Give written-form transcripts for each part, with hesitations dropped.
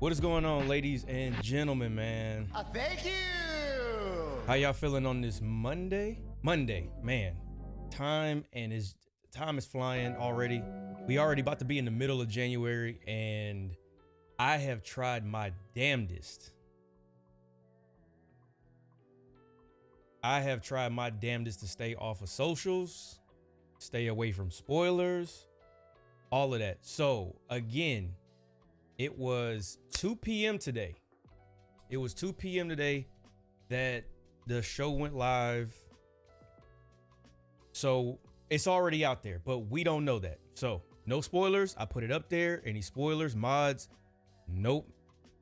What is going on, ladies and gentlemen, man? Thank you. How y'all feeling on this Monday? Man. Time is flying already. We already about to be in the middle of January, and I have tried my damnedest. To stay off of socials, stay away from spoilers, all of that. So again, it was 2 p.m. today. That the show went live. So it's already out there, but we don't know that. So no spoilers. I put it up there. Any spoilers, mods, nope.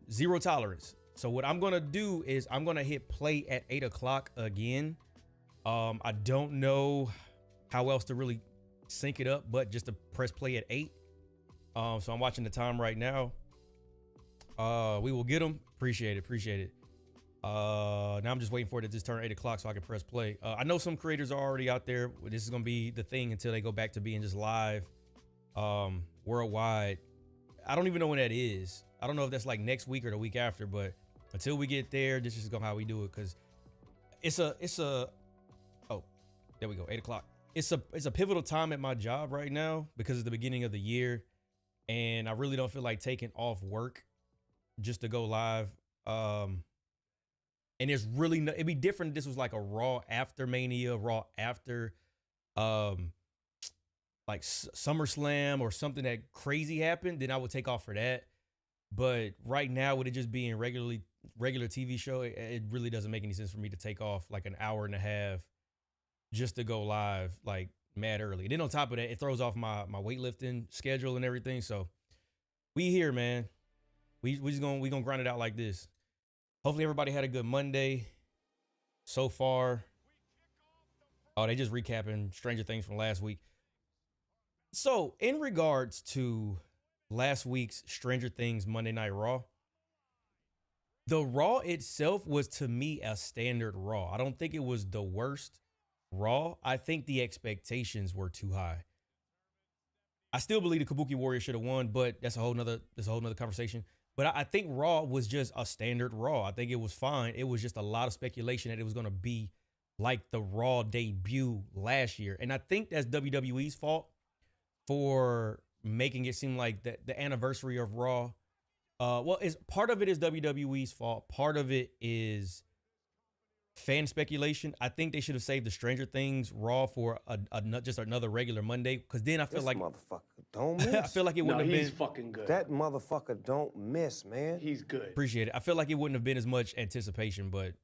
Zero tolerance. So what I'm going to do is I'm going to hit play at 8 o'clock again. I don't know how else to really sync it up, but just to press play at 8. So I'm watching the time right now. We will get them. Appreciate it. Now I'm just waiting for it to just turn 8 o'clock so I can press play. I know some creators are already out there. This is going to be the thing until they go back to being just live worldwide. I don't even know when that is. I don't know if that's like next week or the week after, but until we get there, this is how we do it. Cause oh, there we go. 8 o'clock. It's a pivotal time at my job right now because it's the beginning of the year. And I really don't feel like taking off work just to go live. And it's really, it'd be different if this was like a Raw after Mania, Raw after like SummerSlam or something that crazy happened, then I would take off for that. But right now, with it just being regular TV show, it really doesn't make any sense for me to take off like an hour and a half just to go live like mad early. And then on top of that, it throws off my weightlifting schedule and everything. So we here, man. We gonna grind it out like this. Hopefully everybody had a good Monday so far. Oh, they just recapping Stranger Things from last week. So in regards to last week's Stranger Things Monday Night Raw, the Raw itself was to me a standard Raw. I don't think it was the worst Raw. I think the expectations were too high. I still believe the Kabuki Warrior should have won, but that's a whole nother conversation. But I think Raw was just a standard Raw. I think it was fine. It was just a lot of speculation that it was going to be like the Raw debut last year. And I think that's WWE's fault for making it seem like the anniversary of Raw. Well, part of it is WWE's fault. Part of it is fan speculation. I think they should have saved the Stranger Things Raw for just another regular Monday, because then I feel like motherfucker don't miss. I feel like it wouldn't have been. He's fucking good. That motherfucker don't miss, man. He's good. Appreciate it. I feel like it wouldn't have been as much anticipation, but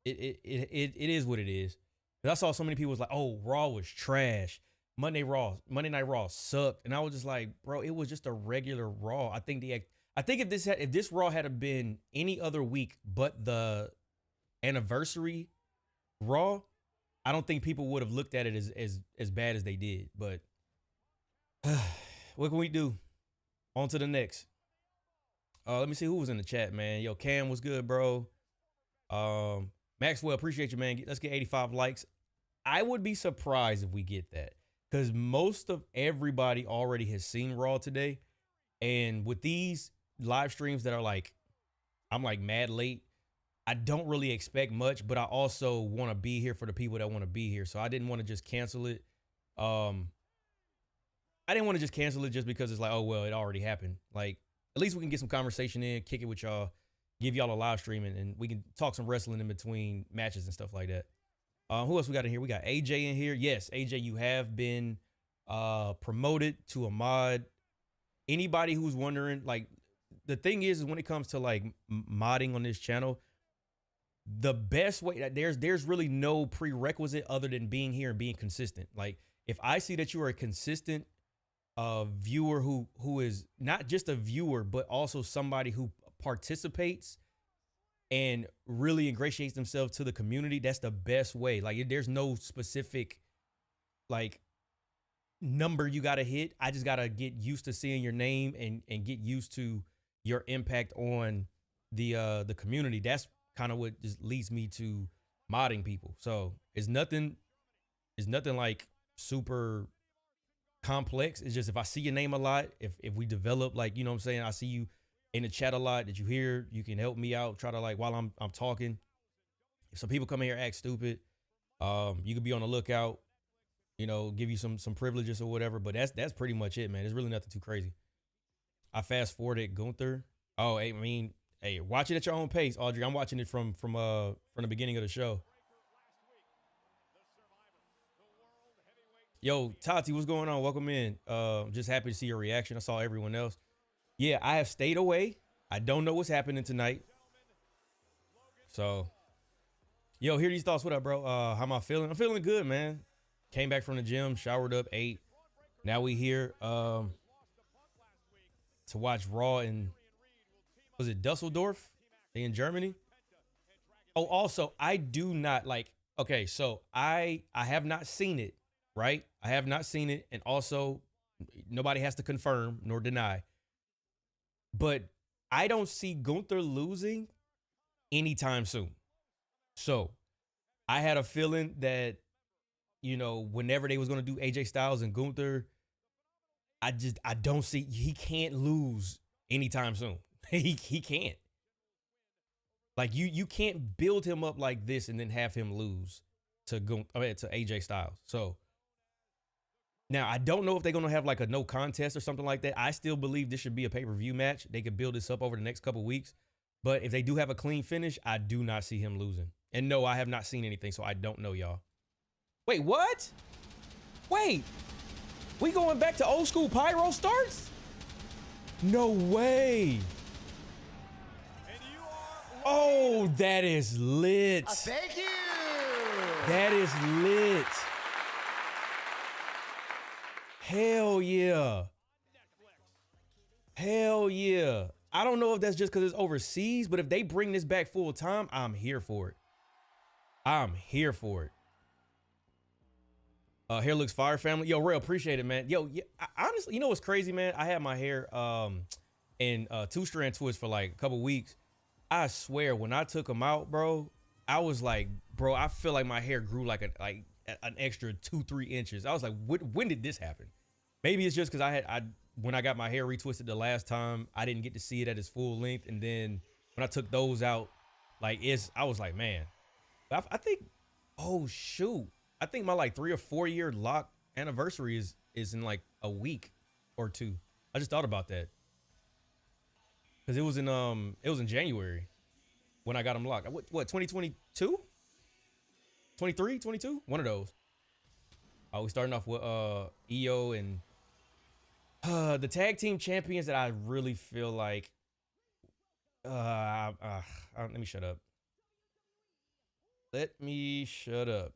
it is what it is. But I saw so many people was like, "Oh, Raw was trash. Monday Night Raw sucked," and I was just like, "Bro, it was just a regular Raw." I think if this Raw had been any other week but the anniversary Raw, I don't think people would have looked at it as bad as they did. But what can we do? On to the next. Let me see who was in the chat, man. Yo, Cam was good, bro. Maxwell, appreciate you, man. Let's get 85 likes. I would be surprised if we get that, because most of everybody already has seen Raw today. And with these live streams that are like, I'm like mad late, I don't really expect much, but I also want to be here for the people that want to be here. So I didn't want to just cancel it. I didn't want to just cancel it just because it's like, oh, well, it already happened. Like, at least we can get some conversation in, kick it with y'all, give y'all a live stream, and we can talk some wrestling in between matches and stuff like that. Who else we got in here? We got AJ in here. Yes, AJ, you have been promoted to a mod. Anybody who's wondering, like, the thing is when it comes to like modding on this channel, the best way, there's really no prerequisite other than being here and being consistent. Like, if I see that you are a consistent viewer who is not just a viewer, but also somebody who participates and really ingratiates themselves to the community, that's the best way. Like, there's no specific like number you got to hit. I just got to get used to seeing your name and get used to your impact on the community. That's kind of what just leads me to modding people. So it's nothing like super complex. It's just if I see your name a lot, if we develop, like, you know what I'm saying, I see you in the chat a lot that you hear. You can help me out. Try to like while I'm talking. If some people come in here act stupid, you could be on the lookout. Give you some privileges or whatever. But that's pretty much it, man. There's really nothing too crazy. I fast forwarded Gunther. Oh, I mean, hey, watch it at your own pace, Audrey. I'm watching it from the beginning of the show. Yo, Tati, what's going on? Welcome in. Just happy to see your reaction. I saw everyone else. Yeah, I have stayed away. I don't know what's happening tonight. So, yo, hear these thoughts. What up, bro? How am I feeling? I'm feeling good, man. Came back from the gym, showered up, ate. Now we here to watch Raw in, was it Dusseldorf? They in Germany? Oh, also, I do not like, okay, so I have not seen it, right? I have not seen it. And also, nobody has to confirm nor deny. But I don't see Gunther losing anytime soon. So I had a feeling that, whenever they was going to do AJ Styles and Gunther, I don't see, he can't lose anytime soon. He can't. Like you can't build him up like this and then have him lose to AJ Styles. So now I don't know if they're going to have like a no contest or something like that. I still believe this should be a pay-per-view match. They could build this up over the next couple weeks. But if they do have a clean finish, I do not see him losing. And no, I have not seen anything, so I don't know, y'all. Wait, what? Wait, we going back to old school pyro starts? No way. Oh, that is lit. Thank you. That is lit. Hell yeah. Hell yeah. I don't know if that's just because it's overseas, but if they bring this back full time, I'm here for it. I'm here for it. Hair looks fire, family. Yo, real appreciate it, man. Yo, yeah, honestly, you know what's crazy, man? I had my hair in 2-strand twists for like a couple weeks. I swear, when I took them out, bro, I was like, bro, I feel like my hair grew like an extra 2-3 inches. I was like, when did this happen? Maybe it's just because when I got my hair retwisted the last time, I didn't get to see it at its full length. And then when I took those out, like I was like, man, I think, oh shoot. I think my like 3 or 4 year lock anniversary is in like a week or two. I just thought about that. Cause it was in January when I got them locked. What 2022? 23, 22? One of those. We starting off with EO and the tag team champions that I really feel like let me shut up. Let me shut up.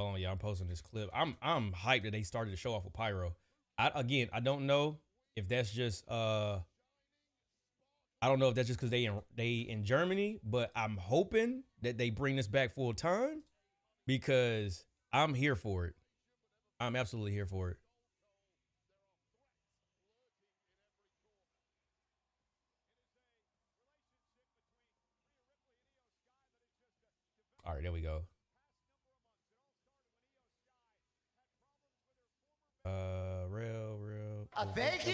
Oh yeah, I'm posting this clip. I'm hyped that they started the show off with pyro. I don't know if that's just I don't know if that's just because they in Germany, but I'm hoping that they bring this back full time because I'm here for it. I'm absolutely here for it. All right, there we go. Real. Thank you.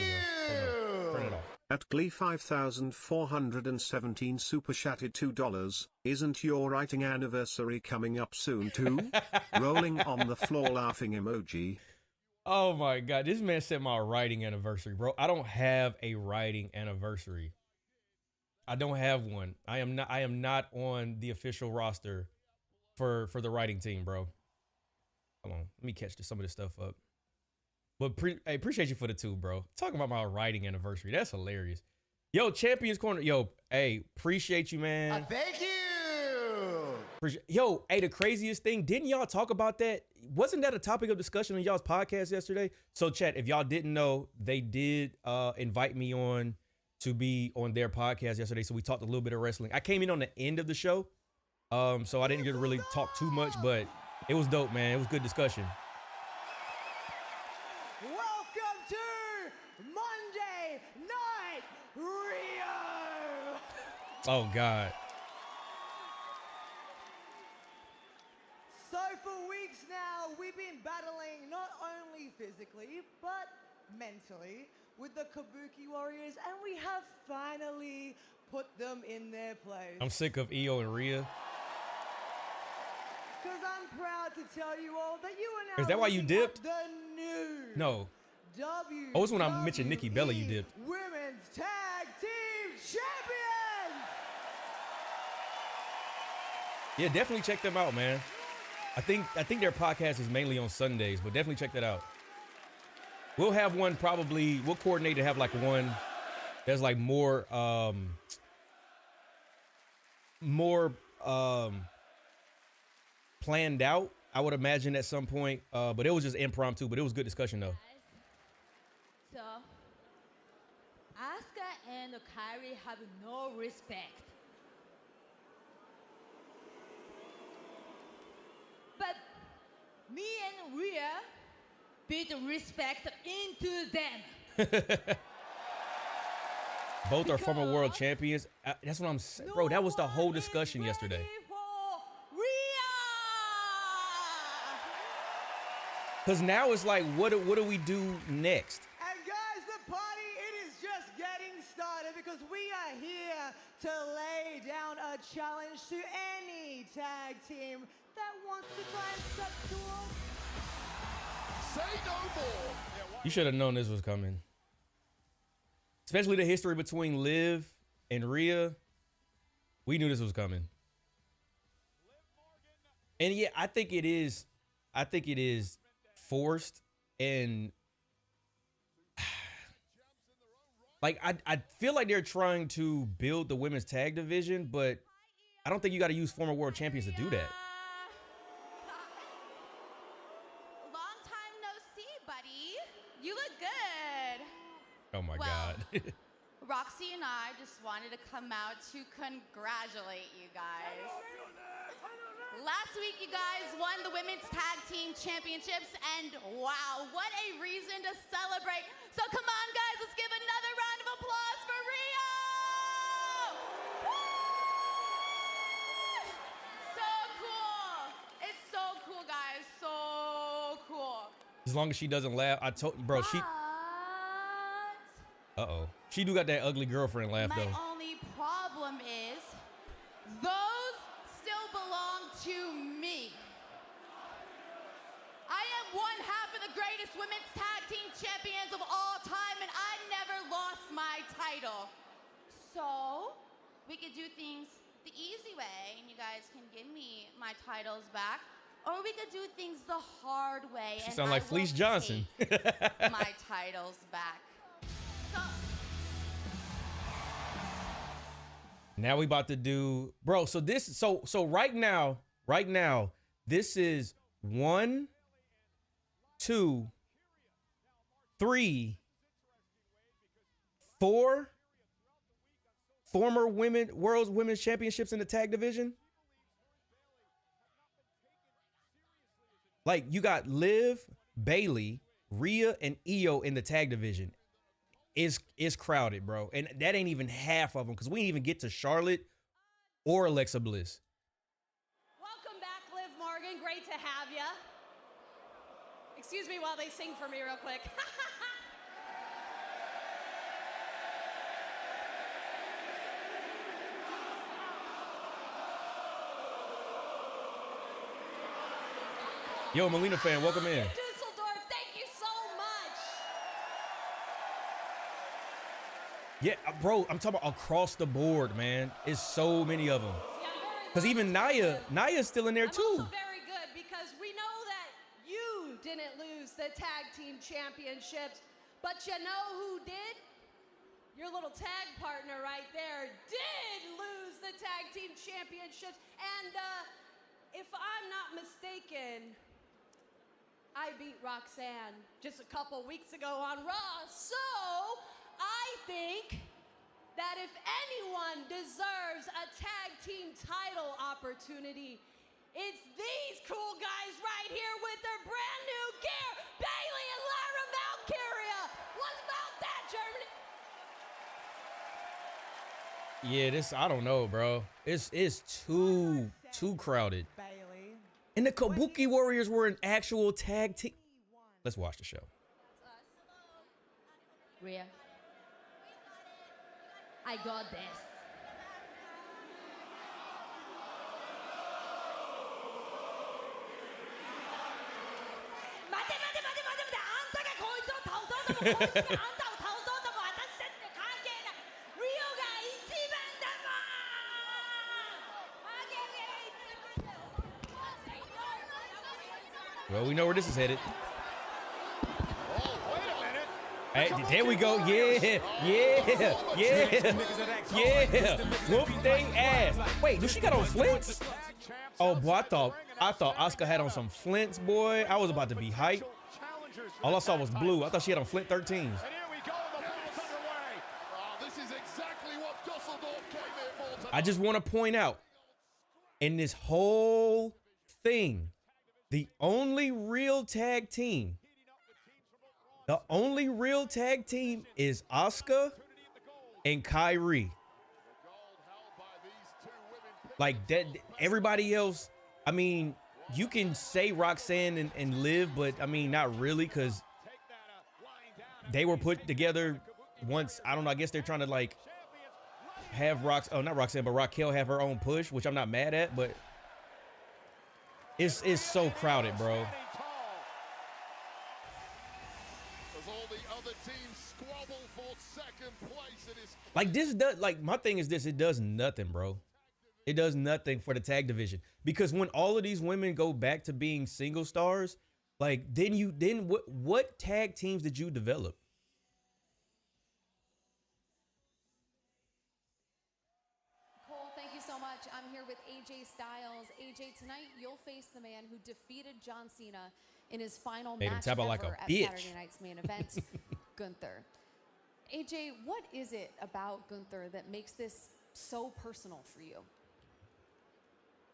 Turn it off. At Glee 5417 super chatted $2. Isn't your writing anniversary coming up soon too? Rolling on the floor laughing emoji. Oh my God, this man said my writing anniversary, bro. I don't have a writing anniversary. I don't have one. I am not on the official roster for the writing team, bro. Hold on, let me catch some of this stuff up. But I appreciate you for the 2, bro. Talking about my writing anniversary. That's hilarious. Yo, Champions Corner. Yo, hey, appreciate you, man. Thank you. Yo, hey, the craziest thing, didn't y'all talk about that? Wasn't that a topic of discussion on y'all's podcast yesterday? So, chat, if y'all didn't know, they did invite me on to be on their podcast yesterday. So we talked a little bit of wrestling. I came in on the end of the show. So I didn't get to really talk too much, but it was dope, man. It was good discussion. Welcome to Monday Night Rio. Oh God. So for weeks now, we've been battling not only physically, but mentally with the Kabuki Warriors, and we have finally put them in their place. I'm sick of Io and Rhea. Because I'm proud to tell you all that you are now. Is that why you looking at dipped? The new No. WWE Oh, it's when I mentioned Nikki Bella you dipped. Women's Tag Team Champions. Yeah, definitely check them out, man. I think their podcast is mainly on Sundays, but definitely check that out. We'll have one probably. We'll coordinate to have like one that's like more planned out. I would imagine at some point, but it was just impromptu. But it was good discussion though. So, Asuka and Kairi have no respect. But me and Rhea beat respect into them. Both are former world champions. That's what I'm saying, bro. That was the whole discussion yesterday. Because now it's like, what do we do next? And guys, the party, it is just getting started because we are here to lay down a challenge to any tag team that wants to try and step to us. Say no more. You should have known this was coming. Especially the history between Liv and Rhea. We knew this was coming. And yeah, I think it is forced, and like I feel like they're trying to build the women's tag division, but I don't think you got to use former world champions to do that. Long time no see, buddy. You look good. Oh my Well, God. Roxy and I just wanted to come out to congratulate you guys. Last week, you guys won the Women's Tag Team Championships, and wow, what a reason to celebrate. So come on, guys, let's give another round of applause for Rio! Woo! So cool. It's so cool, guys, so cool. As long as she doesn't laugh, I told you, bro. She. Uh-oh. She do got that ugly girlfriend laugh My though. only problem is those still belong to me. I am one half of the greatest women's tag team champions of all time, and I never lost my title. So we could do things the easy way, and you guys can give me my titles back, or we could do things the hard way. She and sound like I will Fleece Johnson. take my titles back. So, Now we about to do, bro. So this, so right now, this is 1, 2, 3, 4 former world's women's championships in the tag division. Like you got Liv, Bailey, Rhea, and Io in the tag division. Is crowded, bro. And that ain't even half of them, because we didn't even get to Charlotte or Alexa Bliss. Welcome back, Liv Morgan. Great to have you. Excuse me while they sing for me real quick. Yo, Melina fan, welcome in. Dusseldorf, thank you so much. Yeah, bro, I'm talking about across the board, man. It's so many of them. See, I'm very Because even Naya's still in there I'm too. also very good because we know that you didn't lose the tag team championships, but you know who did? Your little tag partner right there did lose the tag team championships. And if I'm not mistaken, I beat Roxanne just a couple weeks ago on Raw. So I think that if anyone deserves a tag team title opportunity, it's these cool guys right here with their brand new gear, Bailey and Lyra Valkyria. What about that, Germany? Yeah, this, I don't know, bro. It's too crowded. Bailey. And the Kabuki Warriors were an actual tag team. Let's watch the show. Rhea, I got this. Well, we know where this is headed. Oh, wait a minute. Hey, there we go. Yeah. Whoop they ass. Wait, do she got on flints? Oh, boy, I thought Asuka had on some flints, boy. I was about to be hyped. All I saw was blue. I thought she had on Flint 13s. And here we go, the ball's underway. Oh, this is exactly what Dusseldorf came here for tonight. I just want to point out, in this whole thing, the only real tag team is Asuka and Kyrie. Like that, everybody else, I mean, you can say Roxanne and Liv, but I mean, not really, because they were put together once. I don't know. I guess they're trying to like have not Roxanne, but Raquel have her own push, which I'm not mad at, but it's so crowded, bro. As all the other teams squabble for second place, it is Like this does, like my thing is this, it does nothing, bro. It does nothing for the tag division, because when all of these women go back to being single stars, like then what tag teams did you develop? Cole, thank you so much. I'm here with AJ Styles. AJ, tonight you'll face the man who defeated John Cena in his final Made him match tap out ever like a at bitch. Saturday night's main event, Gunther. AJ, what is it about Gunther that makes this so personal for you?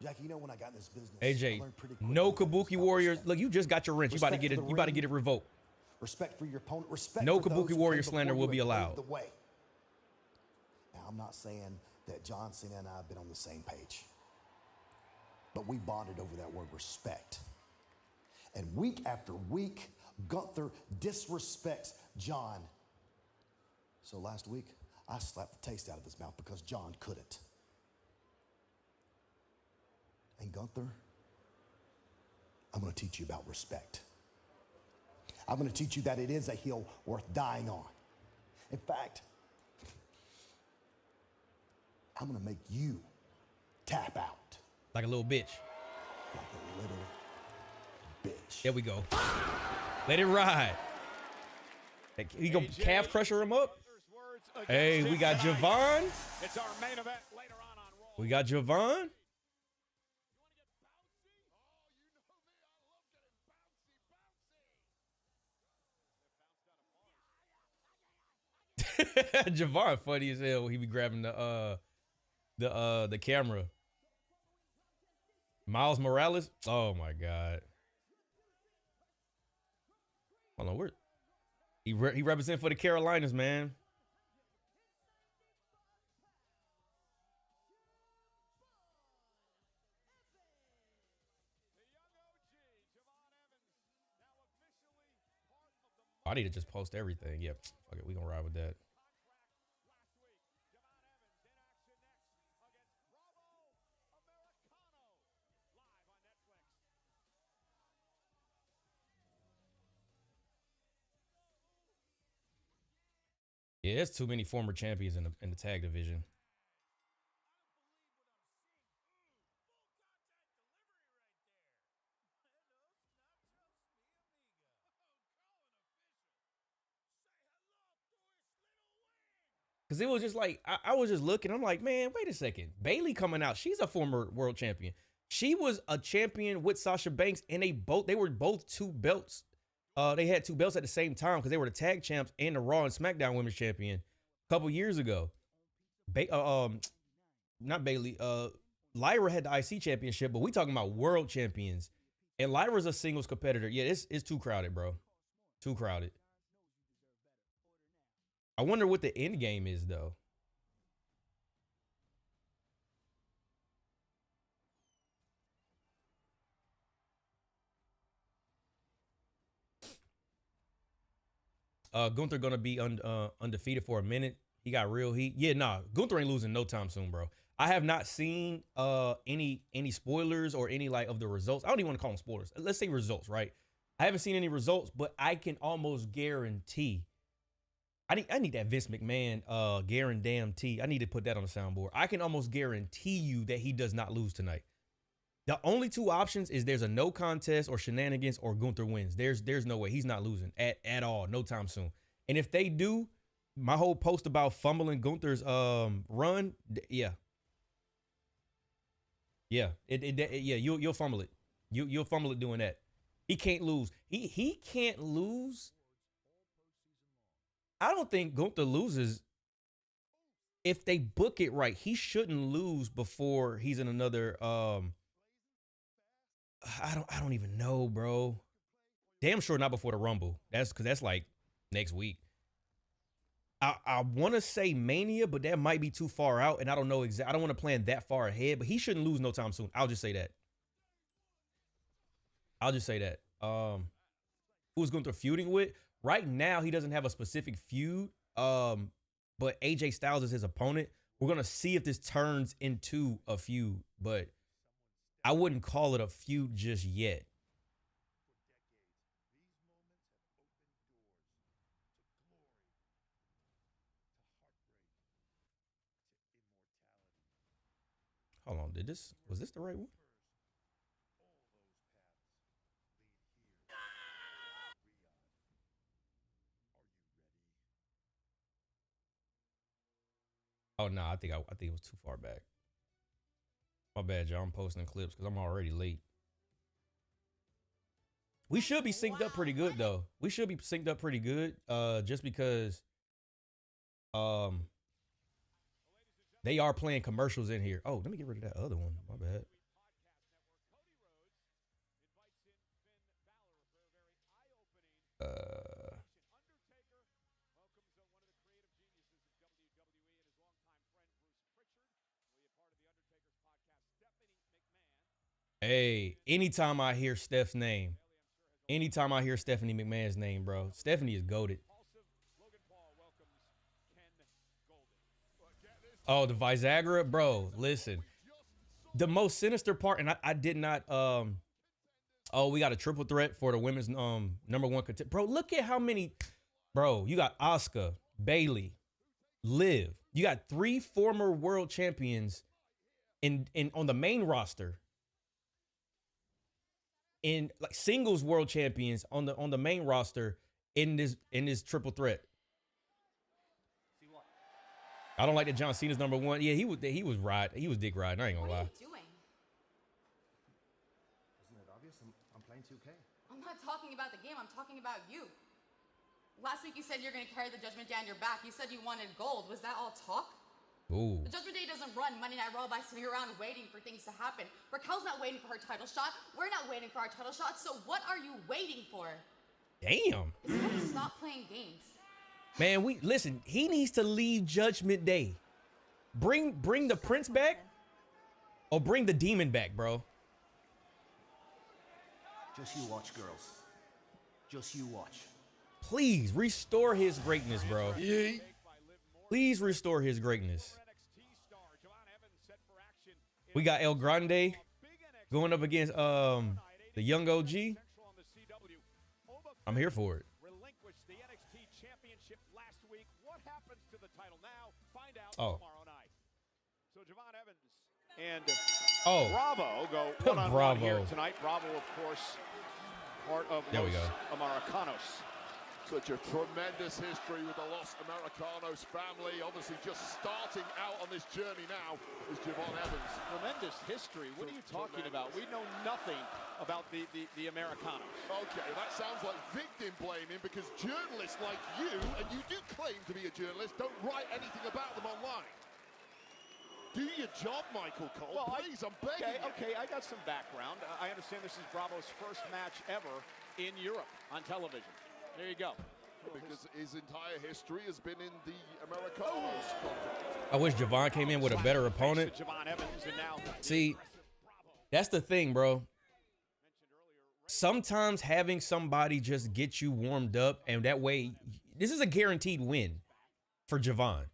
Jackie, you know when I got in this business, I AJ, learned pretty quickly no that it's Kabuki about Warriors. respect. Look, you just got your wrench. You about to get it. Respect for You the about to get it ring. revoked. Respect for your opponent. Respect No for those Kabuki who Warrior came slander before will you be and paved allowed. the way. Now, I'm not saying that John Cena and I have been on the same page, but we bonded over that word respect. And week after week, Gunther disrespects John. So last week, I slapped the taste out of his mouth because John couldn't. And Gunther, I'm going to teach you about respect. I'm going to teach you that it is a hill worth dying on. In fact, I'm going to make you tap out Like a little bitch. like a little bitch. There we go. Let it ride. He gonna calf crusher him up. Hey, we got Javon. It's our main event later on Raw. We got Javon. Javon funny as hell when he be grabbing the camera. Miles Morales. Oh my God. Hold on, where he represent for the Carolinas, man. I need to just post everything. Yep. Fuck it. We gonna ride with that. Yeah, there's too many former champions in the tag division. Because it was just like, I was just looking. I'm like, man, wait a second. Bailey coming out. She's a former world champion. She was a champion with Sasha Banks, and they were both two belts. They had two belts at the same time because they were the tag champs and the Raw and SmackDown Women's Champion a couple years ago. not Bailey. Lyra had the IC championship, but we talking about world champions. And Lyra's a singles competitor. Yeah, it's too crowded, bro. Too crowded. I wonder what the end game is, though. Gunther gonna be undefeated for a minute. He got real heat. Yeah, nah. Gunther ain't losing no time soon, bro. I have not seen any spoilers or any like of the results. I don't even want to call them spoilers. Let's say results, right? I haven't seen any results, but I can almost guarantee. I need that Vince McMahon guarantee. I need to put that on the soundboard. I can almost guarantee you that he does not lose tonight. The only two options is there's a no contest or shenanigans or Gunther wins. There's no way he's not losing at all, no time soon. And if they do, my whole post about fumbling Gunther's run, yeah, you'll fumble it. You'll fumble it doing that. He can't lose. He can't lose. I don't think Gunther loses if they book it right. He shouldn't lose before he's in another I don't even know, bro. Damn sure not before the Rumble. That's like next week. I want to say Mania, but that might be too far out, and I don't know exactly. I don't want to plan that far ahead, but he shouldn't lose no time soon. I'll just say that. Who's Gunther feuding with? Right now, he doesn't have a specific feud, but AJ Styles is his opponent. We're going to see if this turns into a feud, but I wouldn't call it a feud just yet. Hold on, was this the right one? Oh no, I think it was too far back. My bad, y'all. I'm posting clips because I'm already late. We should be synced up pretty good though. We should be synced up pretty good. Just because they are playing commercials in here. Oh, let me get rid of that other one. My bad. Hey, anytime I hear Steph's name, anytime I hear Stephanie McMahon's name, bro, Stephanie is goated. Oh, the Visagra, bro. Listen, the most sinister part, and I did not. Oh, we got a triple threat for the women's #1 contender. Bro, look at how many. Bro, you got Asuka, Bailey, Liv. You got 3 former world champions in on the main roster. In like singles world champions on the main roster in this triple threat. I don't like that John Cena's #1. Yeah, he was dick riding. I ain't gonna lie. What are you doing? Isn't it obvious? I'm playing 2K. I'm not talking about the game. I'm talking about you. Last week you said you're gonna carry the Judgment Day on your back. You said you wanted gold. Was that all talk? Ooh. The Judgment Day doesn't run Monday Night Raw by sitting around waiting for things to happen. Raquel's not waiting for her title shot. We're not waiting for our title shot. So what are you waiting for? Damn. It's time to stop playing games. Man, listen, he needs to leave Judgment Day. Bring the Prince back or bring the Demon back, bro. Just you watch, girls. Just you watch. Please restore his greatness, bro. Please restore his greatness. We got El Grande going up against the young OG. I'm here for it. Relinquished the NXT championship last week. What happens to the title now? Find out tomorrow night. So Javon Evans and Bravo go one-on-one here tonight. Bravo, of course, part of Los Americanos. Such a tremendous history with the Los Americanos family. Obviously just starting out on this journey now is Javon Evans. Tremendous history. What are you talking about? We know nothing about the Americanos. Okay, that sounds like victim blaming because journalists like you, and you do claim to be a journalist, don't write anything about them online. Do your job, Michael Cole. Well, please, I'm begging you. Okay, I got some background. I understand this is Bravo's first match ever in Europe on television. There you go. Because his entire history has been in the Americanos. I wish Javon came in with a better opponent. See, that's the thing, bro. Sometimes having somebody just get you warmed up, and that way, this is a guaranteed win for Javon.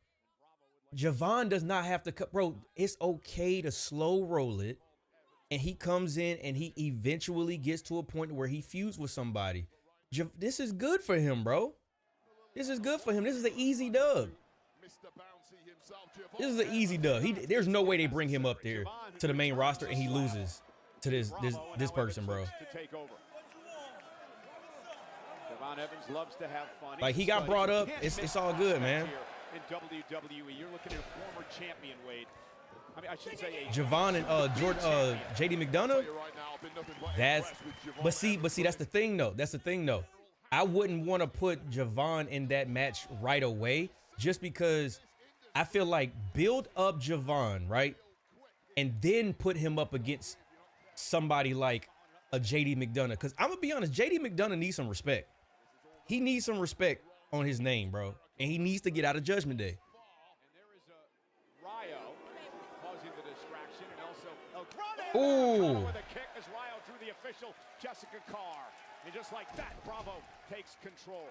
Javon does not have to cut, bro. It's okay to slow roll it, and he comes in and he eventually gets to a point where he feuds with somebody. This is good for him, bro. This is good for him. This is an easy dub. This is an easy dub. There's no way they bring him up there to the main roster and he loses to this person, bro. Javon Evans loves to have fun. Like, he got brought up. It's all good, man. In WWE, you're looking at a former champion, Wade. I mean, I should say Javon and JD McDonough. But see, that's the thing though. That's the thing though. I wouldn't want to put Javon in that match right away, just because I feel like build up Javon, right, and then put him up against somebody like a JD McDonough. Because I'm gonna be honest, JD McDonough needs some respect. He needs some respect on his name, bro, and he needs to get out of Judgment Day. Ooh. With a kick as Ryo drew the official Jessica Carr. And just like that, Bravo takes control.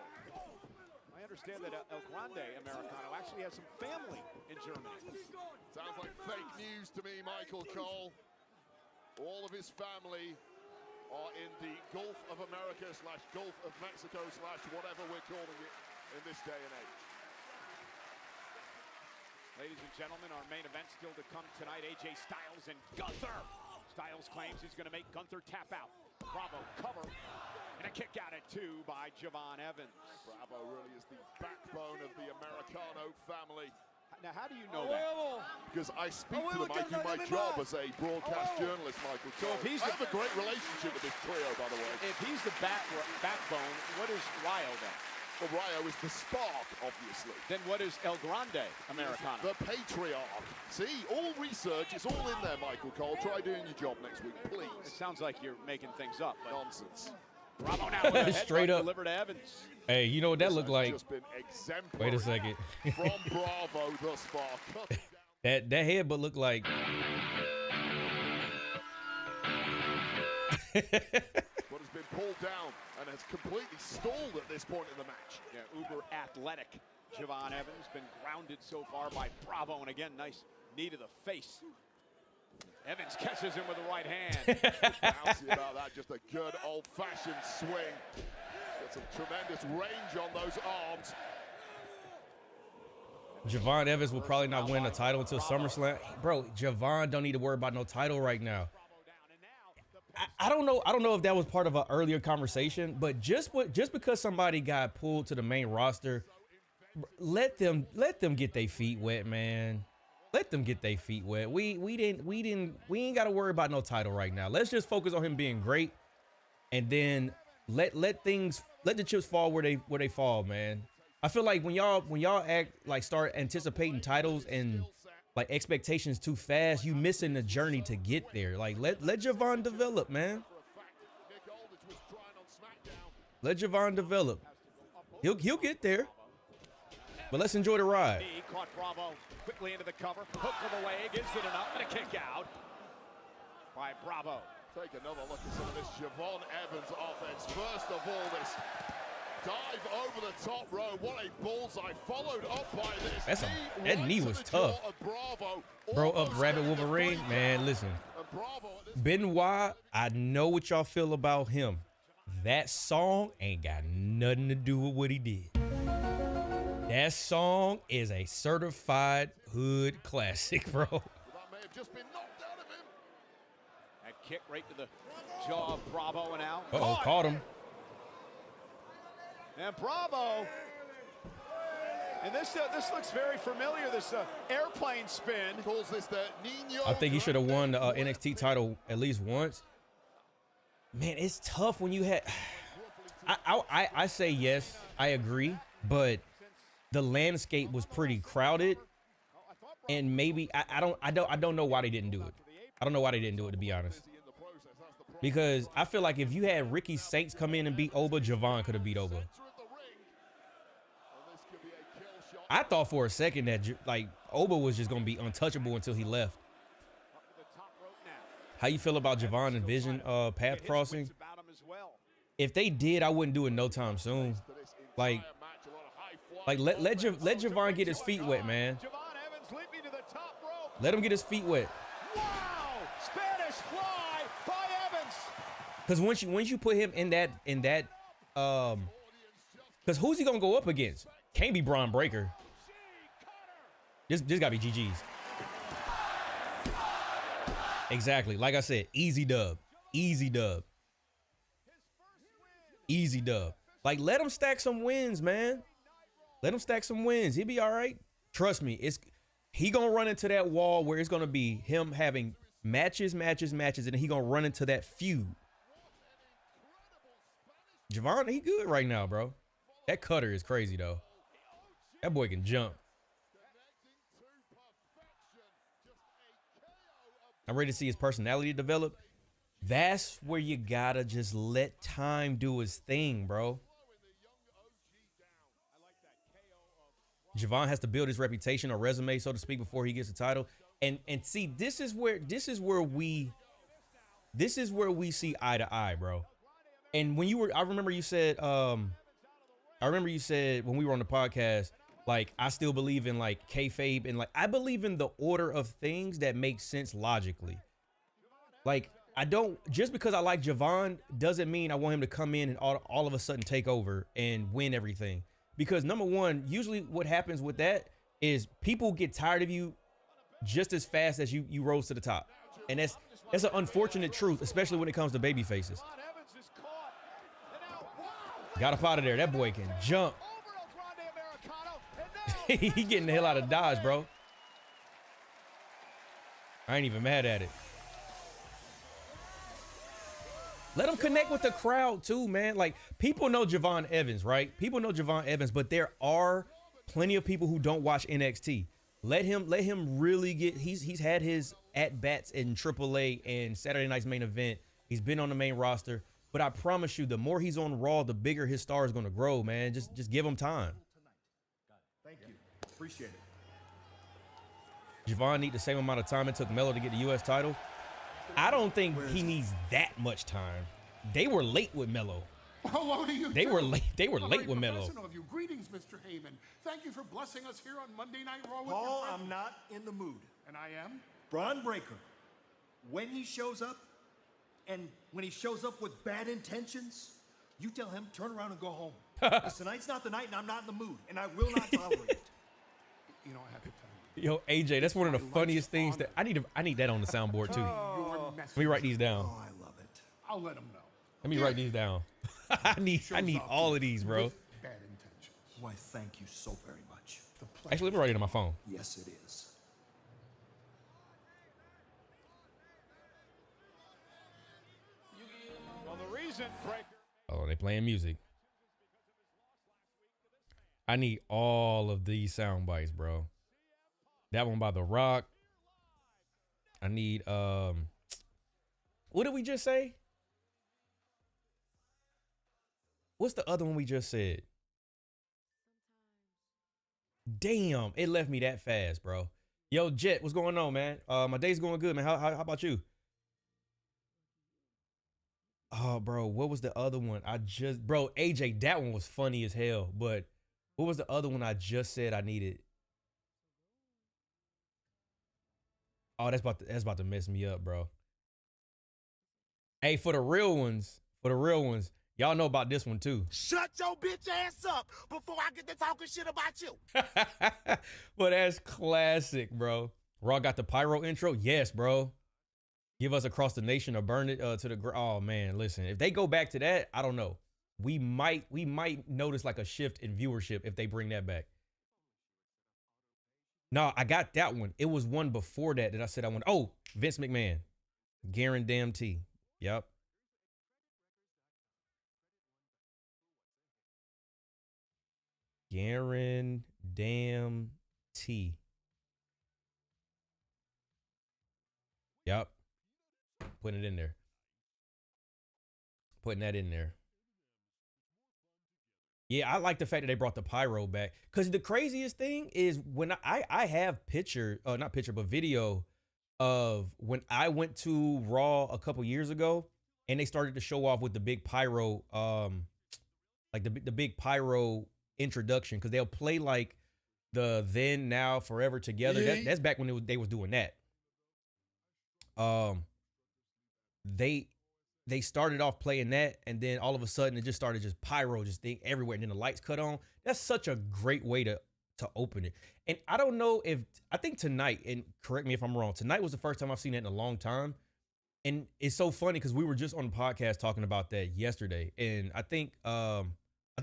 I understand that El Grande Americano actually has some family in Germany. Sounds like fake news to me, Michael Cole. All of his family are in the Gulf of America / Gulf of Mexico / whatever we're calling it in this day and age. Ladies and gentlemen, our main event still to come tonight. AJ Styles and Gunther. Styles claims he's going to make Gunther tap out. Bravo cover. And a kick out at 2 by Javon Evans. Bravo really is the backbone of the Americano family. Now, how do you know that? Because I speak to them. I do my job as a broadcast journalist, Michael. So if I have a great relationship with this trio, by the way. If he's the backbone, what is Ryo then? Well, Ryo is the spark, obviously. Then what is El Grande Americano? The patriarch. See, all research, it's all in there, Michael Cole. Try doing your job next week, please. It sounds like you're making things up. Nonsense. Bravo now with a straight up delivered to Evans. Hey, you know what that looked like? Just been exemplary. Wait a second. From Bravo thus far. that headbutt looked like. What has been pulled down and has completely stalled at this point in the match. Yeah, uber athletic Javon Evans been grounded so far by Bravo, and again, nice knee to the face. Evans catches him with the right hand. Bouncy about that, just a good old-fashioned swing. Got some tremendous range on those arms. Javon Evans will probably not win a title until SummerSlam. Bro, Javon don't need to worry about no title right now. I don't know if that was part of an earlier conversation, but just because somebody got pulled to the main roster, let them get their feet wet, man. Let them get their feet wet. We ain't got to worry about no title right now. Let's just focus on him being great, and then let the chips fall where they fall, man. I feel like when y'all start anticipating titles and like expectations too fast, you missing the journey to get there. Like let Javon develop, man. Let Javon develop. He'll get there. But let's enjoy the ride. He caught Bravo quickly into the cover. Hook to the leg. Is it enough? And a kick out by Bravo. Take another look at some of this Javon Evans offense. First of all, this dive over the top rope. What a bullseye. Followed up by this. That knee was tough. Bro, up Rabbit Wolverine. Man, listen. Benoit, I know what y'all feel about him. That song ain't got nothing to do with what he did. That song is a certified hood classic, bro. That may have just been knocked out of him. That kick right to the jaw of Bravo now. Uh-oh, caught him. And Bravo. And this looks very familiar, this airplane spin. Calls this the Nino. I think he should have won the NXT title at least once. Man, it's tough when you had... I say yes, I agree, but the landscape was pretty crowded. And maybe I don't know why they didn't do it. I don't know why they didn't do it, to be honest. Because I feel like if you had Ricky Saints come in and beat Oba, Javon could have beat Oba. I thought for a second that like Oba was just gonna be untouchable until he left. How you feel about Javon and Vision path crossing? If they did, I wouldn't do it no time soon. Like let Javon get his feet wet, man. Let him get his feet wet. Wow! Spanish fly by Evans. Because once you put him in that because who's he gonna go up against? Can't be Braun Breaker. This gotta be GG's. Exactly. Like I said, easy dub. Easy dub. Easy dub. Like, let him stack some wins, man. Let him stack some wins. He'll be all right. Trust me. He gonna run into that wall where it's gonna be him having matches, and then he gonna run into that feud. Javon, he good right now, bro. That cutter is crazy, though. That boy can jump. I'm ready to see his personality develop. That's where you gotta just let time do his thing, bro. Javon has to build his reputation or resume, so to speak, before he gets the title. And see, this is where we see eye to eye, bro. And when I remember you said when we were on the podcast, like, I still believe in like kayfabe, and like I believe in the order of things that make sense logically. Like, I don't, just because I like Javon doesn't mean I want him to come in and all of a sudden take over and win everything. Because number one, usually what happens with that is people get tired of you just as fast as you rose to the top. And that's an unfortunate truth, especially when it comes to baby faces. Got up out of there. That boy can jump. He getting the hell out of Dodge, bro. I ain't even mad at it. Let him connect with the crowd too, man. Like, people know Javon Evans, right? People know Javon Evans, but there are plenty of people who don't watch NXT. Let him really get, he's had his at-bats in AAA and Saturday Night's Main Event. He's been on the main roster, but I promise you, the more he's on Raw, the bigger his star is going to grow, man. Just give him time. Thank you. Appreciate it. Javon need the same amount of time it took Melo to get the U.S. title. I don't think he needs that much time. They were late with Melo. Hello to you. They were late with Melo. Of you. Greetings, Mr. Heyman. Thank you for blessing us here on Monday Night Raw with Paul, I'm not in the mood. And I am? Braun Breaker, when he shows up, and when he shows up with bad intentions, you tell him, turn around and go home. Because tonight's not the night, and I'm not in the mood, and I will not tolerate it. You know, I have to tell you. Yo, AJ, that's one of the funniest things that I need that on the soundboard too. Let me write these down. Oh, I love it. I'll let him know. Let me write these down. I need all of these, bro. Bad intentions. Why, thank you so very much. Actually, let me write it on my phone. Yes, it is. Well, the reason Breaker. Oh, they playing music. I need all of these sound bites, bro. That one by The Rock. I need what did we just say? What's the other one we just said? Damn, it left me that fast, bro. Yo, Jet, what's going on, man? My day's going good, man. How about you? Oh, bro, what was the other one? Bro, AJ, that one was funny as hell. But what was the other one I just said I needed? Oh, that's about to mess me up, bro. Hey, for the real ones, y'all know about this one too. Shut your bitch ass up before I get to talking shit about you. But that's classic, bro. Raw got the pyro intro. Yes, bro. Give us Across the Nation or Burn It to the ground. Oh man, listen. If they go back to that, I don't know. We might notice like a shift in viewership if they bring that back. No, I got that one. It was one before that I said I want. Oh, Vince McMahon. Guarantee. Yep. Guarantee. Yep. Putting it in there. Putting that in there. Yeah, I like the fact that they brought the pyro back. Because the craziest thing is when I have not picture, but video of when I went to Raw a couple years ago and they started to show off with the big pyro, like the big pyro introduction. Because they'll play like the Then, Now, Forever Together. Yeah. That's back when they was doing that. They started off playing that, and then all of a sudden it just started just pyro, just thing everywhere, and then the lights cut on. That's such a great way to open it. And I don't know I think tonight, and correct me if I'm wrong, tonight was the first time I've seen it in a long time. And it's so funny because we were just on the podcast talking about that yesterday, and I think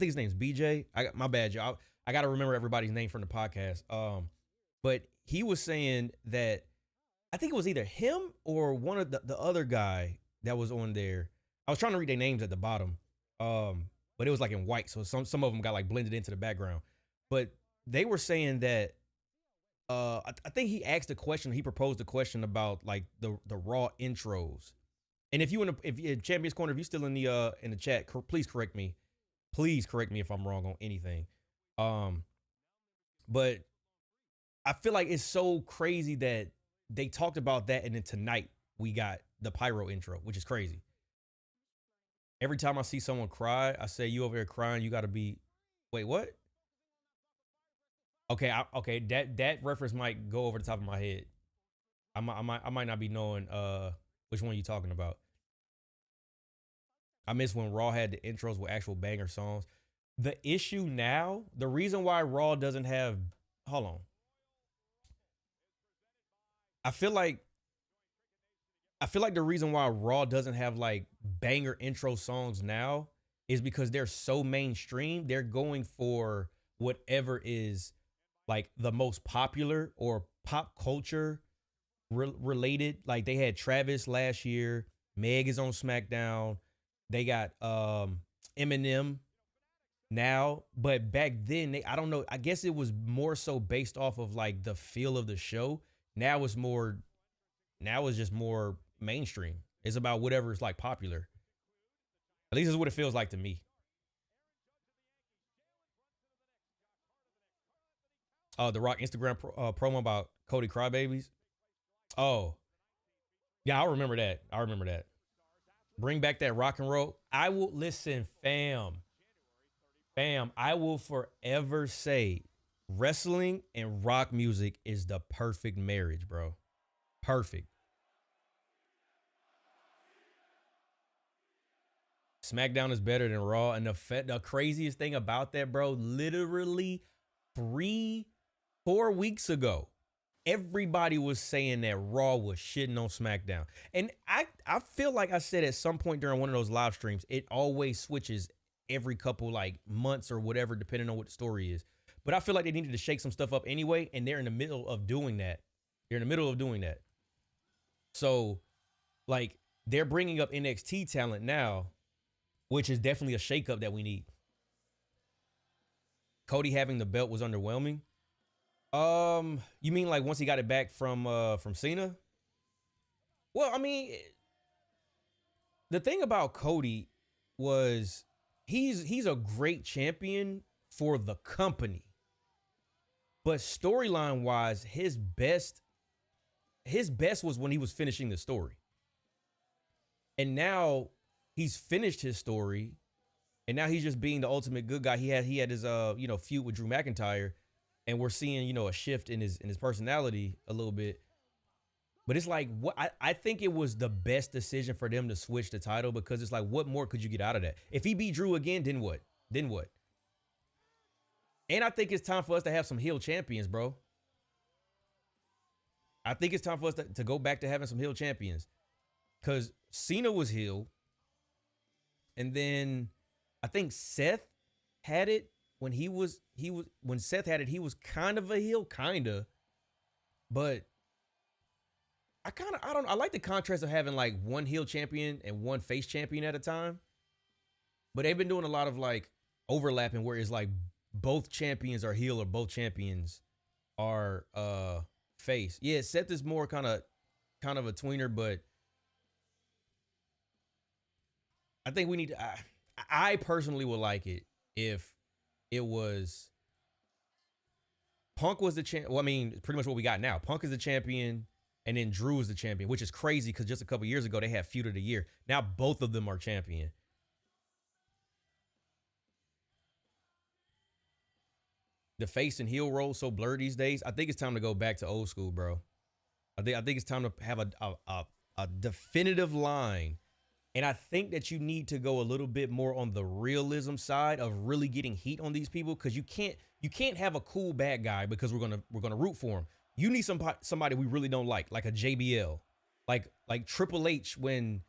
his name's BJ. My bad, y'all. I got to remember everybody's name from the podcast. But he was saying that I think it was either him or one of the other guy that was on there. I was trying to read their names at the bottom, but it was like in white, so some of them got like blended into the background. But they were saying that I think he asked a question. He proposed a question about like the Raw intros. And if Champions Corner, if you're still in the chat, please correct me. Please correct me if I'm wrong on anything. But I feel like it's so crazy that they talked about that, and then tonight we got the pyro intro, which is crazy. Every time I see someone cry, I say, "You over here crying? You got to be." Wait, what? Okay, okay. That reference might go over the top of my head. I might not be knowing which one you're talking about. I miss when Raw had the intros with actual banger songs. The issue now, the reason why Raw doesn't have, hold on. I feel like the reason why Raw doesn't have like banger intro songs now is because they're so mainstream. They're going for whatever is like the most popular or pop culture related. Like they had Travis last year. Meg is on SmackDown. They got Eminem now, but back then I don't know. I guess it was more so based off of like the feel of the show. Now it's just more mainstream. It's about whatever is like popular. At least it's what it feels like to me. The Rock Instagram promo about Cody Crybabies. Oh, yeah, I remember that. Bring back that rock and roll. I will listen, fam. I will forever say wrestling and rock music is the perfect marriage, bro. Perfect. SmackDown is better than Raw. And the craziest thing about that, bro, literally 3-4 weeks ago, everybody was saying that Raw was shitting on SmackDown. And I feel like I said at some point during one of those live streams, it always switches every couple like months or whatever, depending on what the story is. But I feel like they needed to shake some stuff up anyway, and they're in the middle of doing that. So, like, they're bringing up NXT talent now, which is definitely a shakeup that we need. Cody having the belt was underwhelming. You mean like once he got it back from Cena? Well, I mean, the thing about Cody was he's a great champion for the company. But storyline wise, his best was when he was finishing the story. And now he's finished his story, and now he's just being the ultimate good guy. He had his feud with Drew McIntyre, and we're seeing, a shift in his personality a little bit. But it's like, what I think it was the best decision for them to switch the title, because it's like, what more could you get out of that? If he beat Drew again, then what? And I think it's time for us to have some heel champions, bro. I think it's time for us to go back to having some heel champions. Because Cena was heel. And then I think Seth had it when when Seth had it, he was kind of a heel, but I like the contrast of having like one heel champion and one face champion at a time. But they've been doing a lot of like overlapping where it's like both champions are heel or both champions are face. Yeah, Seth is more kind of kind of a tweener, but I think we need. I personally would like it if it was Punk was the champ. Well, I mean, pretty much what we got now. Punk is the champion, and then Drew is the champion, which is crazy because just a couple years ago they had feud of the year. Now both of them are champion. The face and heel role so blurred these days. I think it's time to go back to old school, bro. I think it's time to have a definitive line. And I think that you need to go a little bit more on the realism side of really getting heat on these people, because you can't have a cool bad guy because we're gonna root for him. You need somebody we really don't like a JBL, like Triple H when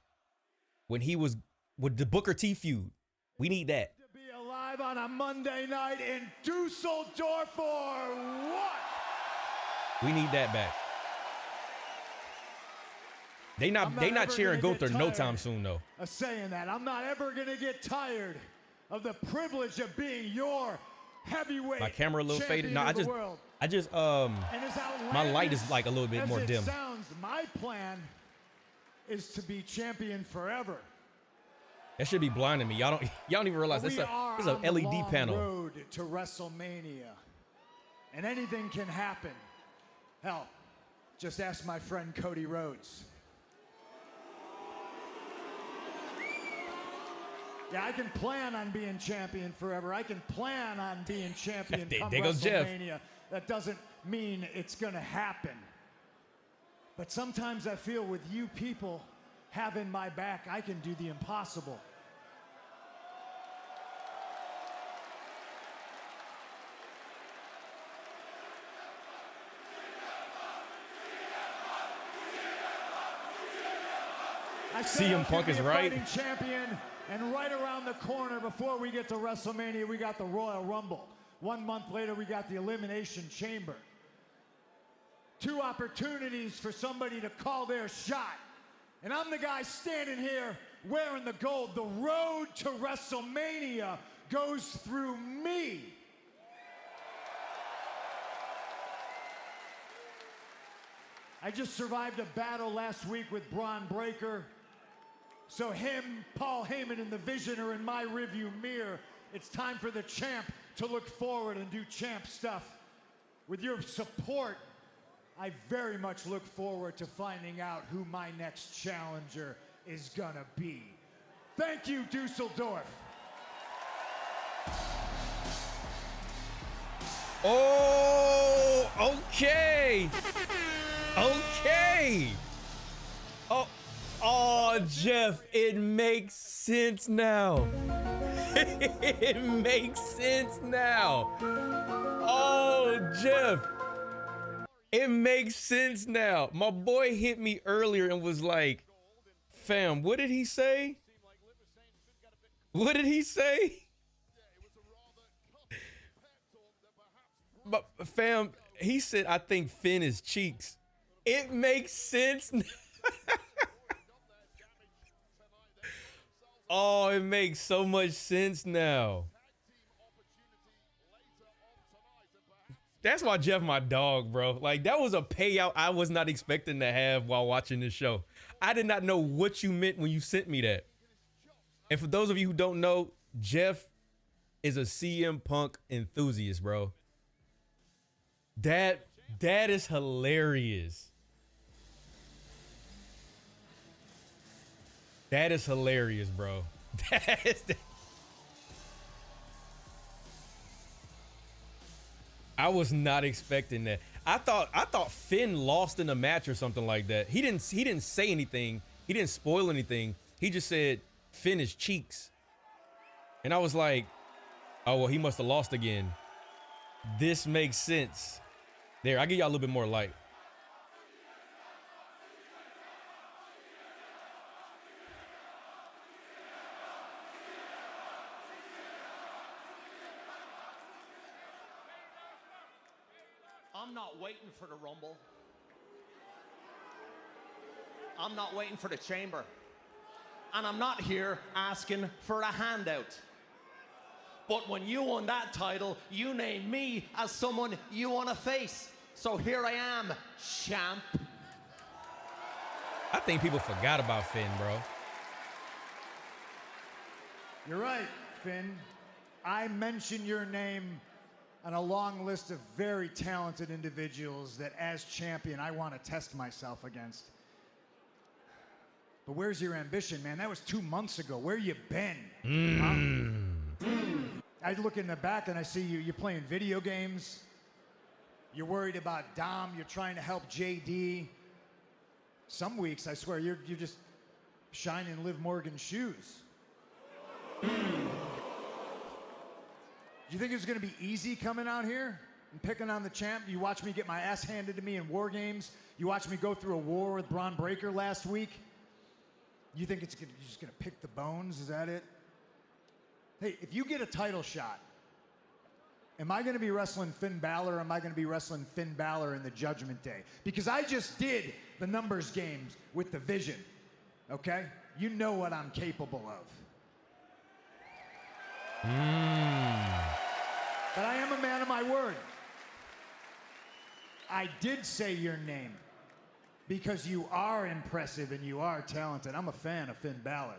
he was with the Booker T feud. We need that. To be alive on a Monday night in Dusseldorf or what? We need that back. They not cheering Gunther no time soon though. Saying that, I'm not ever gonna get tired of the privilege of being your heavyweight. My camera a little faded. No, I just my light is like a little bit more dim. Sounds, my plan is to be champion forever. That should be blinding me. Y'all don't even realize it's a LED panel. Road to WrestleMania, and anything can happen. Hell, just ask my friend Cody Rhodes. Yeah, I can plan on being champion forever. I can plan on being champion come WrestleMania. That doesn't mean it's going to happen. But sometimes I feel with you people having my back, I can do the impossible. CM Punk is right. Champion. And right around the corner, before we get to WrestleMania, we got the Royal Rumble. 1 month later, we got the Elimination Chamber. 2 opportunities for somebody to call their shot. And I'm the guy standing here wearing the gold. The road to WrestleMania goes through me. I just survived a battle last week with Braun Breaker. So him, Paul Heyman, and the Vision are in my rearview mirror. It's time for the champ to look forward and do champ stuff. With your support, I very much look forward to finding out who my next challenger is gonna be. Thank you, Dusseldorf. Oh, okay. Okay. Oh, Jeff, it makes sense now. It makes sense now. Oh, Jeff. It makes sense now. My boy hit me earlier and was like, fam, what did he say? What did he say? But fam, he said, I think Finn is cheeks. It makes sense. Oh, it makes so much sense now. That's why Jeff my dog, bro. Like, that was a payout I was not expecting to have while watching this show. I did not know what you meant when you sent me that. And for those of you who don't know, Jeff is a CM Punk enthusiast, bro. That is hilarious. That is hilarious, bro. I was not expecting that. I thought Finn lost in a match or something like that. He didn't say anything. He didn't spoil anything. He just said Finn is cheeks. And I was like, oh, well, he must have lost again. This makes sense. There, I'll give y'all a little bit more light. I'm not waiting for the Rumble. I'm not waiting for the Chamber. And I'm not here asking for a handout. But when you won that title, you named me as someone you want to face. So here I am, champ. I think people forgot about Finn, bro. You're right, Finn. I mentioned your name on a long list of very talented individuals that, as champion, I want to test myself against. But where's your ambition, man? That was 2 months ago. Where you been? I look in the back and I see you're playing video games. You're worried about Dom. You're trying to help JD. Some weeks, I swear, you're just shining Liv Morgan's shoes. You think it's going to be easy coming out here and picking on the champ? You watch me get my ass handed to me in War Games. You watch me go through a war with Braun Breaker last week. You think you're just going to pick the bones? Is that it? Hey, if you get a title shot, am I going to be wrestling Finn Balor or am I going to be wrestling Finn Balor in the Judgment Day? Because I just did the numbers games with the Vision, okay? You know what I'm capable of. But I am a man of my word. I did say your name because you are impressive and you are talented. I'm a fan of Finn Balor.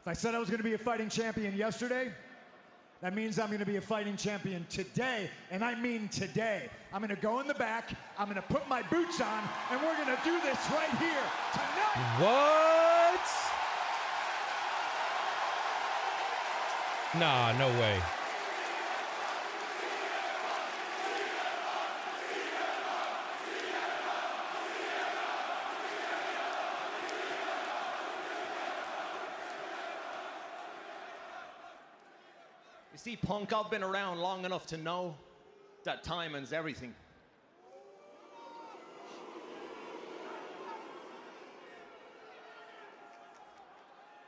If I said I was going to be a fighting champion yesterday, that means I'm going to be a fighting champion today, and I mean today. I'm going to go in the back, I'm going to put my boots on, and we're going to do this right here tonight. What? Nah, no way. You see, Punk, I've been around long enough to know that timing's everything.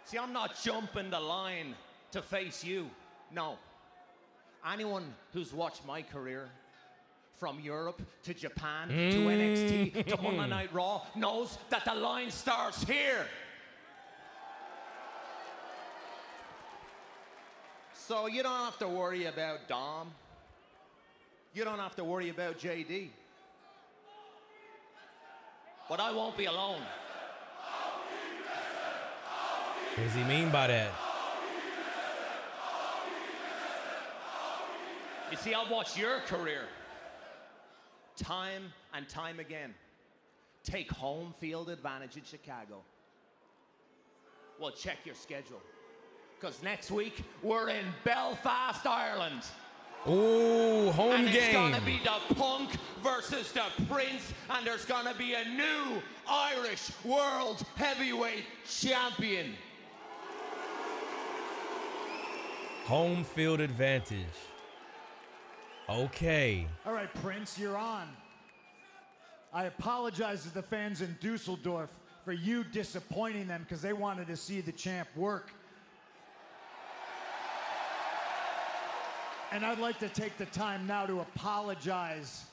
See, I'm not jumping the line to face you. No. Anyone who's watched my career, from Europe to Japan to NXT to Monday Night Raw, knows that the line starts here. So you don't have to worry about Dom. You don't have to worry about JD. But I won't be alone. What does he mean by that? You see, I've watched your career time and time again take home field advantage in Chicago. Well, check your schedule. Because next week, we're in Belfast, Ireland. Ooh, home and game. It's going to be the Punk versus the Prince, and there's going to be a new Irish World Heavyweight Champion. Home field advantage. Okay. All right, Prince, you're on. I apologize to the fans in Dusseldorf for you disappointing them because they wanted to see the champ work. And I'd like to take the time now to apologize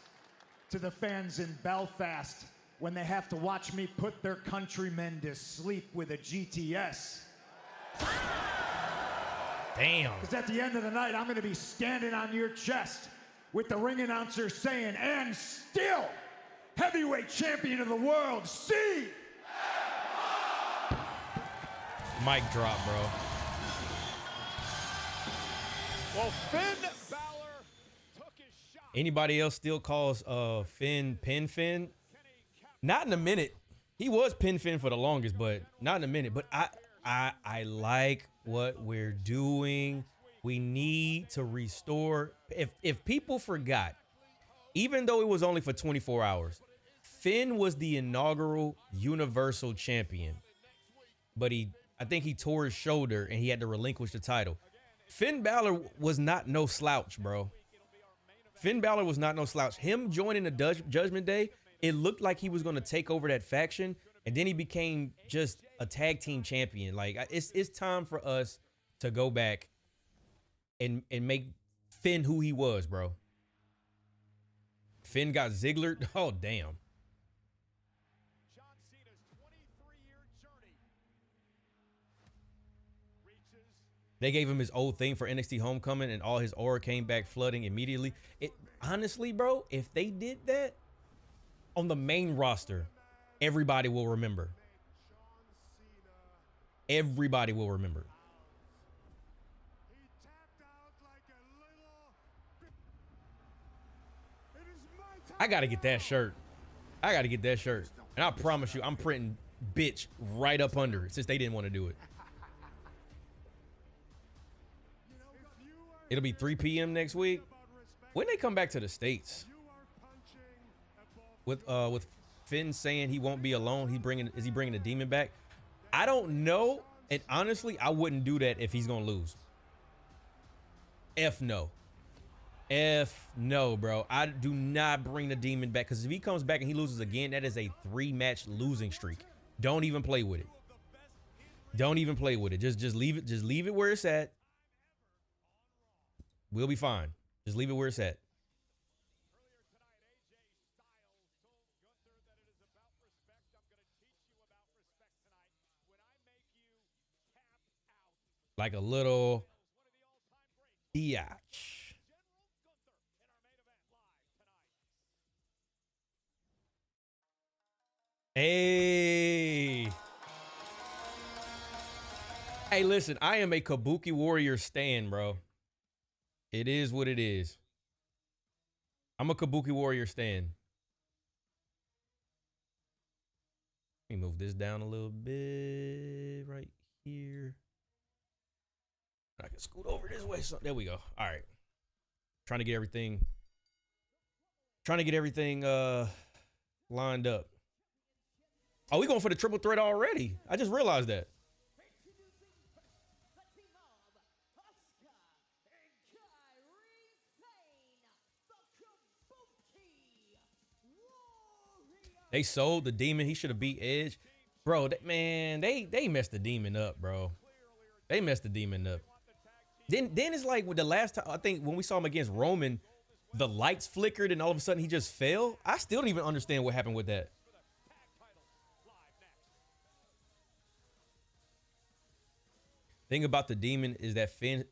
to the fans in Belfast when they have to watch me put their countrymen to sleep with a GTS. Damn. Because at the end of the night, I'm going to be standing on your chest with the ring announcer saying, and still, heavyweight champion of the world, C. Mic drop, bro. Well, Finn Balor took his shot. Anybody else still calls Finn Pin Finn? Not in a minute. He was Pin Finn for the longest, but not in a minute. But I like what we're doing. We need to restore. If people forgot, even though it was only for 24 hours, Finn was the inaugural Universal Champion. But I think he tore his shoulder and he had to relinquish the title. Finn Balor was not no slouch, bro. Finn Balor was not no slouch. Him joining the Judgment Day, it looked like he was going to take over that faction, and then he became just a tag team champion. Like, it's time for us to go back and make Finn who he was, bro. Finn got Ziggler. Oh, damn. John Cena's 23-year journey reaches They gave him his old thing for NXT Homecoming, and all his aura came back flooding immediately. Honestly, bro, if they did that on the main roster, everybody will remember. Everybody will remember. I got to get that shirt. I got to get that shirt. And I promise you, I'm printing bitch right up under it since they didn't want to do it. It'll be 3 p.m. next week. When they come back to the States? With Finn saying he won't be alone, is he bringing the demon back? I don't know. And honestly, I wouldn't do that if he's going to lose. F no. F no, bro. I do not bring the demon back, because if he comes back and he loses again, that is a 3-match losing streak. Don't even play with it. Don't even play with it. Just leave it. Just leave it where it's at. We'll be fine. Just leave it where it's at. Like a little biatch. Hey. Hey, listen, I am a Kabuki Warrior stan, bro. It is what it is. I'm a Kabuki Warrior stan. Let me move this down a little bit right here. I can scoot over this way. So there we go. All right. Trying to get everything lined up. Oh, we going for the triple threat already. I just realized that. They sold the demon. He should have beat Edge. Bro, man, they messed the demon up, bro. They messed the demon up. Then it's like with the last time, I think when we saw him against Roman, the lights flickered and all of a sudden he just fell. I still don't even understand what happened with that. Thing about the demon is that Finn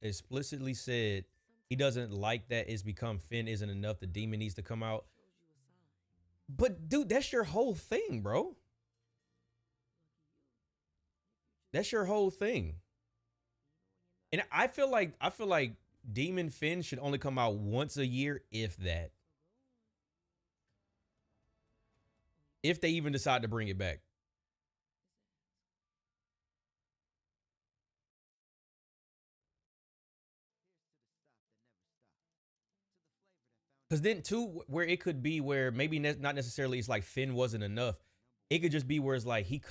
explicitly said he doesn't like that it's become Finn isn't enough. The demon needs to come out. But dude, that's your whole thing, bro. That's your whole thing. And I feel like Demon Finn should only come out once a year, if that. If they even decide to bring it back. Because then, too, where it could be where maybe not necessarily it's like Finn wasn't enough. It could just be where it's like he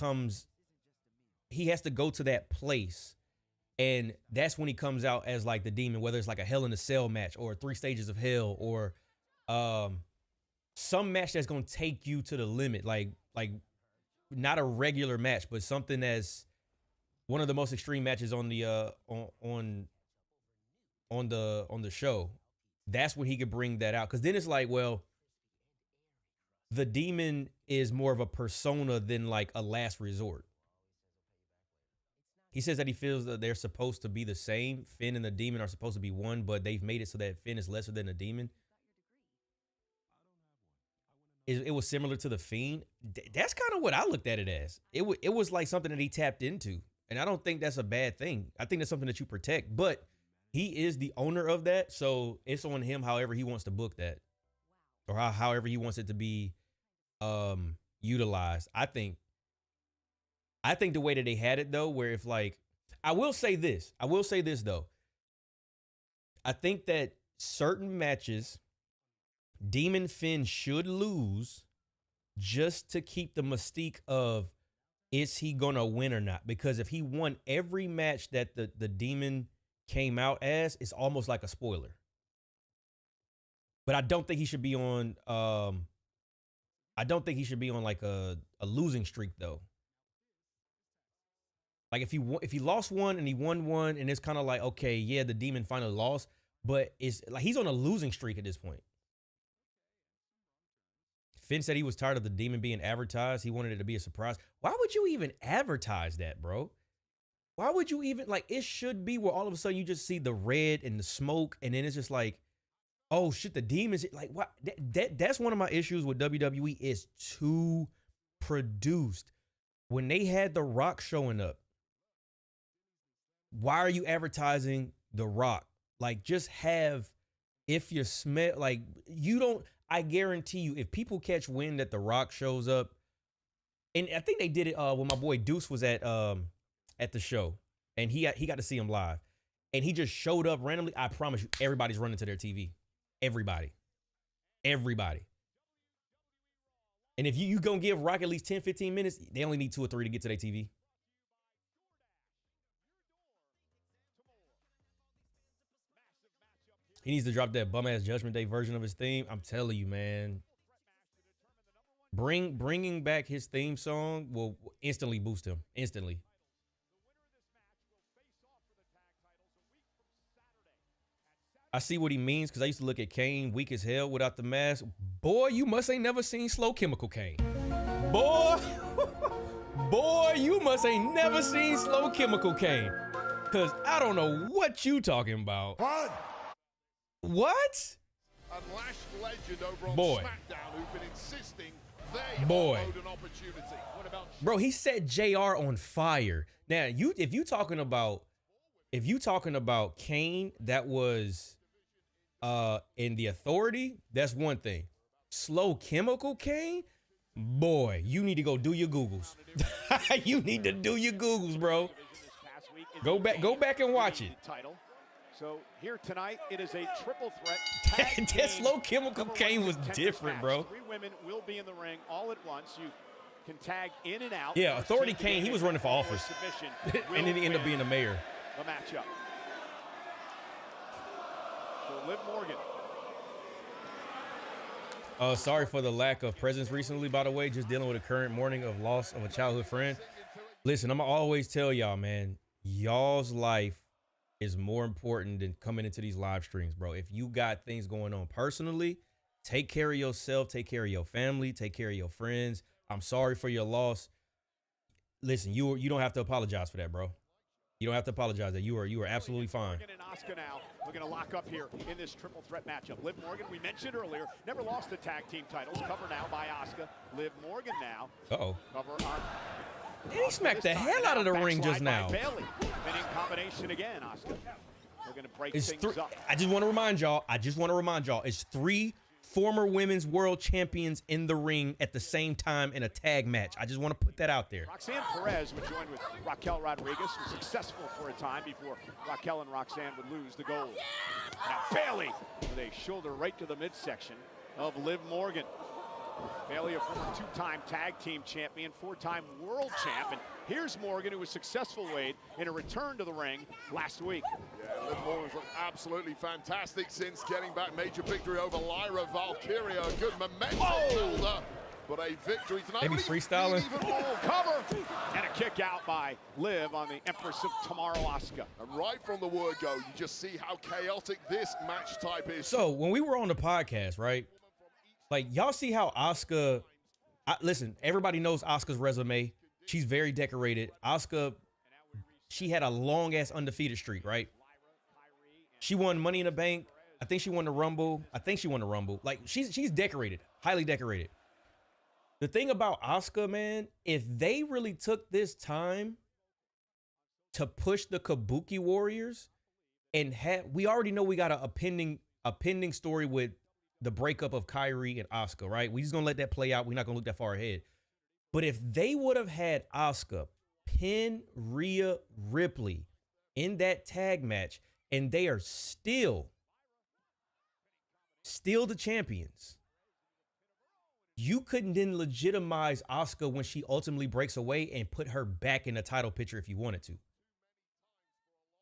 has to go to that place. And that's when he comes out as like the demon, whether it's like a Hell in a Cell match or 3 Stages of Hell or some match that's going to take you to the limit. Like not a regular match, but something that's one of the most extreme matches on the on the show. That's when he could bring that out. Because then it's like, well, the demon is more of a persona than like a last resort. He says that he feels that they're supposed to be the same. Finn and the demon are supposed to be one, but they've made it so that Finn is lesser than the demon. It was similar to the Fiend. That's kind of what I looked at it as. It was like something that he tapped into. And I don't think that's a bad thing. I think that's something that you protect. But he is the owner of that, so it's on him however he wants to book that. Or however he wants it to be utilized. I think the way that they had it, though, where if like, I will say this though. I think that certain matches, Demon Finn should lose just to keep the mystique of, is he going to win or not? Because if he won every match that the demon came out as, it's almost like a spoiler. But I don't think he should be on, like a losing streak, though. Like if he lost one and he won one, and it's kind of like, okay, yeah, the demon finally lost, but it's like he's on a losing streak at this point. Finn said he was tired of the demon being advertised. He wanted it to be a surprise. Why would you even advertise that, bro? Why would you even, like, it should be where all of a sudden you just see the red and the smoke, and then it's just like, oh shit, the demons. Like, what? That's one of my issues with WWE, is too produced. When they had The Rock showing up, why are you advertising The Rock? Like, just have, if you smell, like, you don't, I guarantee you, if people catch wind that The Rock shows up, and I think they did it when my boy Deuce was at the show, and he got to see him live, and he just showed up randomly. I promise you, everybody's running to their TV. Everybody. And if you gonna give Rock at least 10, 15 minutes, they only need 2 or 3 to get to their TV. He needs to drop that bum-ass Judgment Day version of his theme. I'm telling you, man. Bringing back his theme song will instantly boost him. Instantly. I see what he means, because I used to look at Kane weak as hell without the mask. Boy, you must ain't never seen Slow Chemical Kane. Boy, you must ain't never seen Slow Chemical Kane. Because I don't know what you talking about. What? Unlashed legend over on Boy. SmackDown, who've been insisting they Boy. offload an opportunity. What about Bro, he set JR on fire. Now, if you talking about Kane that was in the Authority, that's one thing. Slow Chemical Kane? Boy, you need to go do your Googles. You need to do your Googles, bro. Go back and watch it. So here tonight, it is a triple threat. That Slow Chemical Kane was different, bro. 3 women will be in the ring all at once. You can tag in and out. Yeah, Authority Kane, he was running for office. And then he ended up being the mayor. The matchup. So Liv Morgan. Sorry for the lack of presence recently, by the way. Just dealing with a current mourning of loss of a childhood friend. Listen, I'm going to always tell y'all, man, y'all's life is more important than coming into these live streams, bro. If you got things going on personally, take care of yourself, take care of your family, take care of your friends. I'm sorry for your loss. Listen, you don't have to apologize for that, bro. You don't have to apologize. That you are absolutely fine. Morgan and Asuka now. We're going to lock up here in this triple threat matchup. Liv Morgan, we mentioned earlier, never lost the tag team titles. Cover now by Asuka. Liv Morgan now. Uh-oh. Cover on. And he smacked the hell out of the ring just now. Bailey. Winning combination again, Asuka. We're going to break things up. I just want to remind y'all, it's 3 former women's world champions in the ring at the same time in a tag match. I just want to put that out there. Roxanne Perez would join with Raquel Rodriguez, was successful for a time before Raquel and Roxanne would lose the gold. Now Bailey with a shoulder right to the midsection of Liv Morgan. Bailey, a former 2-time tag team champion, 4-time world champ. And here's Morgan, who was successful, Wade, in a return to the ring last week. Yeah, Liv Morgan's looked absolutely fantastic since getting back. Major victory over Lyra Valkyria. A good momentum builder, but a victory tonight. Maybe freestyling. Even more cover and a kick out by Liv on the Empress of Tomorrow, Asuka. And right from the word go, you just see how chaotic this match type is. So when we were on the podcast, right? Like, y'all see how Asuka, listen, everybody knows Asuka's resume. She's very decorated. Asuka, she had a long-ass undefeated streak, right? She won Money in the Bank. I think she won the Rumble. Like, she's decorated, highly decorated. The thing about Asuka, man, if they really took this time to push the Kabuki Warriors and we already know we got a pending story with the breakup of Kyrie and Asuka, right? We just gonna let that play out. We're not gonna look that far ahead. But if they would have had Asuka pin Rhea Ripley in that tag match, and they are still the champions, you couldn't then legitimize Asuka when she ultimately breaks away and put her back in the title picture if you wanted to.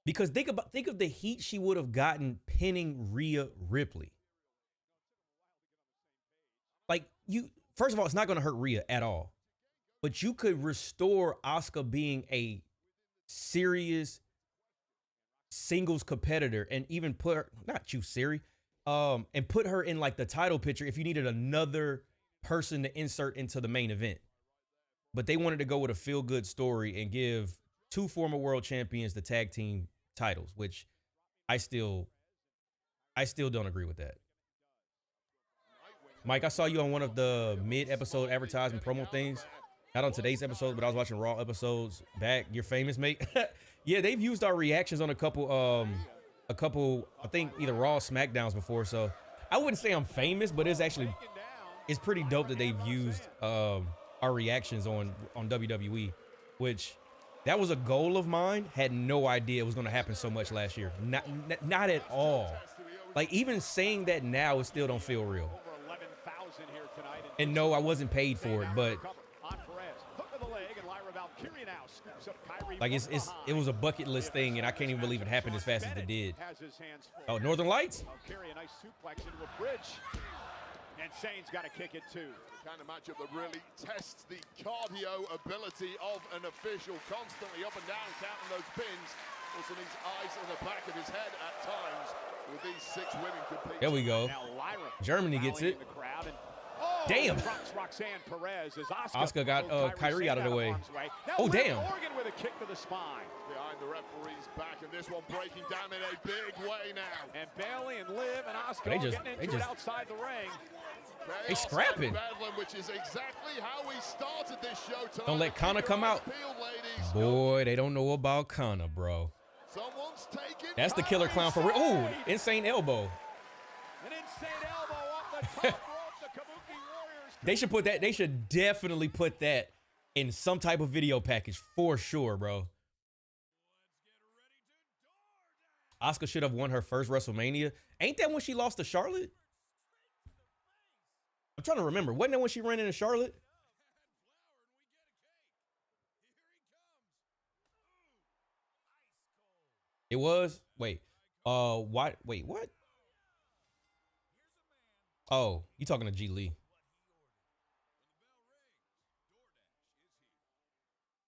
Because think of the heat she would have gotten pinning Rhea Ripley. Like, first of all, it's not going to hurt Rhea at all. But you could restore Asuka being a serious singles competitor and even put her, not you, Siri, and put her in like the title picture if you needed another person to insert into the main event. But they wanted to go with a feel-good story and give two former world champions the tag team titles, which I still don't agree with that. Mike, I saw you on one of the mid-episode advertising promo things. Not on today's episode, but I was watching Raw episodes back. You're famous, mate. Yeah, they've used our reactions on a couple, I think either Raw or SmackDowns before. So I wouldn't say I'm famous, but it's pretty dope that they've used our reactions on WWE, which that was a goal of mine. Had no idea it was going to happen so much last year. Not at all. Like, even saying that now, it still don't feel real. And no, I wasn't paid for it, but like it was a bucket list thing, and I can't even believe it happened as fast as it did. Oh, Northern Lights? Carry a nice suplex into a bridge. And Shane's got to kick it too. The kind of matchup that really tests the cardio ability of an official, constantly up and down, counting those pins. Also needs eyes in the back of his head at times with these 6 women competing. There we go. Germany gets it. Damn. Roxanne Perez as Asuka got Kyrie out of the way. Oh, damn. Morgan with a kick to the spine. Behind the referee's back, and this one breaking down in a big way now. And Bailey and Liv and Asuka getting into it outside the ring. They scrapping. Bedlam, which is exactly how we started this show tonight. Don't let Kana come out. Boy, they don't know about Kana, bro. Someone's taking That's the killer clown for real. Oh, insane elbow. An insane elbow off the top rope. The Kabuki Warriors. They should put that. They should definitely put that in some type of video package for sure, bro. Asuka should have won her first WrestleMania. Ain't that when she lost to Charlotte? I'm trying to remember. Wasn't that when she ran into Charlotte? It was? Wait. Why? Wait, what? Oh, you talking to G Lee.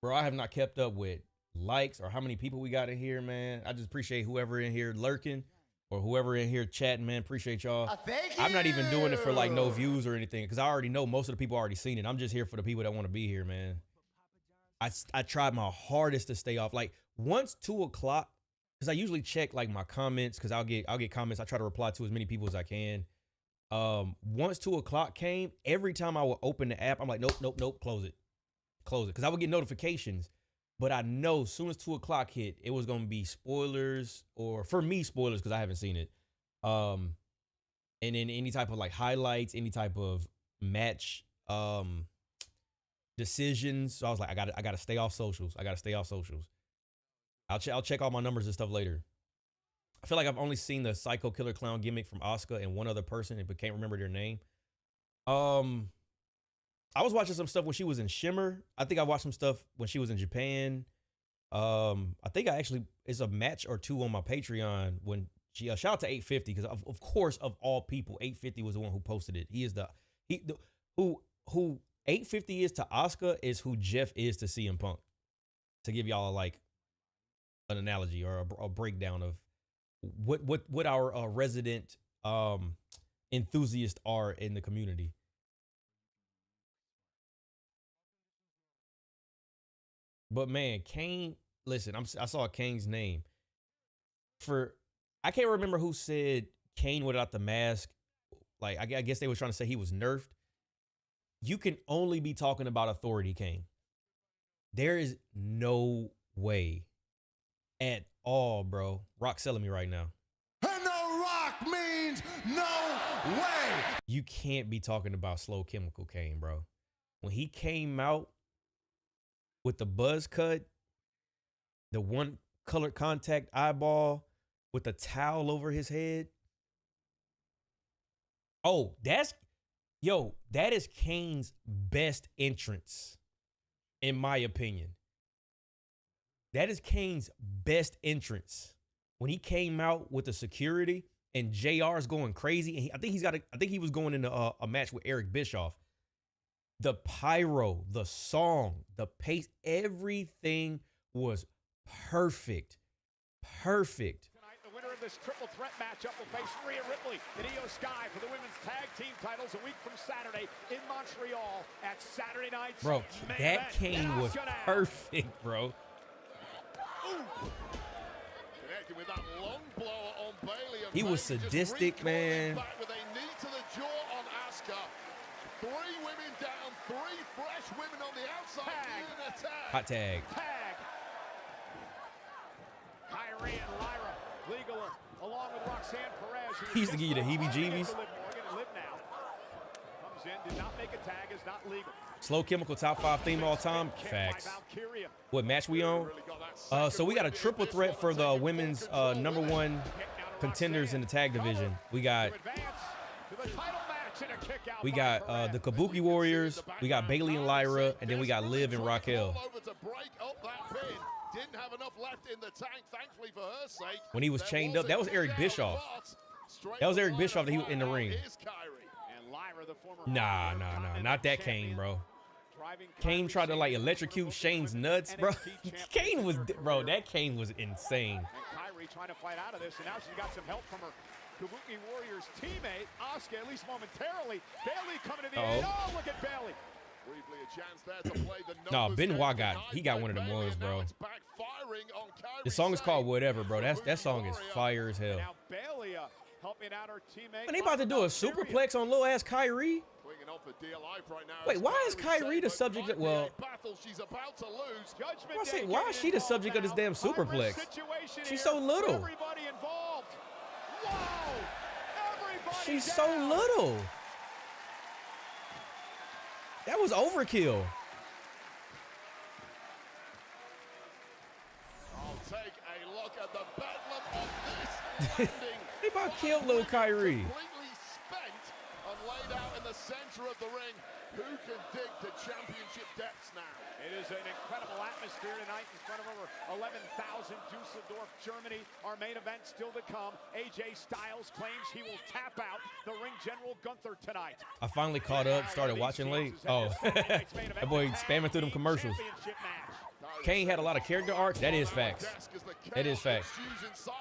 Bro, I have not kept up with likes or how many people we got in here, man. I just appreciate whoever in here lurking or whoever in here chatting, man. Appreciate y'all. I'm not even doing it for like no views or anything because I already know most of the people already seen it. I'm just here for the people that want to be here, man. I tried my hardest to stay off. Like once 2 o'clock, because I usually check like my comments because I'll get comments. I try to reply to as many people as I can. Once 2 o'clock came, every time I would open the app, I'm like, nope, close it. Because I would get notifications. But I know as soon as 2 o'clock hit, it was going to be spoilers, or for me, spoilers, because I haven't seen it. And then any type of like highlights, any type of match decisions. So I was like, I gotta stay off socials. I'll check all my numbers and stuff later. I feel like I've only seen the Psycho Killer Clown gimmick from Asuka and one other person, but can't remember their name. I was watching some stuff when she was in Shimmer. I think I watched some stuff when she was in Japan. I think it's a match or 2 on my Patreon when she shout out to 850 because of course of all people, 850 was the one who posted it. He is who 850 is to Asuka is who Jeff is to CM Punk. To give y'all like an analogy or a breakdown of what our resident enthusiasts are in the community. But man, Kane, listen, I saw Kane's name. I can't remember who said Kane without the mask. Like, I guess they were trying to say he was nerfed. You can only be talking about Authority Kane. There is no way at all, bro. Rock selling me right now. And no rock means no way. You can't be talking about Slow Chemical Kane, bro. When he came out with the buzz cut, the one colored contact eyeball with the towel over his head. Oh, that is Kane's best entrance, in my opinion. That is Kane's best entrance. When he came out with the security and JR's going crazy, and I think he was going into a match with Eric Bischoff. The pyro, the song, the pace, everything was perfect. Perfect. Tonight, the winner of this triple threat matchup will face Rhea Ripley and Io Sky for the women's tag team titles a week from Saturday in Montreal at Saturday night's Bro, main that event. Kane was perfect, bro. Connecting with that long blower on Bailey. And He was sadistic, man. Back with a knee to the jaw on Asuka. 3 women down, 3 fresh women on the outside. An attack. Hot tag. Tag. Kyrie and Lyra, legal along with Roxanne Perez. He used to give you the heebie-jeebies. Liv now. Comes in, did not make a tag, is not legal. Slow Chemical top 5 theme all time. Facts. What match we on? So we got a triple threat for the women's #1 contenders in the tag division. We got the Kabuki Warriors. We got Bailey and Lyra, and then we got Liv and Raquel. Didn't have enough left in the tank, thankfully for her sake. When he was chained up, that was Eric Bischoff. That was Eric Bischoff that he was in the ring. Nah, not that Kane, bro. Kane tried to like electrocute Shane's nuts, bro. Kane was, bro, that Kane was insane. And Kyrie trying to fight out of this, and now she's got some help from her Kabuki Warriors teammate, Asuka, at least momentarily. Bailey coming to the end. Oh, look at Bailey. Briefly a chance there to play the No, Benoit got one of them ones, bro. The song is called Whatever, bro. That song is fire as hell. Now Bailey helping out her teammate. And they about to do a superplex on little ass Kyrie. Wait, why is Kyrie the subject of, well, why is she the subject of this damn superplex? She's so little. She's so little. That was overkill. I'll take a look at the bedlam of this. They about killed little Kyrie. Completely spent and laid out in the center of the ring. Who can dig to championship depths now? It is an incredible atmosphere tonight in front of over 11,000 Dusseldorf, Germany. Our main event still to come. AJ Styles claims he will tap out the ring general Gunther tonight. I finally caught up, started watching late. Oh, that boy spamming through them commercials. Kane had a lot of character arcs. That is facts. That is facts.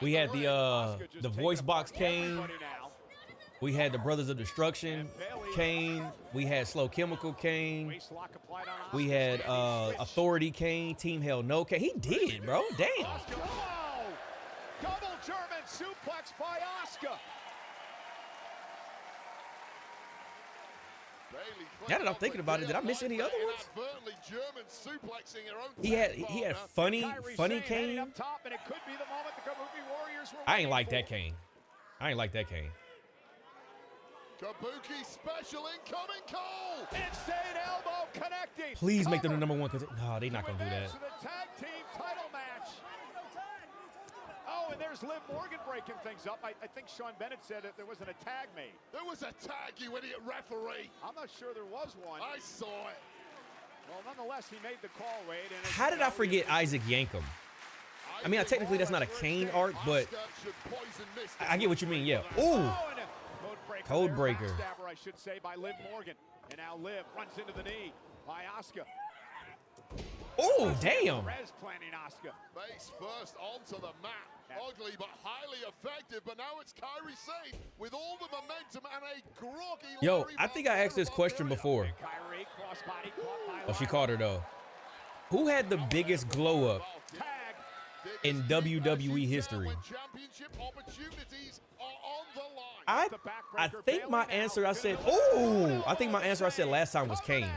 We had the voice box Kane. We had the Brothers of Destruction Kane. We had Slow Chemical Kane. We had Authority Kane. Team Hell No Kane. He did, bro. Damn. Double German suplex by Asuka. Now that I'm thinking about it, did I miss any other ones? He had funny Kane. I ain't like that Kane. I ain't like that Kane. Kabuki special incoming Cole. Insane elbow connecting. Please make them the #1 because no, they're not gonna do that. To the tag team title match. Oh, and there's Liv Morgan breaking things up. I think Sean Bennett said that there wasn't a tag made. There was a tag, you idiot referee. I'm not sure there was one. I saw it. Well, nonetheless, he made the call, Wade. And how did I forget Isaac Yankum? I mean, technically that's not a Kane arc, but I get what you mean. Yeah. Ooh. Code breaker. Backstabber, I should say, by Liv Morgan. And now Liv runs into the knee by Asuka. Oh, damn. Perez planting Asuka. Face first onto the mat. Ugly but highly effective. But now it's Kairi Sane with all the momentum and a groggy. Yo, I think I asked this question before. Oh, she caught her though. Who had the biggest glow up in WWE history? I think my answer I said, oh, I think my answer I said last time was Kane.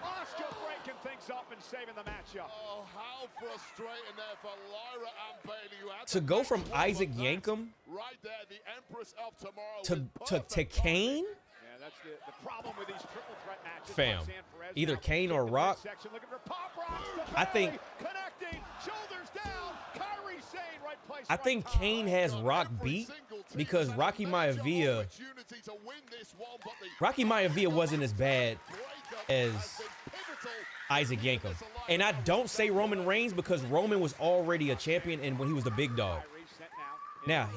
Asuka breaking things up and saving the matchup. Oh, how frustrating there for Lyra and Bailey. You had to go from Isaac Yankum right there, the Empress of Tomorrow to Kane? Yeah, that's the problem with these triple threat matches. Fam, either Kane or Rock. I think connecting, shoulders down, Kairi Sane, right place. I think Kane has Rock beat because Rocky Maivia wasn't as bad as Isaac Yankum. And I don't say Roman Reigns because Roman was already a champion and when he was the big dog. Now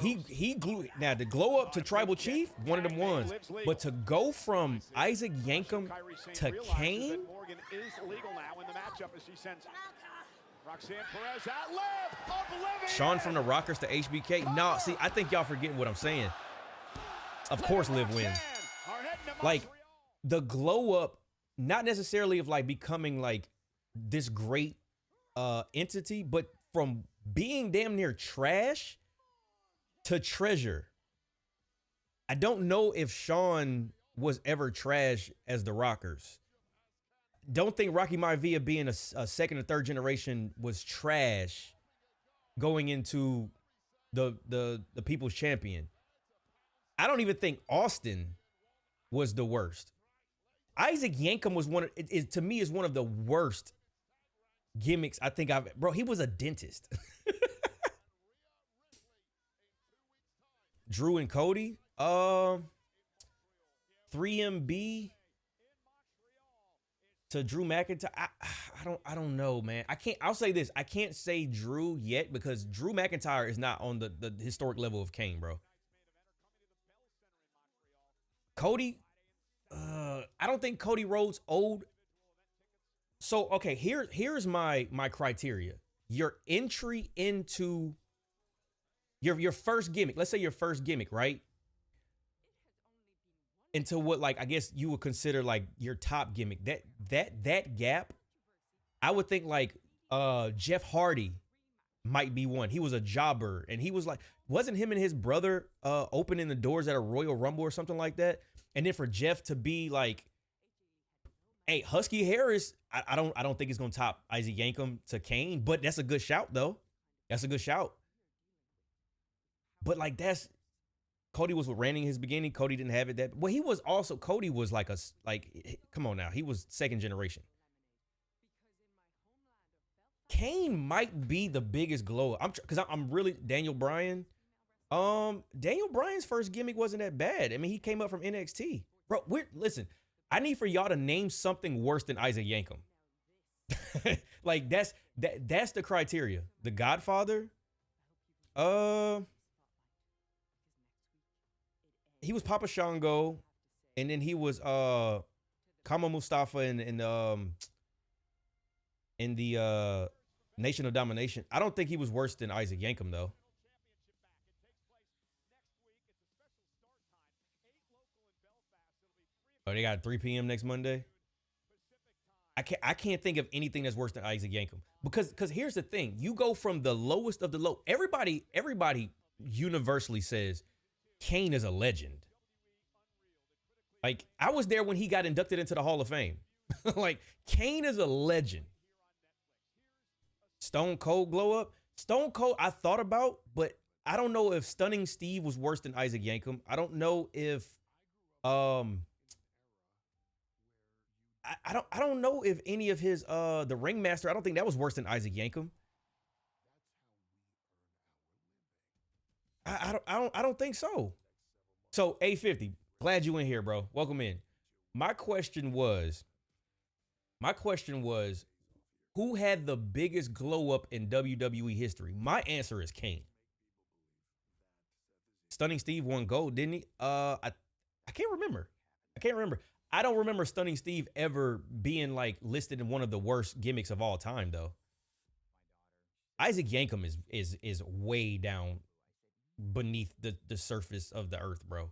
now the glow up to Tribal Chief, one of them ones. But to go from Isaac Yankum to Kane, Morgan is illegal now in the matchup as she sends Roxanne Perez out. Liv, Sean from the Rockers to HBK. No, see, I think y'all forgetting what I'm saying. Of course, Liv wins. Like the glow up, not necessarily of like becoming like this great entity, but from being damn near trash to treasure. I don't know if Shawn was ever trash as the Rockers. Don't think Rocky Maivia being a second or third generation was trash going into the People's Champion. I don't even think Austin was the worst. Isaac Yankem was to me is one of the worst gimmicks I think bro, he was a dentist. Drew and Cody, 3MB to Drew McIntyre. I don't know, man. I'll say this. I can't say Drew yet because Drew McIntyre is not on the historic level of Kane, bro. Cody, I don't think Cody Rhodes old. So, okay, here's my criteria. Your entry into your first gimmick. Let's say your first gimmick, right? Into what, like, I guess you would consider like your top gimmick. That gap, I would think like Jeff Hardy might be one. He was a jobber, and he was like, wasn't him and his brother opening the doors at a Royal Rumble or something like that? And then for Jeff to be like, hey, Husky Harris, I don't think it's gonna top Isaac Yankem to Kane, but that's a good shout though. That's a good shout. But like Cody was with Randy in his beginning. Cody didn't have it that. Well, he was also, Cody was like come on now, he was second generation. Kane might be the biggest glow up. Because I'm really Daniel Bryan. Daniel Bryan's first gimmick wasn't that bad. I mean, he came up from NXT. Bro, listen, I need for y'all to name something worse than Isaac Yankem. Like that's the criteria. The Godfather. He was Papa Shango, and then he was Kama Mustafa in the Nation of Domination. I don't think he was worse than Isaac Yankem though. Oh, they got 3 p.m. next Monday. I can't think of anything that's worse than Isaac Yankem because here's the thing: you go from the lowest of the low. Everybody universally says Kane is a legend. Like, I was there when he got inducted into the Hall of Fame. Like, Kane is a legend. Stone Cold glow up. Stone Cold, I thought about, but I don't know if Stunning Steve was worse than Isaac Yankem. I don't know if I don't know if any of his the Ringmaster, I don't think that was worse than Isaac Yankem. I don't think so. So A50, glad you in here, bro. Welcome in. My question was, who had the biggest glow up in WWE history? My answer is Kane. Stunning Steve won gold, didn't he? I can't remember. I don't remember Stunning Steve ever being like listed in one of the worst gimmicks of all time, though. Isaac Yankem is way down beneath the surface of the earth, bro.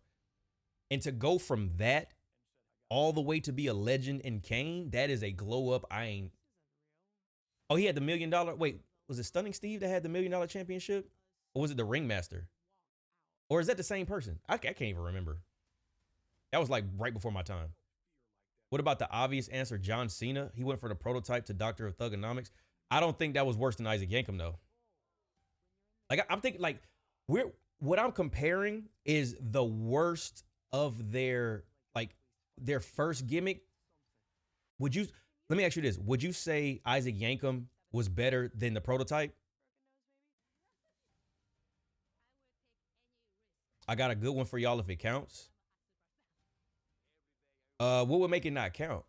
And to go from that all the way to be a legend in Kane, that is a glow up. Oh, he had the $1 million. Wait, was it Stunning Steve that had the $1 million championship? Or was it the Ringmaster? Or is that the same person? I can't even remember. That was like right before my time. What about the obvious answer, John Cena? He went for the prototype to Doctor of Thugonomics. I don't think that was worse than Isaac Yankem, though. Like, I'm thinking, like, what I'm comparing is the worst of their first gimmick. Let me ask you this. Would you say Isaac Yankem was better than the prototype? I got a good one for y'all if it counts. What would make it not count?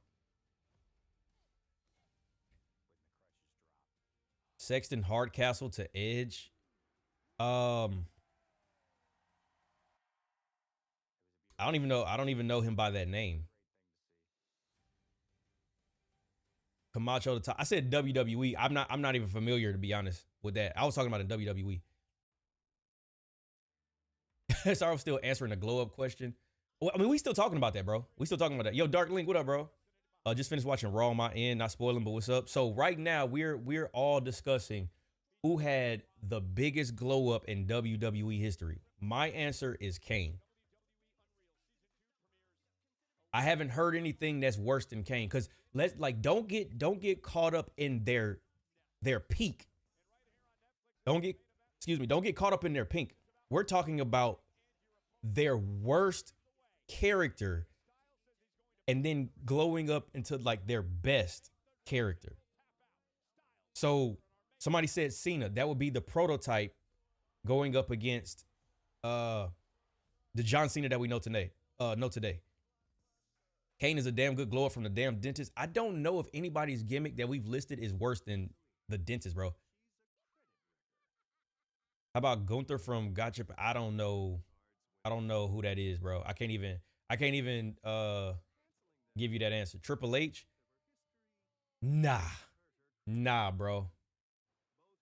Sexton Hardcastle to Edge. I don't even know him by that name. Camacho to top. I said WWE. I'm not even familiar, to be honest, with that. I was talking about in WWE. Sorry, I'm still answering the glow up question. Well, I mean, we still talking about that, bro. We still talking about that. Yo, Dark Link, what up, bro? Just finished watching Raw on my end, not spoiling, but what's up? So right now we're all discussing who had the biggest glow up in WWE history. My answer is Kane. I haven't heard anything that's worse than Kane, because don't get caught up in their peak. Don't get caught up in their peak. We're talking about their worst character and then glowing up into like their best character. So somebody said Cena. That would be the prototype going up against the John Cena that we know today. Kane is a damn good glow up from the damn dentist. I don't know if anybody's gimmick that we've listed is worse than the dentist, bro. How about Gunther from Gotcha? I don't know who that is, bro. I can't even give you that answer. Triple H? Nah, bro.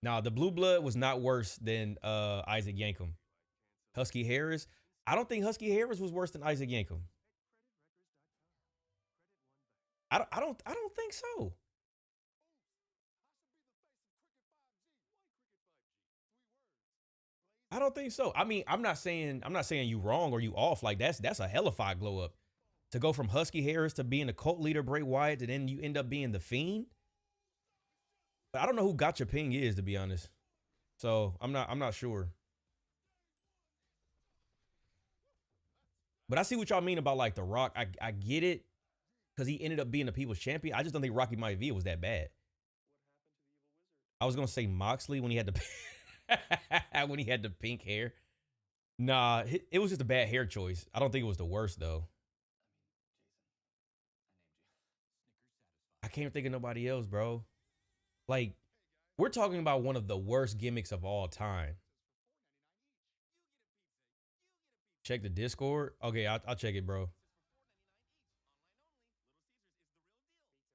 Nah, the Blue Blood was not worse than Isaac Yankem. Husky Harris? I don't think Husky Harris was worse than Isaac Yankem. I don't think so. I don't think so. I mean, I'm not saying you wrong or you off. Like that's a hellified glow up. To go from Husky Harris to being the cult leader Bray Wyatt, and then you end up being the Fiend. But I don't know who Gotcha Ping is, to be honest. So I'm not sure. But I see what y'all mean about like The Rock. I get it, because he ended up being the People's Champion. I just don't think Rocky Maivia was that bad. I was gonna say Moxley when he had the when he had the pink hair. Nah, it was just a bad hair choice. I don't think it was the worst though. I can't think of nobody else, bro. Like, we're talking about one of the worst gimmicks of all time. Check the Discord. Okay, I'll check it, bro.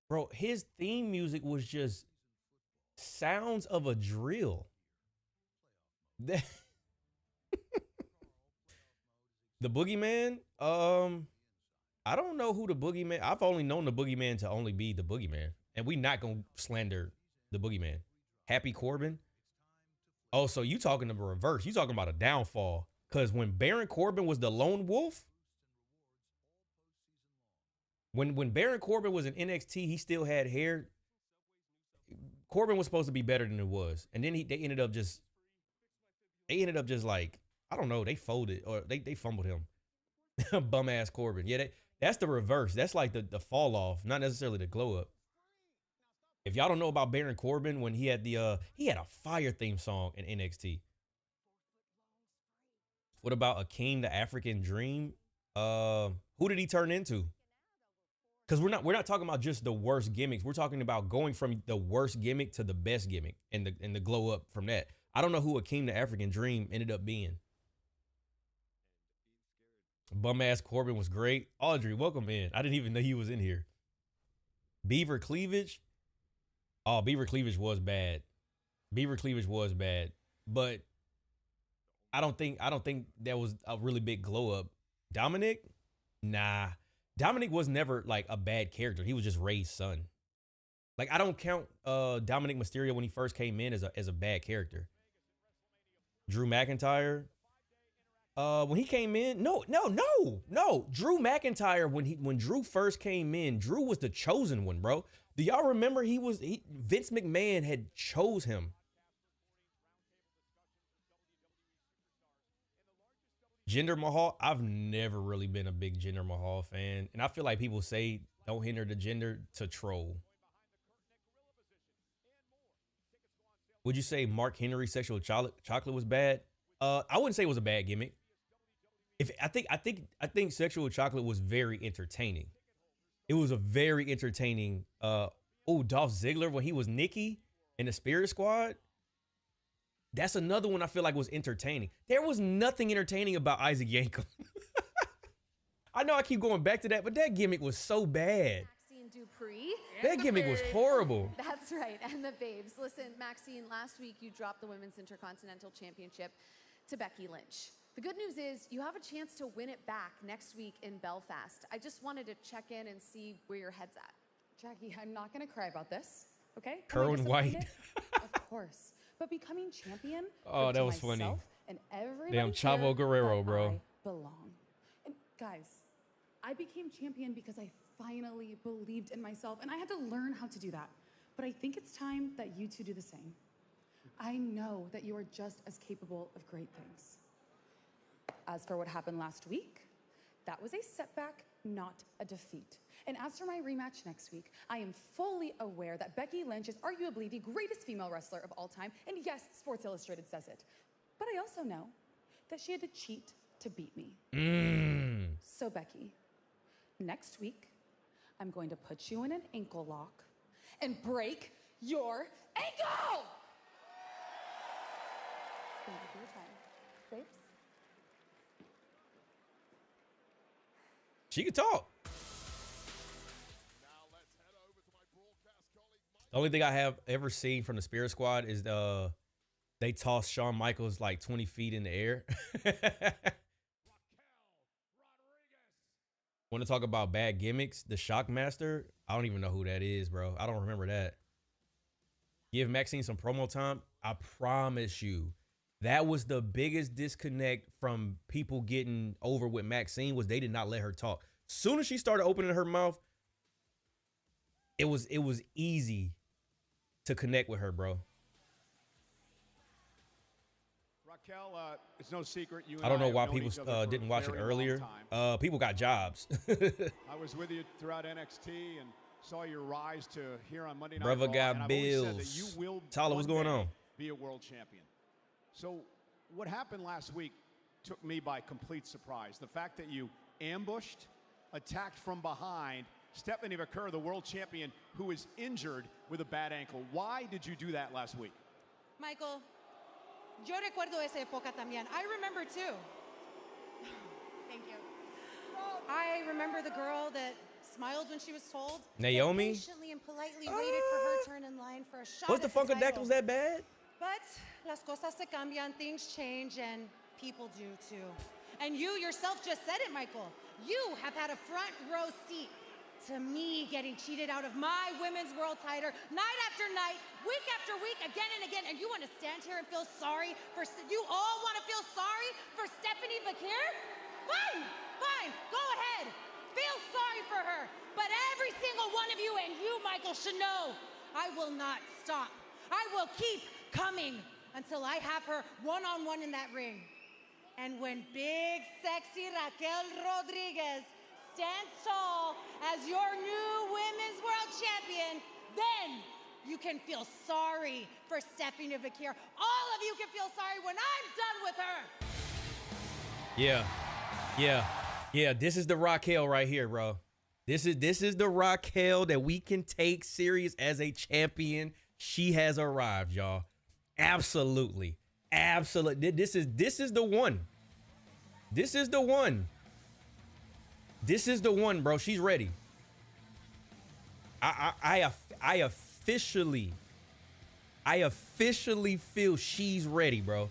Bro, his theme music was just sounds of a drill. The Boogeyman? I don't know who the Boogeyman. I've only known the Boogeyman to only be the Boogeyman. And we not gonna slander the Boogeyman. Happy Corbin? Oh, so you talking about a reverse. You talking about a downfall. Because when Baron Corbin was the lone wolf, when Baron Corbin was in NXT, he still had hair. Corbin was supposed to be better than it was. And then they ended up just like, I don't know, they folded or they fumbled him. Bum ass Corbin. Yeah, that's the reverse. That's like the fall off, not necessarily the glow up. If y'all don't know about Baron Corbin, when he had a fire theme song in NXT. What about Akeem the African Dream? Who did he turn into? Because we're not talking about just the worst gimmicks. We're talking about going from the worst gimmick to the best gimmick and the glow up from that. I don't know who Akeem the African Dream ended up being. Bum ass Corbin was great. Audrey, welcome in. I didn't even know he was in here. Beaver Cleavage. Oh, Beaver Cleavage was bad. But I don't think that was a really big glow up. Dominic? Nah. Dominic was never like a bad character. He was just Ray's son. Like, I don't count Dominic Mysterio when he first came in as a bad character. Drew McIntyre. When he came in, no. Drew McIntyre, when Drew first came in, Drew was the chosen one, bro. Do y'all remember Vince McMahon had chose him? Jinder Mahal, I've never really been a big Jinder Mahal fan. And I feel like people say don't hinder the gender to troll. Would you say Mark Henry's sexual chocolate was bad? I wouldn't say it was a bad gimmick. I think sexual chocolate was very entertaining. It was a very entertaining. Dolph Ziggler when he was Nikki in the Spirit Squad. That's another one I feel like was entertaining. There was nothing entertaining about Isaac Yankem. I know I keep going back to that, but that gimmick was so bad. Maxine Dupree. That gimmick was horrible. That's right, and the babes. Listen, Maxine, last week you dropped the Women's Intercontinental Championship to Becky Lynch. The good news is you have a chance to win it back next week in Belfast. I just wanted to check in and see where your head's at. Jackie, I'm not going to cry about this, okay? Kerwin White. Of course. But becoming champion. Oh, that was funny. And everybody Damn, Chavo Guerrero, bro. I belong. And guys, I became champion because I finally believed in myself, and I had to learn how to do that. But I think it's time that you two do the same. I know that you are just as capable of great things. As for what happened last week, that was a setback, not a defeat. And as for my rematch next week, I am fully aware that Becky Lynch is arguably the greatest female wrestler of all time, and yes, Sports Illustrated says it. But I also know that she had to cheat to beat me. So Becky, next week, I'm going to put you in an ankle lock and break your ankle! Thank you for your time. Babes? She can talk. The only thing I have ever seen from the Spirit Squad is they toss Shawn Michaels like 20 feet in the air. Want to talk about bad gimmicks? The Shockmaster? I don't even know who that is, bro. I don't remember that. Give Maxine some promo time. I promise you, that was the biggest disconnect from people getting over with Maxine was they did not let her talk. Soon as she started opening her mouth, it was easy to connect with her, bro. Raquel, it's no secret. I don't know why people didn't watch it earlier. People got jobs. I was with you throughout NXT and saw your rise to here on Monday Night Raw. Brother got bills. You will Tyler, what's going on? Be a world champion. So what happened last week took me by complete surprise. The fact that you ambushed, attacked from behind Stephanie McCurr, the world champion, who is injured with a bad ankle. Why did you do that last week? Michael, yo recuerdo esa época también. I remember too. Thank you. I remember the girl that smiled when she was told. Naomi? Patiently and politely waited for her turn in line for a shot. Was the Funkadactyls that bad? But las cosas se cambian, things change, and people do too. And you yourself just said it, Michael. You have had a front row seat to me getting cheated out of my women's world title night after night, week after week, again and again. And you want to stand here and feel sorry for, you all want to feel sorry for Stephanie McCurr? Fine, fine, go ahead. Feel sorry for her. But every single one of you, and you, Michael, should know, I will not stop. I will keep coming until I have her one-on-one in that ring. And when big, sexy Raquel Rodriguez stands tall as your new women's world champion, then you can feel sorry for Stephanie McCurr. All of you can feel sorry when I'm done with her. Yeah. This is the Raquel right here, bro. This is the Raquel that we can take serious as a champion. She has arrived, y'all. Absolutely. This is the one. This is the one. This is the one, bro. She's ready. I officially feel she's ready, bro.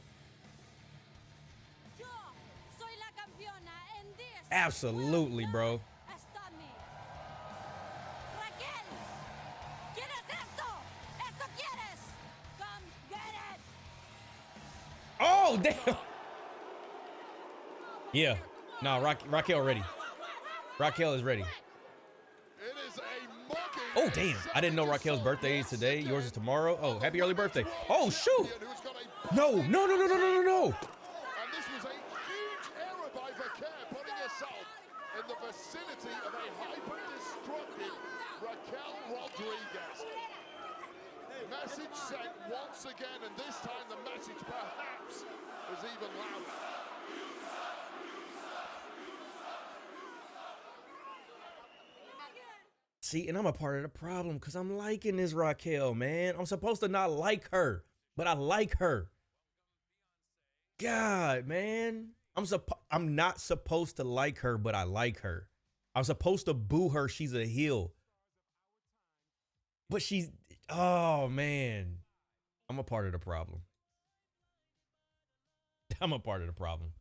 Absolutely, bro. Oh, damn. Yeah. Nah, Raquel ready. Raquel is ready. Oh, damn. I didn't know Raquel's birthday is today. Yours is tomorrow. Oh, happy early birthday. Oh, shoot. No. And this was a huge error by Vaquer, putting herself in the vicinity of a hyper-destructive Raquel Rodriguez. Message sent once again, and this time the message perhaps is even louder. See, and I'm a part of the problem because I'm liking this Raquel, man. I'm supposed to not like her, but I like her. God, man. I'm not supposed to like her, but I like her. I'm supposed to boo her. She's a heel. But she's, oh, man. I'm a part of the problem. I'm a part of the problem.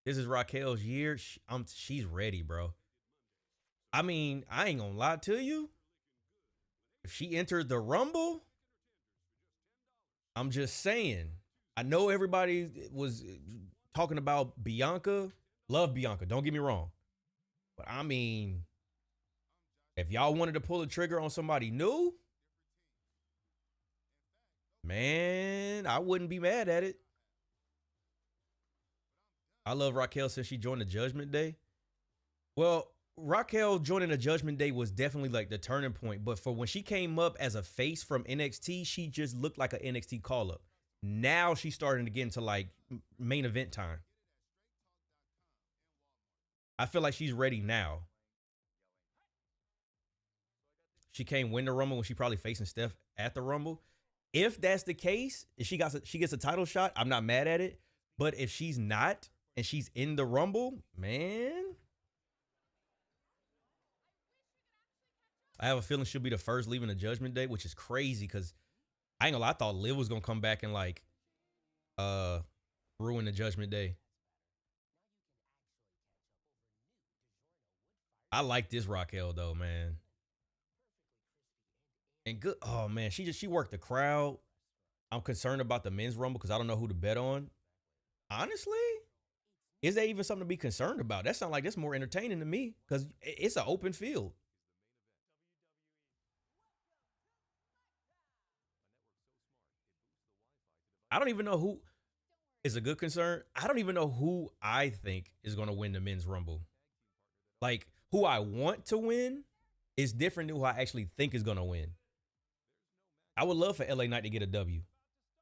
This is Raquel's year. She's ready, bro. I mean, I ain't gonna lie to you. If she entered the Rumble, I'm just saying. I know everybody was talking about Bianca. Love Bianca, don't get me wrong. But I mean, if y'all wanted to pull the trigger on somebody new, man, I wouldn't be mad at it. I love Raquel since she joined the Judgment Day. Well, Raquel joining the Judgment Day was definitely like the turning point. But for when she came up as a face from NXT, she just looked like an NXT call-up. Now she's starting to get into like main event time. I feel like she's ready now. She can't win the Rumble when she probably facing Steph at the Rumble. If that's the case, if she gets a title shot, I'm not mad at it. But if she's not and she's in the Rumble, man, I have a feeling she'll be the first leaving the Judgment Day, which is crazy because I ain't gonna lie, I thought Liv was gonna come back and like ruin the Judgment Day. I like this Raquel though, man. And good, oh man, she worked the crowd. I'm concerned about the men's Rumble because I don't know who to bet on. Honestly, is there even something to be concerned about? That sounds like that's more entertaining to me because it's an open field. I don't even know who is a good concern. I don't even know who I think is going to win the men's Rumble. Like, who I want to win is different than who I actually think is going to win. I would love for LA Knight to get a W.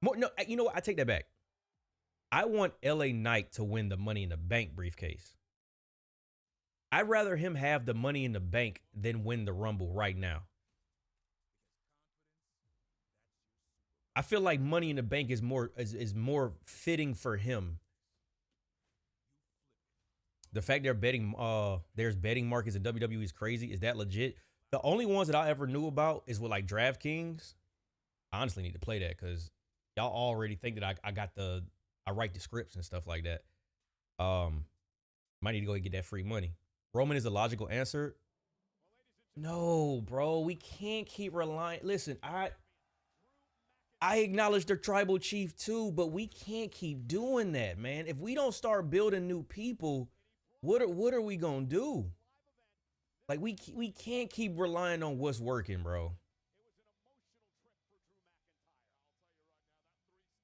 No, you know what? I take that back. I want LA Knight to win the Money in the Bank briefcase. I'd rather him have the Money in the Bank than win the Rumble right now. I feel like Money in the Bank is more fitting for him. The fact there's betting markets in WWE is crazy. Is that legit? The only ones that I ever knew about is with like DraftKings. I honestly need to play that because y'all already think that I write the scripts and stuff like that. Might need to go and get that free money. Roman is a logical answer. No, bro, we can't keep relying. Listen, I acknowledge the tribal chief too, but we can't keep doing that, man. If we don't start building new people, what are we gonna do? Like we can't keep relying on what's working, bro.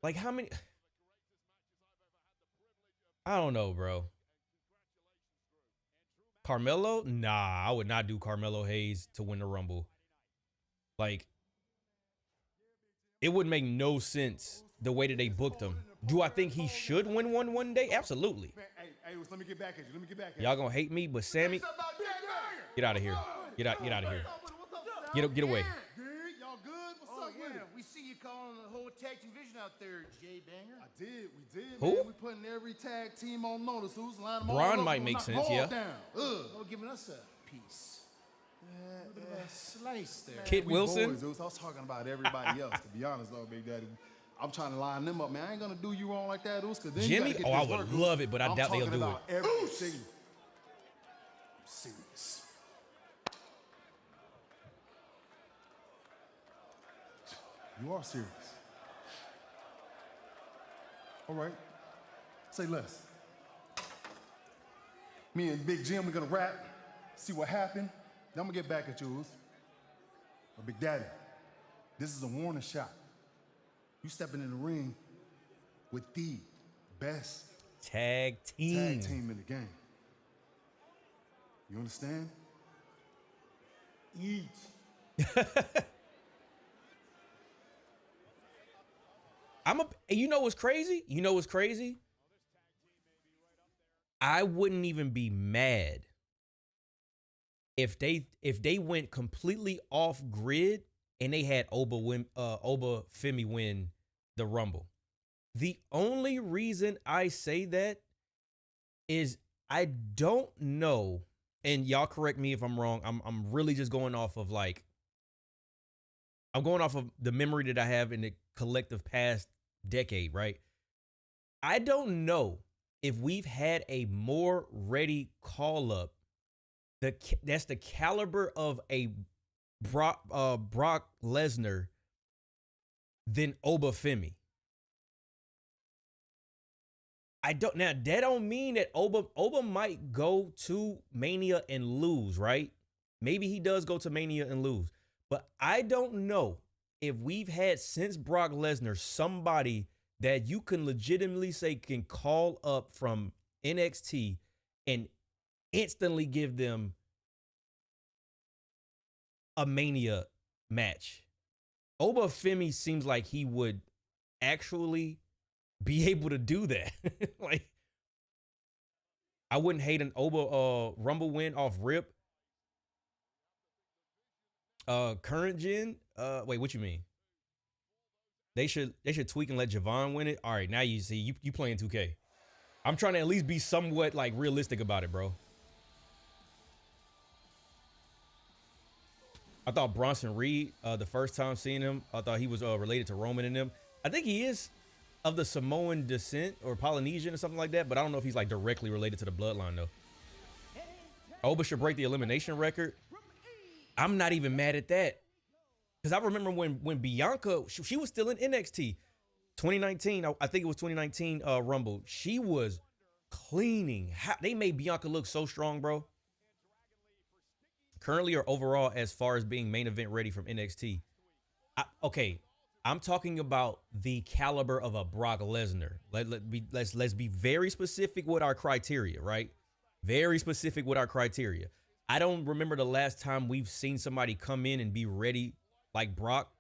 Like how many? I don't know, bro. Carmelo? Nah, I would not do Carmelo Hayes to win the Rumble. Like, it would make no sense the way that they booked him. Do I think he should win one day? Absolutely. Hey, let me get back at you. Y'all gonna hate me, but Sammy, get out of here. Get out of here. Get away. Y'all good? What's up with it? We see you calling the whole tag team division out there, Jay Banger. We did. Who? Man. We putting every tag team on notice. Who's lining them all Braun up? might make sense, yeah. No giving us a piece. Slice there. Kit Wilson. Boys, I was talking about everybody else. To be honest, though, Big Daddy, I'm trying to line them up, man. I ain't gonna do you wrong like that, Cause then Jimmy. You oh, I would love it, but I doubt they'll do it. Everything. I'm serious. You are serious. All right. Say less. Me and Big Jim, we're gonna rap, see what happened. Then I'm gonna get back at you, But Big Daddy, this is a warning shot. You stepping in the ring with the best tag team in the game. You understand? Eat. You know what's crazy? I wouldn't even be mad if they went completely off grid and they had Oba Femi win the Rumble. The only reason I say that is I don't know, and y'all correct me if I'm wrong. I'm really just going off of I'm going off of the memory that I have in the collective past decade, right? I don't know if we've had a more ready call up, that's the caliber of a Brock Lesnar than Obafemi. Now that don't mean that Oba might go to Mania and lose, right? Maybe he does go to Mania and lose. But I don't know if we've had since Brock Lesnar somebody that you can legitimately say can call up from NXT and instantly give them a Mania match. Obafemi seems like he would actually be able to do that. Like, I wouldn't hate an Oba Rumble win off rip. Current gen? Wait, what you mean? They should tweak and let Javon win it. All right, now you see you playing 2K. I'm trying to at least be somewhat like realistic about it, bro. I thought Bronson Reed, the first time seeing him, I thought he was related to Roman and them. I think he is of the Samoan descent or Polynesian or something like that, but I don't know if he's like directly related to the bloodline though. Oba should break the elimination record. I'm not even mad at that. Because I remember when Bianca, she was still in NXT. 2019, I think it was 2019 Rumble. She was cleaning. They made Bianca look so strong, bro. Currently or overall, as far as being main event ready from NXT. Okay, I'm talking about the caliber of a Brock Lesnar. Let's be very specific with our criteria, right? Very specific with our criteria. I don't remember the last time we've seen somebody come in and be ready like Brock.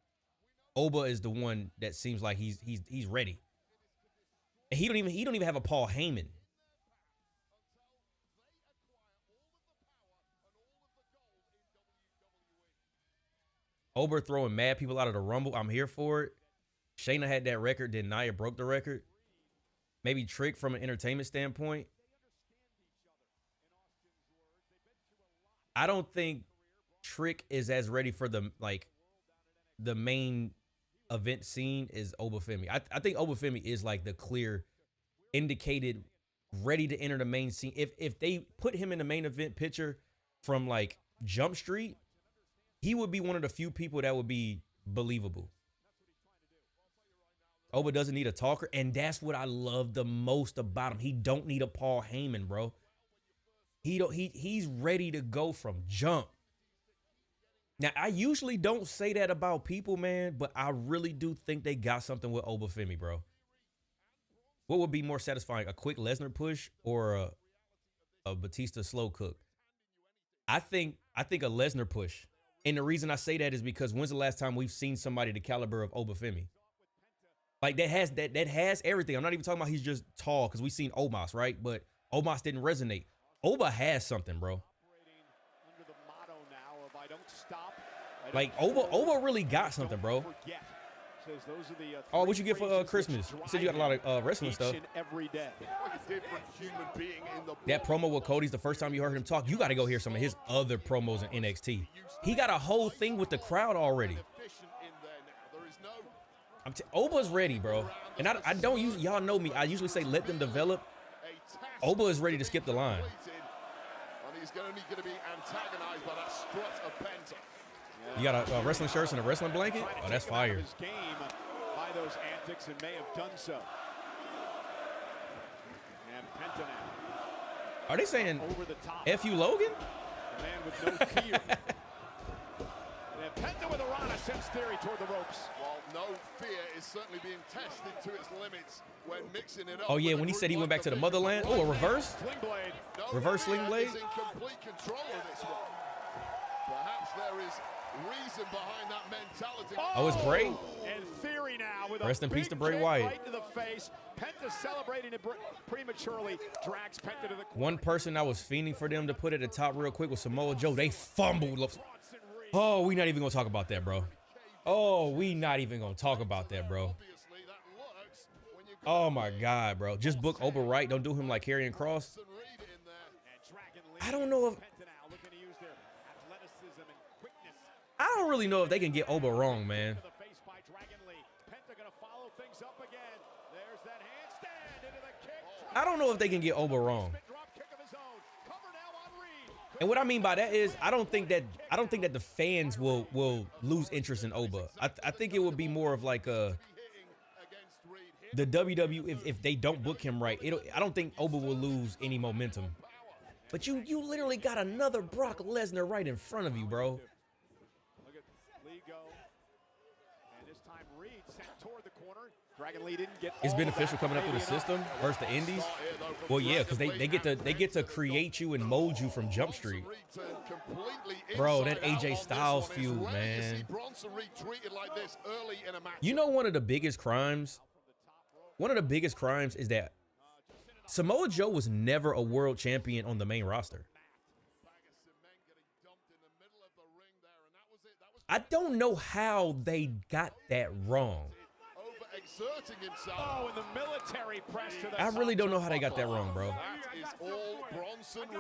Oba is the one that seems like he's ready. And he don't even have a Paul Heyman. Oba throwing mad people out of the Rumble. I'm here for it. Shayna had that record. Then Nia broke the record. Maybe Trick from an entertainment standpoint. I don't think Trick is as ready for the main event scene as Obafemi. I think Obafemi is like the clear indicated ready to enter the main scene. If they put him in the main event picture from like Jump Street, he would be one of the few people that would be believable. Oba doesn't need a talker, and that's what I love the most about him. He don't need a Paul Heyman, bro. He's ready to go from jump. Now, I usually don't say that about people, man, but I really do think they got something with Obafemi, bro. What would be more satisfying, a quick Lesnar push or a Batista slow cook? I think a Lesnar push. And the reason I say that is because when's the last time we've seen somebody the caliber of Obafemi? Like that has everything. I'm not even talking about he's just tall because we've seen Omos, right? But Omos didn't resonate. Oba has something, bro. Like Oba really got something, bro. Oh, what you get for Christmas? You said you got a lot of wrestling stuff. That promo with Cody's the first time you heard him talk. You got to go hear some of his other promos in NXT. He got a whole thing with the crowd already. Oba's ready, bro. And I don't usually, y'all know me, I usually say let them develop. Oba is ready to skip the line. And he's only going to be antagonized by that strut of Penta. You got a wrestling shirts and a wrestling blanket? Oh, that's fire. By those antics and may have done so. And Penta now. Are they saying F you Logan? The man with no fear. And Penta with a Rana sends Theory toward the ropes. Well, no fear is certainly being tested to its limits when mixing it up. Oh yeah, when he said he went back to the motherland. Oh, a reverse? Sling blade. Reverse sling blade? Is in complete control of this one. Perhaps there is reason behind that mentality. Oh, it's Bray? And Theory now with rest a in peace big to Bray kick Wyatt. right to the face. Penta celebrating it prematurely, drags Penta to the corner. One person I was fiending for them to put at the top real quick was Samoa Joe. They fumbled. Oh, we not even gonna talk about that, bro. Oh, we not even gonna talk about that, bro. Oh my God, bro. Just book Oba right. Don't do him like Karrion Kross. I don't know if I don't really know if they can get Oba wrong, man. I don't know if they can get Oba wrong. And what I mean by that is I don't think that the fans will lose interest in Oba. I think it would be more of like the WWE if they don't book him right. I don't think Oba will lose any momentum. But you literally got another Brock Lesnar right in front of you, bro. Look at Lee go. And this time Reed sent toward the corner. Dragon Lee didn't get. It's beneficial coming up through the system versus the Indies. Well, yeah, because they get to create you and mold you from Jump Street. Bro, that AJ Styles feud, man. You know, one of the biggest crimes is that Samoa Joe was never a world champion on the main roster. I don't know how they got that wrong. Oh, and the military press to the I really don't know how they got that wrong, bro.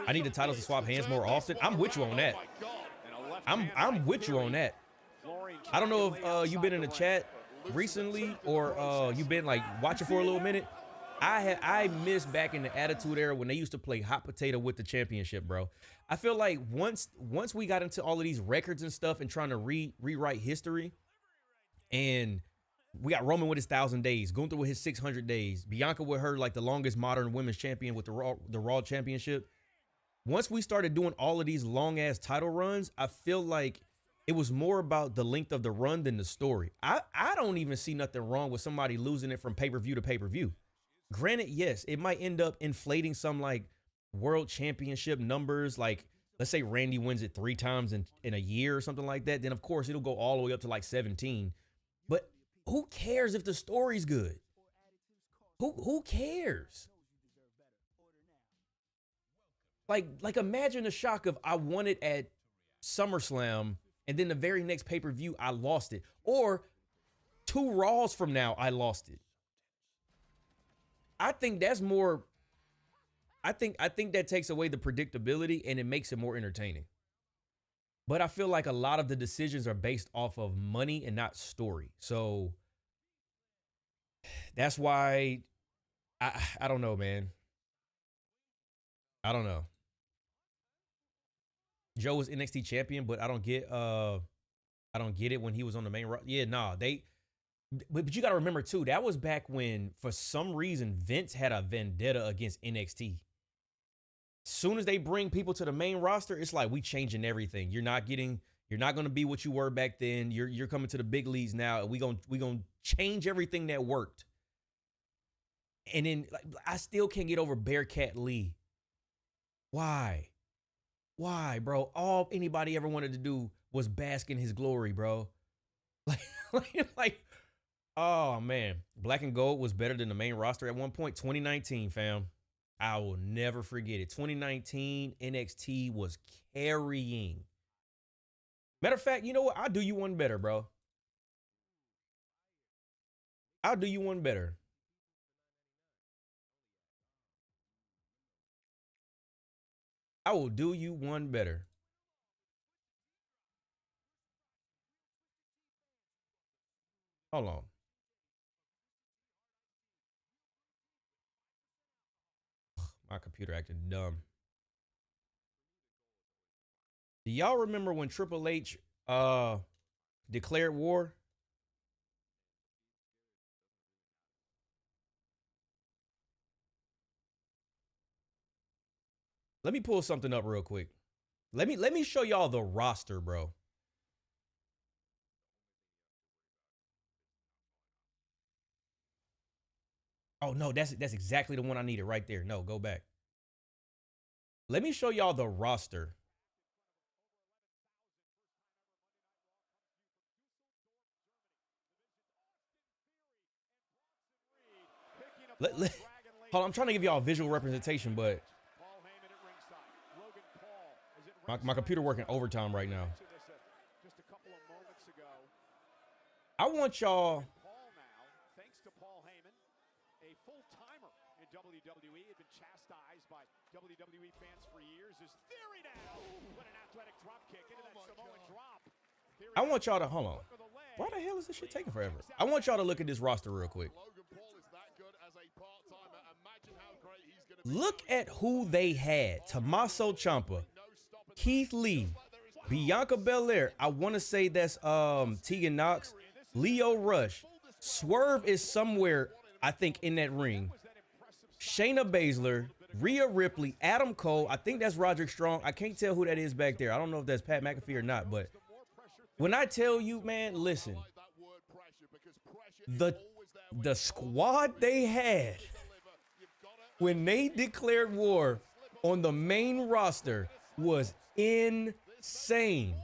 I need the titles to swap hands more often. I'm with you on that. I'm with you on that. I don't know if you've been in the chat recently or you've been like watching for a little minute. I miss back in the Attitude Era when they used to play hot potato with the championship, bro. I feel like once we got into all of these records and stuff and trying to rewrite history, and we got Roman with his 1,000 days, Gunther with his 600 days, Bianca with her like the longest modern women's champion with the Raw championship. Once we started doing all of these long ass title runs, I feel like it was more about the length of the run than the story. I don't even see nothing wrong with somebody losing it from pay-per-view to pay-per-view. Granted, yes, it might end up inflating some like world championship numbers. Like, let's say Randy wins it 3 times in a year or something like that. Then, of course, it'll go all the way up to like 17. But who cares if the story's good? Who cares? Like imagine the shock of I won it at SummerSlam and then the very next pay-per-view I lost it. Or 2 Raws from now I lost it. I think that's more. I think that takes away the predictability and it makes it more entertaining. But I feel like a lot of the decisions are based off of money and not story. So that's why I don't know, man. I don't know. Joe was NXT champion, but I don't get it when he was on the main roster. Yeah, nah, but you got to remember, too, that was back when, for some reason, Vince had a vendetta against NXT. As soon as they bring people to the main roster, it's like, we changing everything. You're not going to be what you were back then. You're coming to the big leagues now, and we gonna change everything that worked. And then, like, I still can't get over Bearcat Lee. Why? Why, bro? All anybody ever wanted to do was bask in his glory, bro. Like, oh, man. Black and Gold was better than the main roster at one point. 2019, fam. I will never forget it. 2019, NXT was carrying. Matter of fact, you know what? I'll do you one better, bro. I'll do you one better. I will do you one better. Hold on. My computer acting dumb. Do y'all remember when Triple H declared war? Let me pull something up real quick. Let me show y'all the roster, bro. Oh no, that's exactly the one I needed right there. No, go back. Let me show y'all the roster. Hold on, I'm trying to give y'all a visual representation, but my computer working overtime right now. I want y'all. Thanks to Paul Heyman, a full-timer in WWE, had been chastised by WWE fans for years. His theory now, what an athletic drop kick into that Samoan drop. I want y'all to hold on. Why the hell is this shit taking forever? I want y'all to look at this roster real quick. Logan Paul is that good as a part-timer. Imagine how great he Look at who they had. Tommaso Ciampa, Keith Lee, Bianca Belair. I want to say that's Tegan Knox, Leo Rush. Swerve is somewhere, I think, in that ring. Shayna Baszler, Rhea Ripley, Adam Cole. I think that's Roderick Strong. I can't tell who that is back there. I don't know if that's Pat McAfee or not, but when I tell you, man, listen, the squad they had when they declared war on the main roster was insane.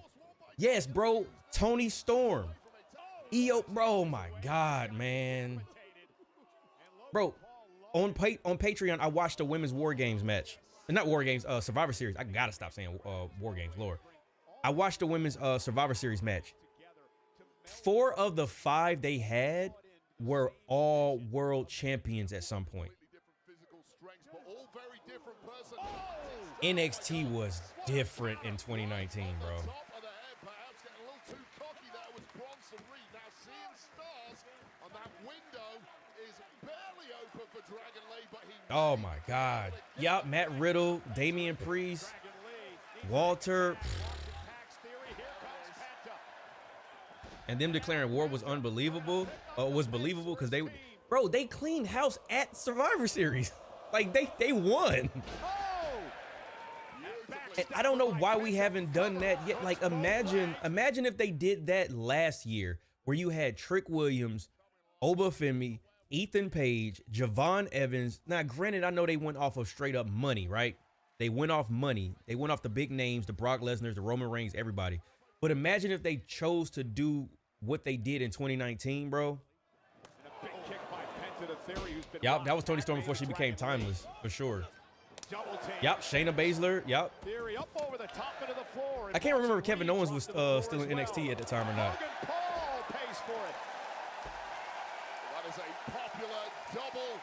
Yes, bro, Tony Storm, EO, bro, oh my God, man. Bro, on Patreon, I watched the women's War Games match. Not War Games, Survivor Series. I gotta stop saying War Games, Lord. I watched the women's Survivor Series match. 4 of the 5 they had were all world champions at some point. NXT was different in 2019, bro. Oh my God. Yup, Matt Riddle, Damian Priest, Walter. And them declaring war was unbelievable. Was believable because they cleaned house at Survivor Series. Like they won. And I don't know why we haven't done that yet. Like imagine if they did that last year where you had Trick Williams, Obafemi, Ethan Page, Javon Evans. Now, granted, I know they went off of straight up money, right? They went off money. They went off the big names, the Brock Lesnar's, the Roman Reigns, everybody. But imagine if they chose to do what they did in 2019, bro. Yep, that was Toni Storm before she became timeless, for sure. Yep, Shayna Baszler. Yep. I can't remember if Kevin Owens was still in NXT at the time or not.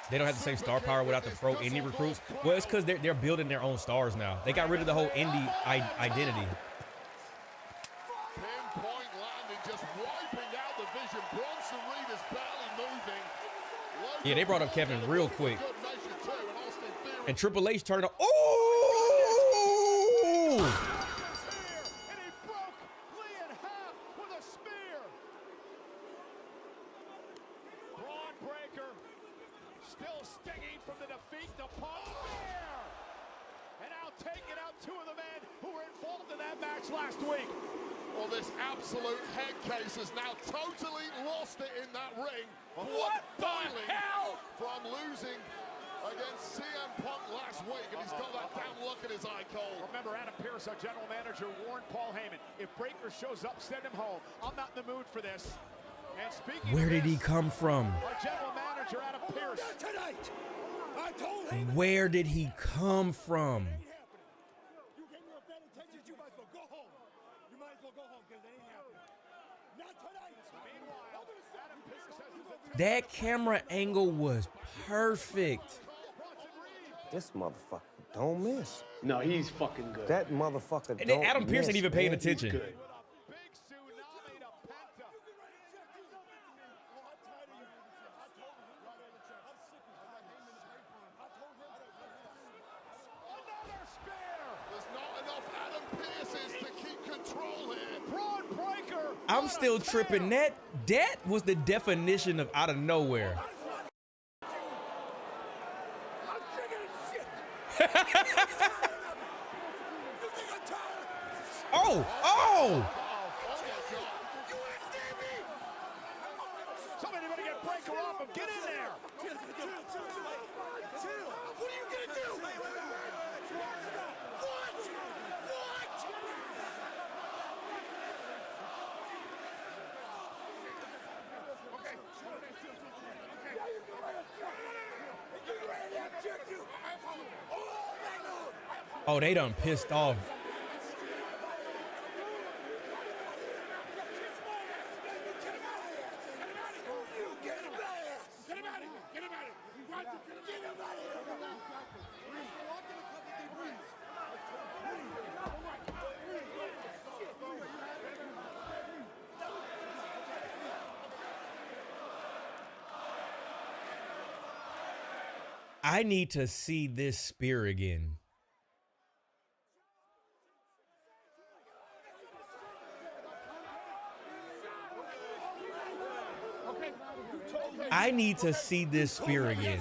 They don't have the same star power without the pro indie recruits. Well, it's because they're building their own stars now. They got rid of the whole indie identity. Pinpoint landing, just wiping out the vision. Bronson Reed is barely moving. Yeah, they brought up Kevin real quick. And Triple H turned on. Oh! And he broke Lee in half with a spear. Braun Breaker still stinging from the defeat to Punk spear. And now taking out 2 of the men who were involved in that match last week. Well, this absolute head case has now totally lost it in that ring. What the hell? From losing against CM Punk last week, and he's got that damn look in his eye, Cole. Remember, Adam Pearce, our general manager, warned Paul Heyman, if Breaker shows up, send him home. I'm not in the mood for this. And speaking Where of did he this, come from? our general manager, Adam Pearce. Tonight, I told him. Where did he come from? You gave me a bad intentions. You might as well go home. You might as well go home because it ain't happening. Not tonight. Meanwhile, Adam Pearce has That camera angle was perfect. This motherfucker don't miss. No, he's fucking good. That motherfucker And don't then Adam Pearce miss, ain't even paying man. attention. Big tsunami to Penta. Another spear. There's not enough Adam Pearces to keep control here. Braun Breaker. I'm still tripping. That was the definition of out of nowhere. I'm sick of this shit. Oh! Somebody better get Breaker off him. Get in there. Chill. What are you gonna do? Oh, they done pissed off. I need to see this spear again. I need to see this spear again.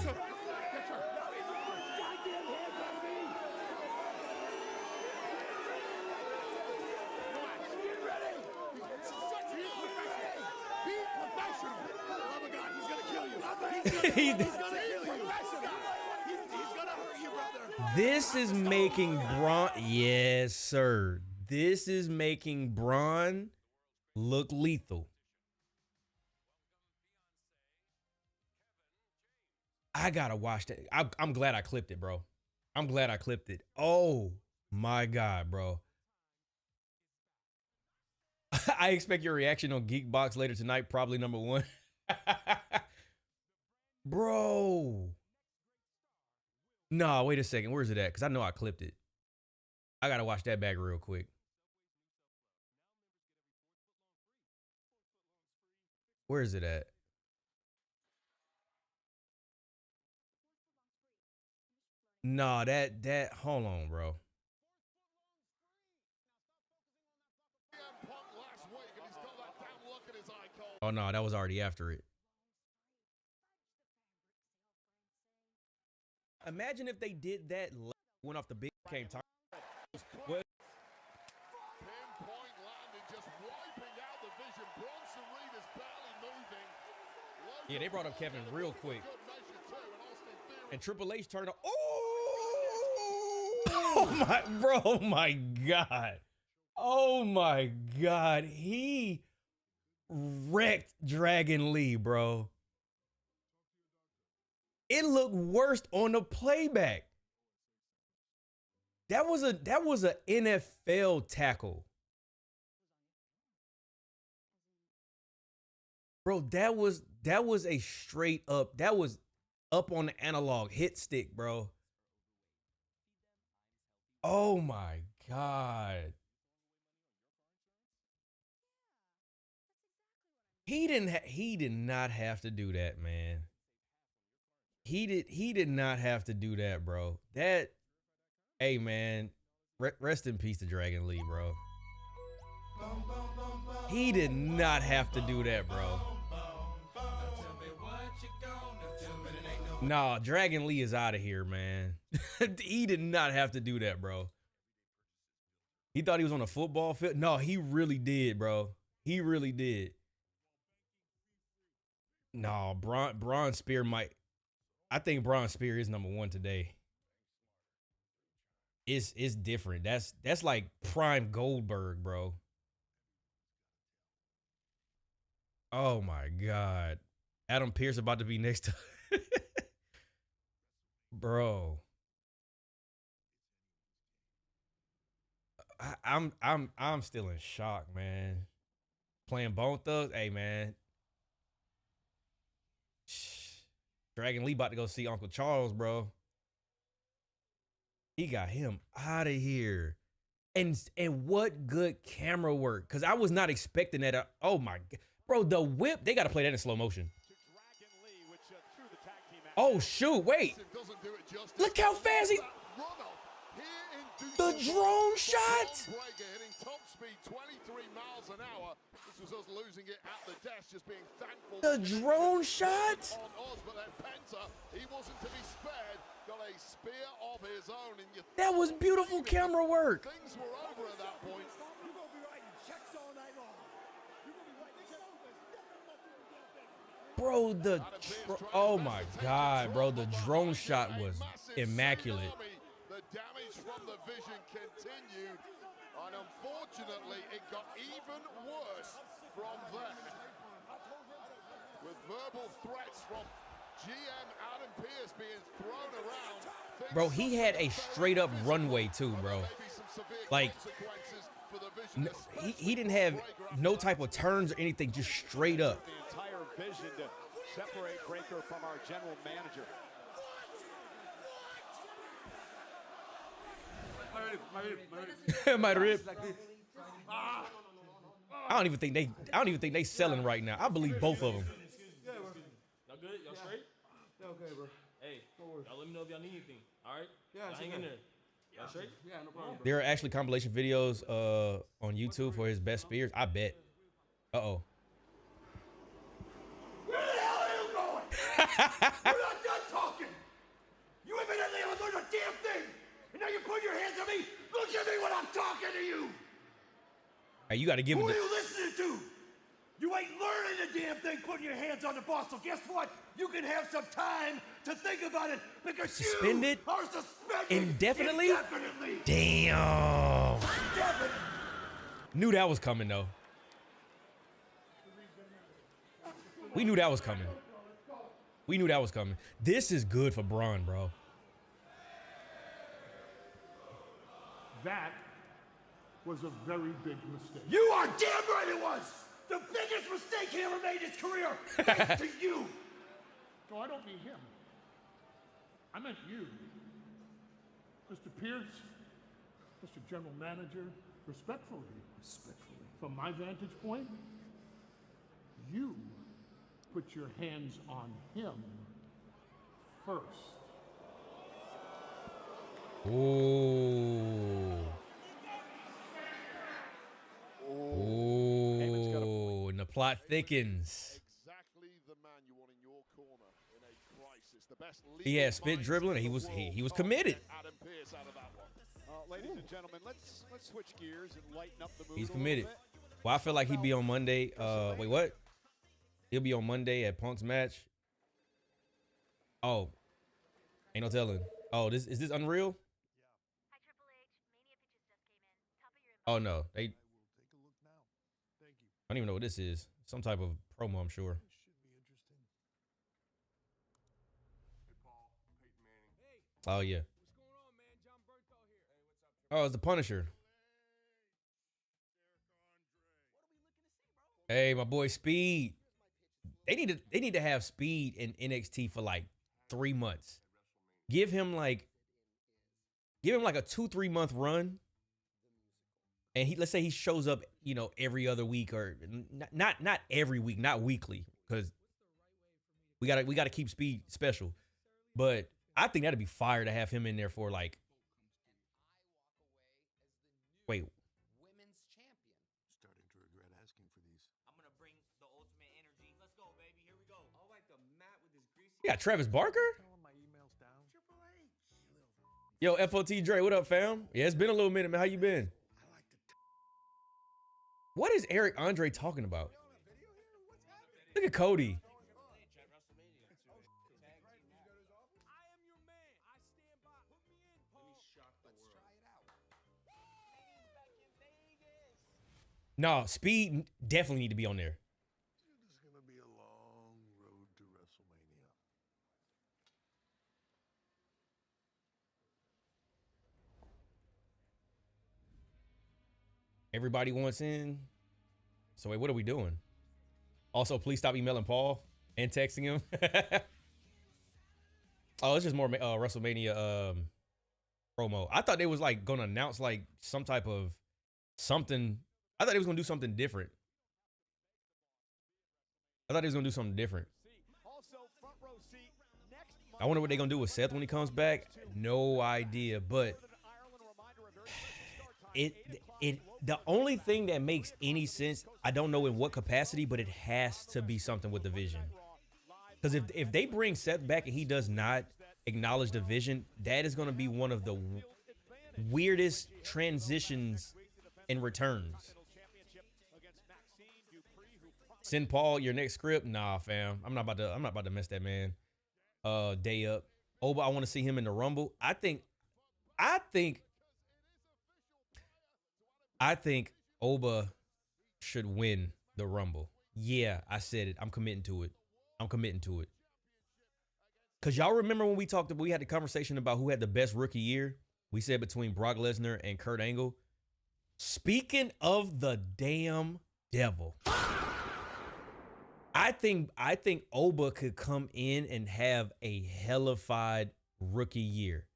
This is making Braun, yes, sir. This is making Braun look lethal. I gotta watch that. I'm glad I clipped it, bro. I'm glad I clipped it. Oh my God, bro. I expect your reaction on Geekbox later tonight, probably number 1. Bro. Nah, wait a second. Where's it at? Because I know I clipped it. I gotta watch that back real quick. Where is it at? Nah, that hold on, bro. Oh no, that was already after it. Imagine if they did that, went off the big came time. What? Pinpoint landing, just wiping out the vision. Bronson Reed is barely moving. Yeah, they brought up Kevin real quick. And Triple H turned on. Oh my, bro, oh my God. Oh my God. He wrecked Dragon Lee, bro. It looked worse on the playback. That was a NFL tackle. Bro, that was a straight up, that was up on the analog hit stick, bro. Oh my God. He did not have to do that, man. He did not have to do that, bro. That, hey man, rest in peace to Dragon Lee, bro. He did not have to do that, bro. Nah, Dragon Lee is out of here, man. He did not have to do that, bro. He thought he was on a football field. No, he really did, bro. He really did. No, Braun Spear might. I think Braun Spear is number 1 today. It's different. That's like prime Goldberg, bro. Oh my God. Adam Pearce about to be next to bro. I'm still in shock, man. Playing Bone Thugs, hey man. Dragon Lee about to go see Uncle Charles, bro. He got him out of here. And what good camera work. Because I was not expecting that. Oh my God. Bro, the whip, they got to play that in slow motion. Oh shoot, wait. Look how fast he. The drone shot. Hitting top speed, 23 miles an hour. This was us losing it at the desk, just being thankful. The drone shot. On us, but then Penta, he wasn't to be spared. Got a spear of his own, and that was beautiful camera work. Things were over at that point. You're gonna be writing checks all night long. You're gonna be writing checks. Bro, oh my God, bro, the drone shot was immaculate. The damage from the vision continued, and unfortunately, it got even worse from there. With verbal threats from GM Adam Pearce being thrown around. Bro, he had a straight up runway too, bro. Like, he didn't have no type of turns or anything, just straight up. The entire vision to separate Breaker from our general manager. My rib. I don't even think they selling right now. I believe both of them. Y'all good? Y'all straight? Yeah, okay, bro. Hey, don't worry. course. Y'all let me know if y'all need anything. All right? Yeah, hang in there. Y'all straight? Yeah, no problem. There are actually compilation videos on YouTube for his best spears. I bet. Uh-oh. Where the hell are you going? You're not done talking. You evidently haven't learned a damn thing. And now you put your hands on me. Look at me when I'm talking to you. Hey, you got to give it. Who are you listening to? You ain't learning a damn thing putting your hands on the boss. So guess what? You can have some time to think about it because Suspended? you are suspended Indefinitely? indefinitely. Damn. Indefinitely. Knew that was coming, though. We knew that was coming. We knew that was coming. This is good for Braun, bro. That was a very big mistake. You are damn right it was. The biggest mistake he ever made in his career. Thanks to you. No, I don't mean him. I meant you. Mr. Pierce, Mr. General Manager, respectfully. Respectfully. From my vantage point, you put your hands on him first. Ooh. Ooh. And the plot thickens. Exactly the man you want in your corner in a crisis. The best He had spit dribbling. And he was committed. Adam Pearce out of that one. Ladies and gentlemen, let's switch gears and lighten up the mood. He's committed. Well, I feel like he'd be on Monday. Wait, what? He'll be on Monday at Punk's match. Oh, ain't no telling. Oh, is this Unreal? Oh no, I don't even know what this is. Some type of promo, I'm sure. Oh yeah. Oh, it's the Punisher. Hey, my boy Speed. They need to have Speed in NXT for like 3 months. Give him like a 2-3 month run. And let's say he shows up, every other week or not every week, not weekly, because we gotta keep Speed special. But I think that'd be fire to have him in there for like. Wait. Women's champion. Starting to regret asking for these. I'm gonna bring the ultimate energy. Let's go, baby. Here we go. I'll wipe the mat with this greasy. You got Travis Barker? My email's down. Triple H. Yo, FOT Dre, what up, fam? Yeah, it's been a little minute, man. How you been? What is Eric Andre talking about? Look at Cody. No, Speed definitely need to be on there. It's gonna be a long road to WrestleMania. Everybody wants in. So wait, what are we doing? Also, please stop emailing Paul and texting him. Oh, it's just more WrestleMania promo. I thought they was like gonna announce like some type of something. I thought they was gonna do something different. I wonder what they're gonna do with Seth when he comes back. No idea, but the only thing that makes any sense, I don't know in what capacity, but it has to be something with the Vision. Because if they bring Seth back and he does not acknowledge the Vision, that is going to be one of the weirdest transitions and returns. Send Paul your next script. Nah, fam. I'm not about to mess that man day up. Oh, but I want to see him in the Rumble. I think Oba should win the Rumble. Yeah, I said it. I'm committing to it. Because y'all remember when we had the conversation about who had the best rookie year? We said between Brock Lesnar and Kurt Angle. Speaking of the damn devil, I think Oba could come in and have a hellified rookie year.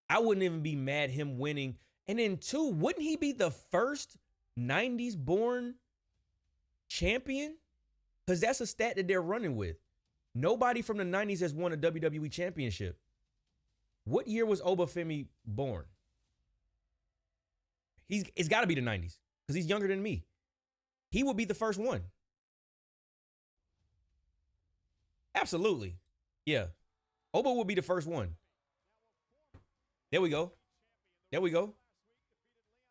I wouldn't even be mad him winning. And then two, wouldn't he be the first 90s born champion? Because that's a stat that they're running with. Nobody from the 90s has won a WWE championship. What year was Obafemi born? It's got to be the 90s because he's younger than me. He would be the first one. Absolutely. Yeah. Oba would be the first one. There we go. There we go.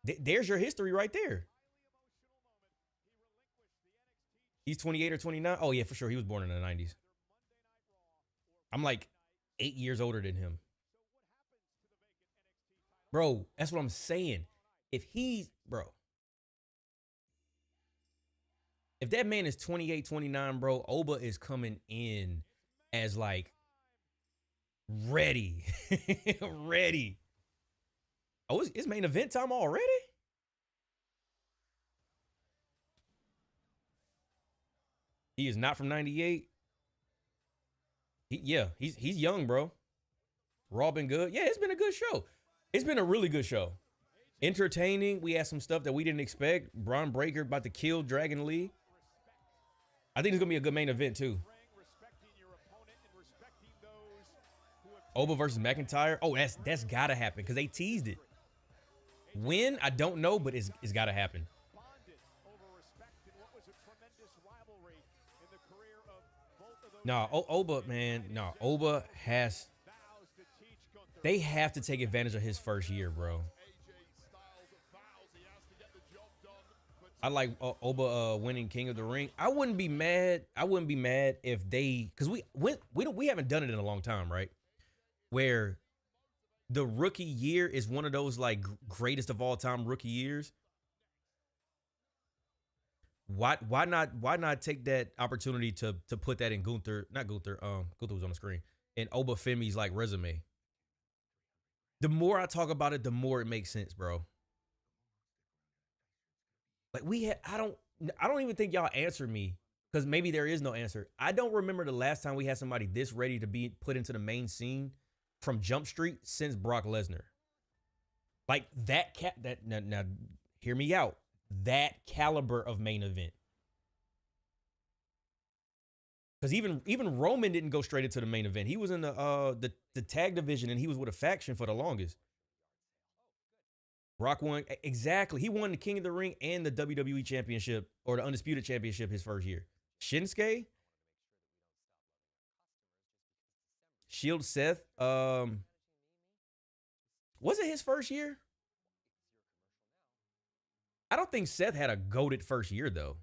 There's your history right there. He's 28 or 29. Oh, yeah, for sure. He was born in the 90s. I'm like 8 years older than him. Bro, that's what I'm saying. If that man is 28, 29, bro, Oba is coming in as like ready. Ready. Oh, it's main event time already? He is not from 98. He's young, bro. Raw been good. Yeah, it's been a good show. It's been a really good show. Entertaining. We had some stuff that we didn't expect. Braun Breaker about to kill Dragon Lee. I think it's gonna be a good main event too. Oba versus McIntyre. Oh, that's gotta happen because they teased it. When? I don't know, but it's gotta happen. No, Oba, man. No, Oba has. They have to take advantage of his first year, bro. I like Oba winning King of the Ring. I wouldn't be mad. I wouldn't be mad if they, because we haven't done it in a long time, right? Where the rookie year is one of those like greatest of all time rookie years. Why not take that opportunity to put that in Gunther was on the screen, in Obafemi's like resume. The more I talk about it, the more it makes sense, bro. Like I don't even think y'all answered me, because maybe there is no answer. I don't remember the last time we had somebody this ready to be put into the main scene from Jump Street since Brock Lesnar. Like that now hear me out. That caliber of main event. Because even Roman didn't go straight into the main event. He was in the tag division, and he was with a faction for the longest. Brock won. Exactly. He won the King of the Ring and the WWE Championship, or the Undisputed Championship, his first year. Shinsuke? Shield Seth? Was it his first year? I don't think Seth had a goated first year, though.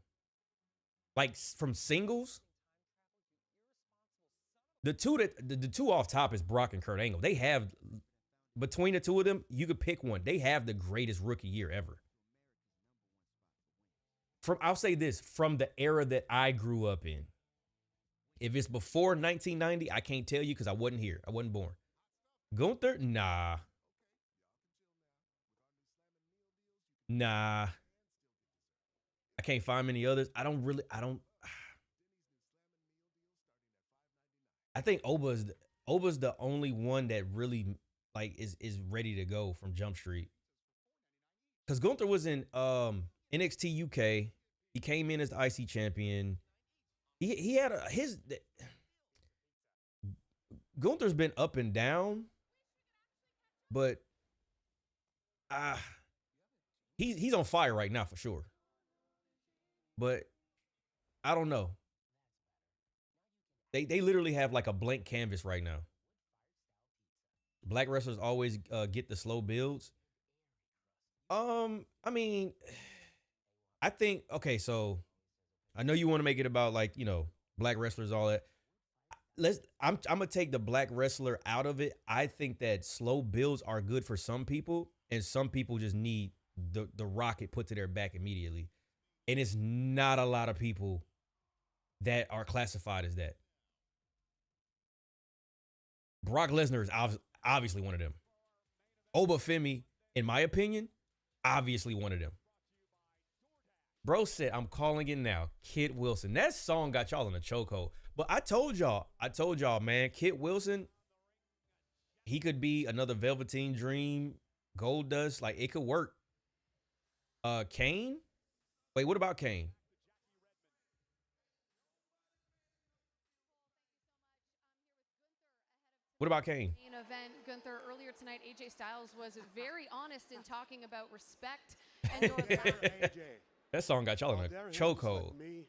Like, from singles? The two off top is Brock and Kurt Angle. They have, between the two of them, you could pick one. They have the greatest rookie year ever. I'll say this, from the era that I grew up in. If it's before 1990, I can't tell you because I wasn't here. I wasn't born. Gunther? Nah. I can't find many others. I think Oba's the only one that really like is ready to go from Jump Street. Because Gunther was in NXT UK. He came in as the IC champion. He had Gunther's been up and down, but he's on fire right now for sure. But I don't know. They literally have like a blank canvas right now. Black wrestlers always get the slow builds. I mean, I think, okay, so I know you want to make it about like, black wrestlers, all that. I'm gonna take the black wrestler out of it. I think that slow builds are good for some people, and some people just need the rocket put to their back immediately. And it's not a lot of people that are classified as that. Brock Lesnar is obviously one of them. Obafemi, in my opinion, obviously one of them. Bro said, I'm calling it now. Kid Wilson. That song got y'all in a chokehold. But I told y'all, man, Kid Wilson, he could be another Velveteen Dream, Goldust. Like, it could work. Kane? Wait, what about Kane? What about Kane? Main event, Gunther, earlier tonight, AJ Styles was very honest in talking about respect and AJ. That song got y'all in a chokehold. Me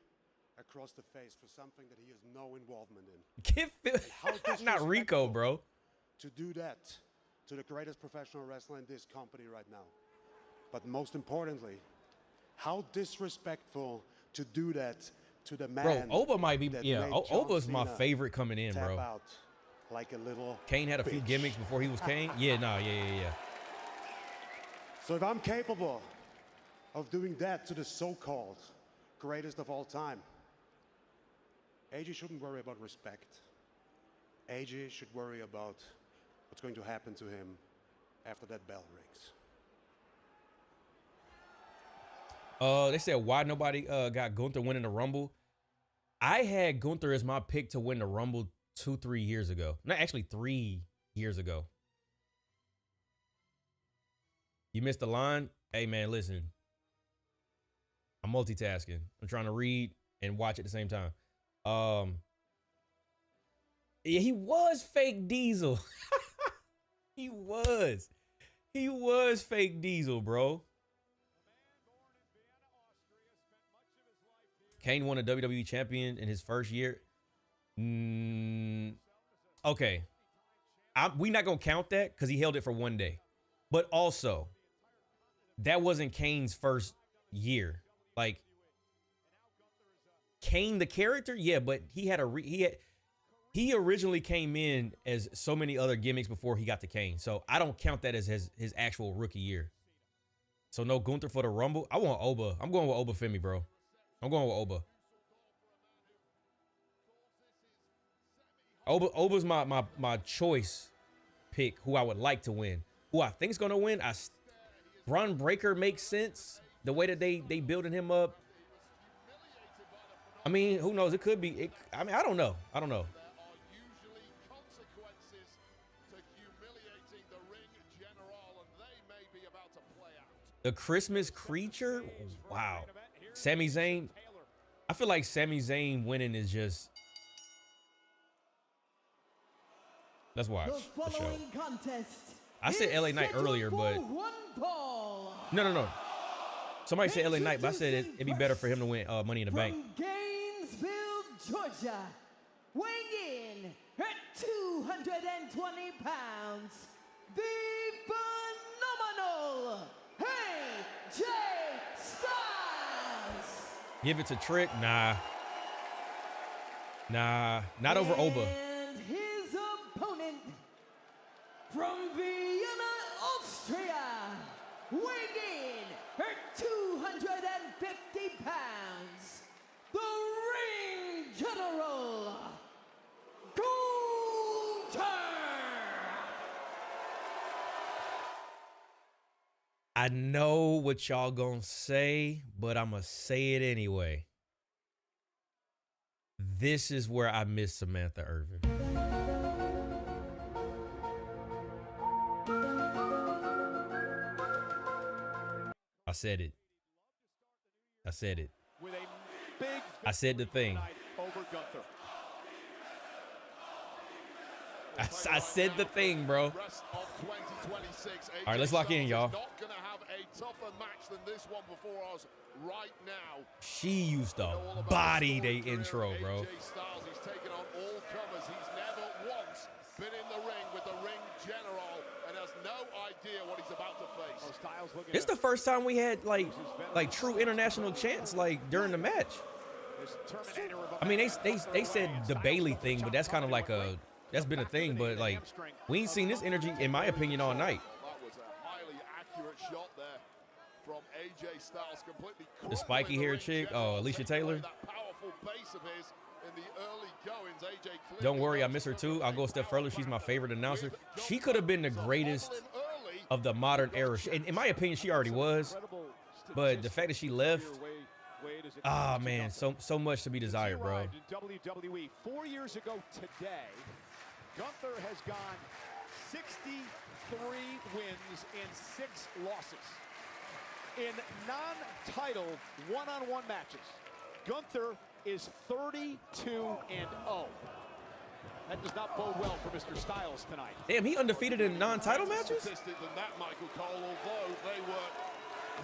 across the face for something that he has no involvement in. Not Rico, bro. To do that to the greatest professional wrestler in this company right now. But most importantly, how disrespectful to do that to the man. Bro, Oba might be, Oba's my favorite coming in, bro. Out like a little Kane had a few gimmicks before he was Kane. Yeah. So if I'm capable of doing that to the so-called greatest of all time, AJ shouldn't worry about respect. AJ should worry about what's going to happen to him after that bell rings. They said why nobody got Gunther winning the Rumble. I had Gunther as my pick to win the Rumble 2-3 years ago. Not actually 3 years ago. You missed the line? Hey man, listen. I'm multitasking. I'm trying to read and watch at the same time. Yeah, he was fake Diesel. He was fake Diesel, bro. Kane won a WWE champion in his first year. Okay. We're not going to count that because he held it for one day. But also, that wasn't Kane's first year. Like, Kane the character, yeah, but he originally came in as so many other gimmicks before he got to Kane. So I don't count that as his actual rookie year. So no Gunther for the Rumble. I want Oba. I'm going with Oba Femi, bro. I'm going with Oba. Oba's my choice pick, who I would like to win. Who I think's gonna win. Braun Breaker makes sense. The way that they building him up. I mean, who knows? It could be. I don't know. The Christmas Creature? Wow. Sami Zayn? I feel like Sami Zayn winning is just... Let's watch the show. I said LA Knight earlier, but... No. Somebody said LA Knight, but I said it'd be better for him to win Money in the Bank. Gainesville, Georgia, weighing in at 220 pounds, the phenomenal AJ Styles. Give it to Trick? Nah, not over Oba. And his opponent from Vienna, Austria, weighing in at 250 pounds, the Ring General, Gunther. I know what y'all gonna say, but I'm gonna say it anyway. This is where I miss Samantha Irvin. I said it. I said the thing. I said the thing, bro. All right, let's lock in, y'all. She used to body the intro, bro. He's taken on all comers. He's never once been in the ring with the Ring General and has no idea what he's about to face. It's the first time we had like true international chants like during the match. I mean, they said the Bailey thing, but that's kind of like that's been a thing, but like we ain't seen this energy, in my opinion, all night. That was a highly accurate shot there from AJ Styles, completely the spiky hair chick, Alicia Taylor. That powerful base of his in the early goings. AJ Don't worry, I miss her too. I'll go a step further. She's my favorite announcer. She could have been the greatest of the modern era. In my opinion, she already was. But the fact that she left, man, so much to be desired, bro. WWE 4 years ago today, Gunther has gone 63 wins and 6 losses. In non-title one-on-one matches, Gunther is 32-0. That does not bode well for Mr. Styles tonight. Damn, he undefeated in non-title matches? Than that, Michael Cole, although they were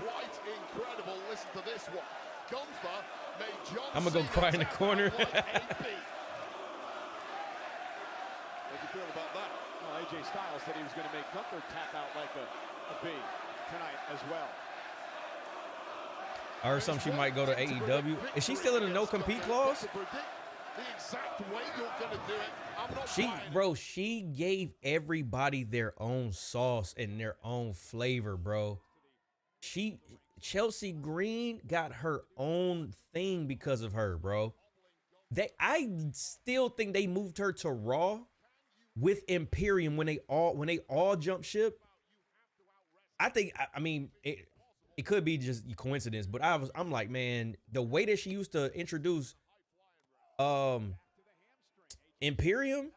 quite incredible. Listen to this one. Gunther made John I'm gonna go cry in the corner. What do you feel about that? Well, AJ Styles said he was going to make Gunther tap out like a B tonight as well. I heard something she might go to AEW. Is she still in a no-compete clause? The exact way you're going to do it. I'm not She gave everybody their own sauce and their own flavor, bro. Chelsea Green got her own thing because of her, bro. I still think they moved her to Raw with Imperium when they all jumped ship. I mean it could be just coincidence, but I'm like, man, the way that she used to introduce Imperium,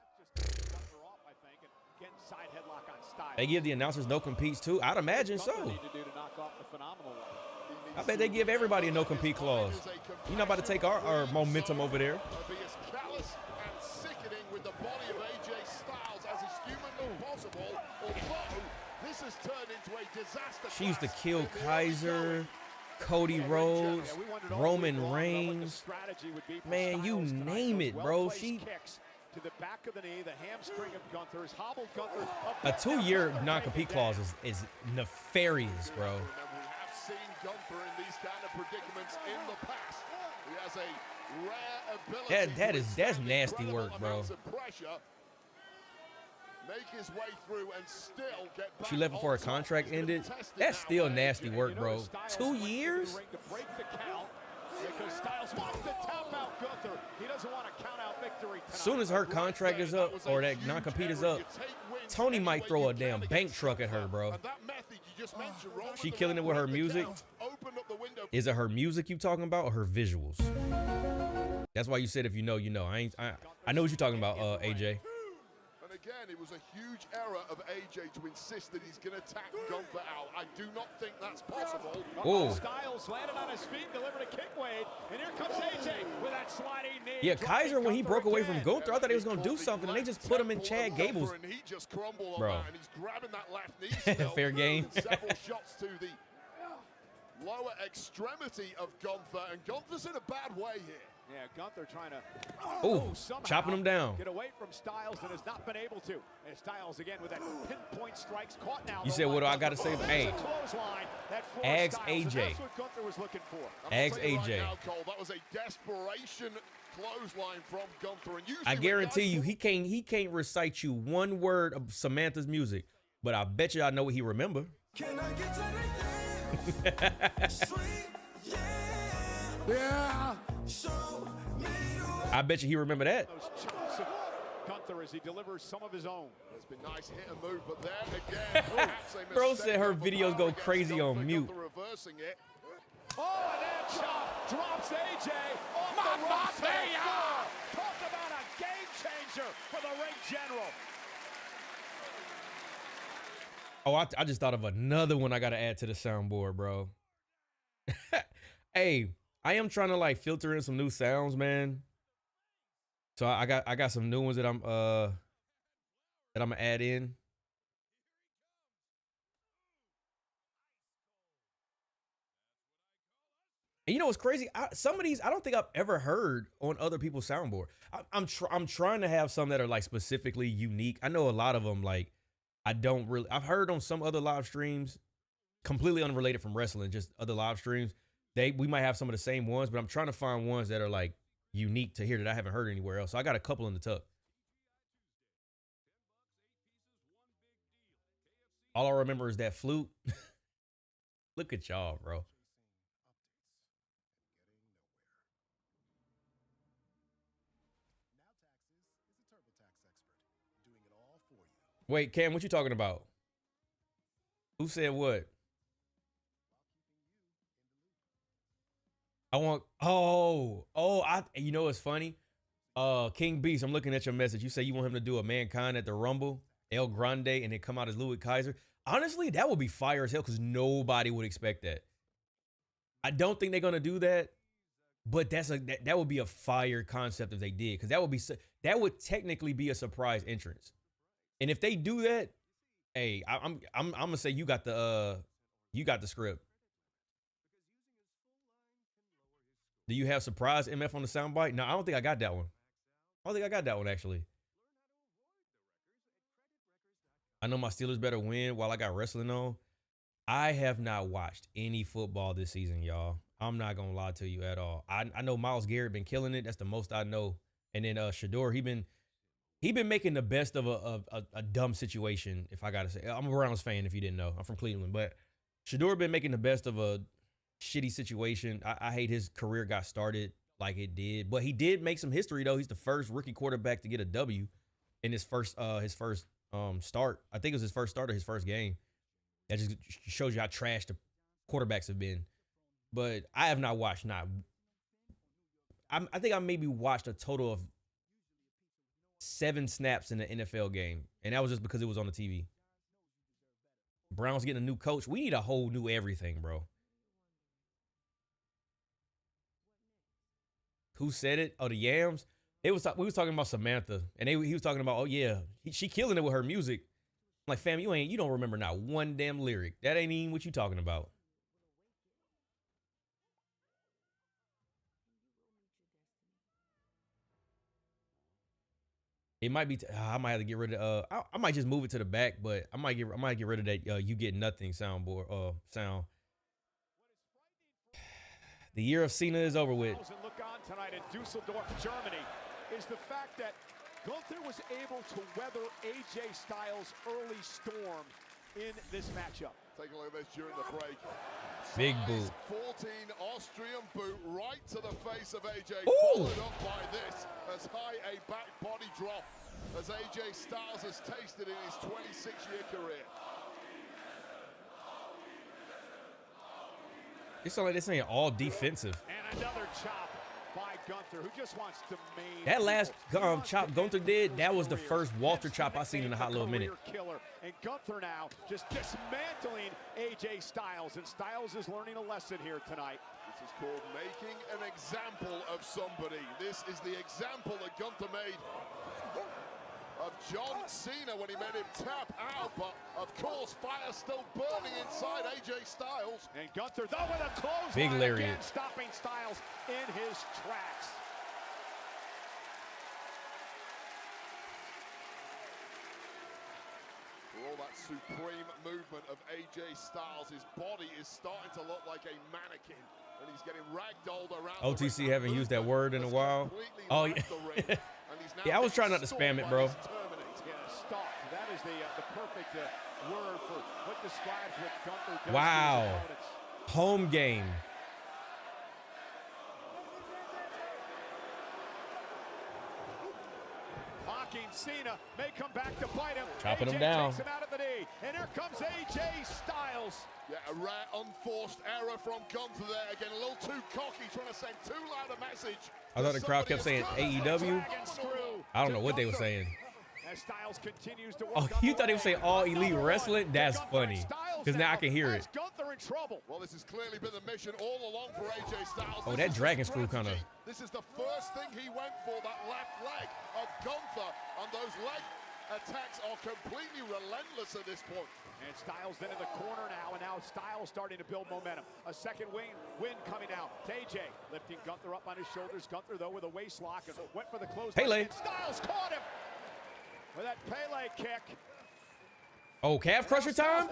they give the announcers no competes too. I'd imagine so. I bet they give everybody a no compete clause. You're not about to take our momentum over there. She used to kill Kaiser, Cody Rhodes, Roman Reigns. Man, you name it, bro. She to the back of the knee, the hamstring of Gunther has hobbled Gunther up. A 2-year non-compete clause is nefarious, bro. We have seen Gunther in these kind of predicaments in the past. He has a rare ability. That's nasty work, bro. Make his way through and still get back. She left before her contract ended. That's still nasty work, bro. 2 years? Because Styles wants to tap out Gunther. He doesn't want to count out victory tonight. As soon as her contract is up or that non-compete is up, Tony might throw a damn bank truck at her, bro. She killing it with her music. Is it her music you talking about or her visuals? That's why you said if you know, you know. I know what you're talking about, AJ. Again, it was a huge error of AJ to insist that he's going to tap Gunther out. I do not think that's possible. Styles landed on his feet, delivered a kick, Wade, and here comes AJ with that sliding knee. Yeah, Kaiser, when he broke away from Gunther, I thought he was going to do something, and they just put him in Chad Gable's. And he just crumbled on bro. that, and he's grabbing that left knee still. Fair game. Several shots to the lower extremity of Gunther, and Gunther's in a bad way here. Yeah, Gunther trying to chopping him down. Get away from Styles and has not been able to. And Styles again with that pinpoint strikes caught now. You said what do I got to say? Hey, ask AJ. That's what Gunther was looking for. Ask AJ. Right now, Cole, that was a desperation clothesline from Gunther. And I guarantee you, he can't recite you one word of Samantha's music, but I bet you I know what he remember. Can I get to sweet, yeah. I bet you he remember that. Those chops of Gunther as he delivers some of his own. It's been nice hit and move, but there again. Bro said her videos go crazy on mute. Reversing it. Oh, and that chop drops AJ off the ropes. Talk about a game changer for the ring general. Oh, I just thought of another one I got to add to the soundboard, bro. Hey, I am trying to like filter in some new sounds, man. So I got some new ones that I'm gonna add in. And you know what's crazy? Some of these I don't think I've ever heard on other people's soundboard. I'm trying to have some that are like specifically unique. I know a lot of them like I've heard on some other live streams, completely unrelated from wrestling, just other live streams. We might have some of the same ones, but I'm trying to find ones that are like unique to here that I haven't heard anywhere else. So I got a couple in the tuck. All I remember is that flute. Look at y'all, bro. Wait, Cam, what you talking about? Who said what? I want, you know what's funny? King Beast, I'm looking at your message. You say you want him to do a Mankind at the Rumble, El Grande, and then come out as Louis Kaiser. Honestly, that would be fire as hell because nobody would expect that. I don't think they're going to do that, But that would be a fire concept if they did, because that would technically be a surprise entrance. And if they do that, hey, I'm gonna say you got the script. Do you have surprise MF on the soundbite? No, I don't think I got that one. I don't think I got that one actually. I know my Steelers better win while I got wrestling on. I have not watched any football this season, y'all. I'm not gonna lie to you at all. I know Myles Garrett been killing it. That's the most I know. And then Shador, he been making the best of a dumb situation. If I gotta say, I'm a Browns fan. If you didn't know, I'm from Cleveland, but Shador been making the best of a shitty situation. I hate his career got started like it did, but he did make some history though. He's the first rookie quarterback to get a W in his first start. I think it was his first start of his first game. That just shows you how trash the quarterbacks have been. But I have not watched I think I maybe watched a total of 7 snaps in the NFL game, and that was just because it was on the TV. Browns getting a new coach. We need a whole new everything, bro. Who said it? Oh, the Yams. We was talking about Samantha, and he was talking about, oh yeah, she killing it with her music. I'm like, fam, you don't remember not one damn lyric. That ain't even what you talking about. It might be. I might have to get rid of. I might just move it to the back, but I might get rid of that. You get nothing soundboard. Sound. The year of Cena is over with. Look on tonight in Dusseldorf, Germany, is the fact that Gunther was able to weather AJ Styles' early storm in this matchup. Take a look at this during the break. Big boot. 14 Austrian boot right to the face of AJ. Ooh. Followed up by this as high a back body drop as AJ Styles has tasted in his 26-year career. It's like this ain't all defensive. And another chop by Gunther, who just wants to main. That last chop Gunther did, that was the first Walter chop I seen in a hot little minute. Killer. And Gunther now just dismantling AJ Styles, and Styles is learning a lesson here tonight. This is called making an example of somebody. This is the example that Gunther made of John Cena when he made him tap out, but of course fire still burning inside AJ Styles. And Gunther though with a close big lariat, again, stopping Styles in his tracks. For all that supreme movement of AJ Styles, his body is starting to look like a mannequin, and he's getting ragdolled around. OTC haven't used that word in a while. Oh yeah. Yeah, I was trying not to spam it, bro. That is the perfect word for what describes what Gunther does. Wow. Home game. Mocking Cena may come back to bite him. Chopping AJ him down. Takes him out of the knee, and here comes AJ Styles. Yeah, a rare unforced error from Gunther there. Again, a little too cocky, trying to send too loud a message. I thought the crowd kept saying AEW. I don't know what they were saying. As Styles continues to work. Oh, you thought they were saying All Elite Wrestling? That's funny. Because now I can hear it. Gunther in trouble. Well, this has clearly been the mission all along for AJ Styles. Oh, that dragon screw kind of. This is the first thing he went for, that left leg of Gunther, and those leg attacks are completely relentless at this point. And Styles then in the corner now, and now Styles starting to build momentum. A second win coming out. AJ lifting Gunther up on his shoulders. Gunther, though, with a waist lock and went for the close. Pele. Styles caught him with that Pele kick. Oh, calf crusher time?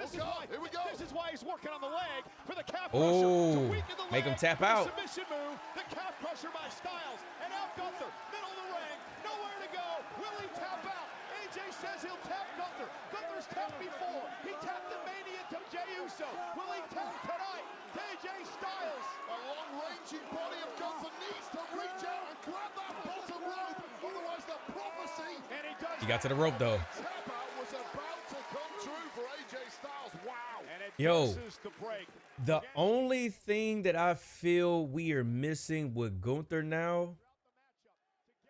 Here we go. This is why he's working on the leg for the calf crusher. Oh, make him tap out. Submission move, the calf crusher by Styles. And now Gunther, middle of the ring, nowhere to go. Will he tap out? AJ says he'll tap Gunther. Gunther's tapped before. He tapped the Mania to Jey Uso. Will he tap tonight? AJ Styles. A long-ranging body of Gunther needs to reach out and grab that bottom rope. Otherwise, the prophecy. And he does. He got to the rope, though. Tap out was about to come true for AJ Styles. Wow. And it Yo, the break. The only thing that I feel we are missing with Gunther now,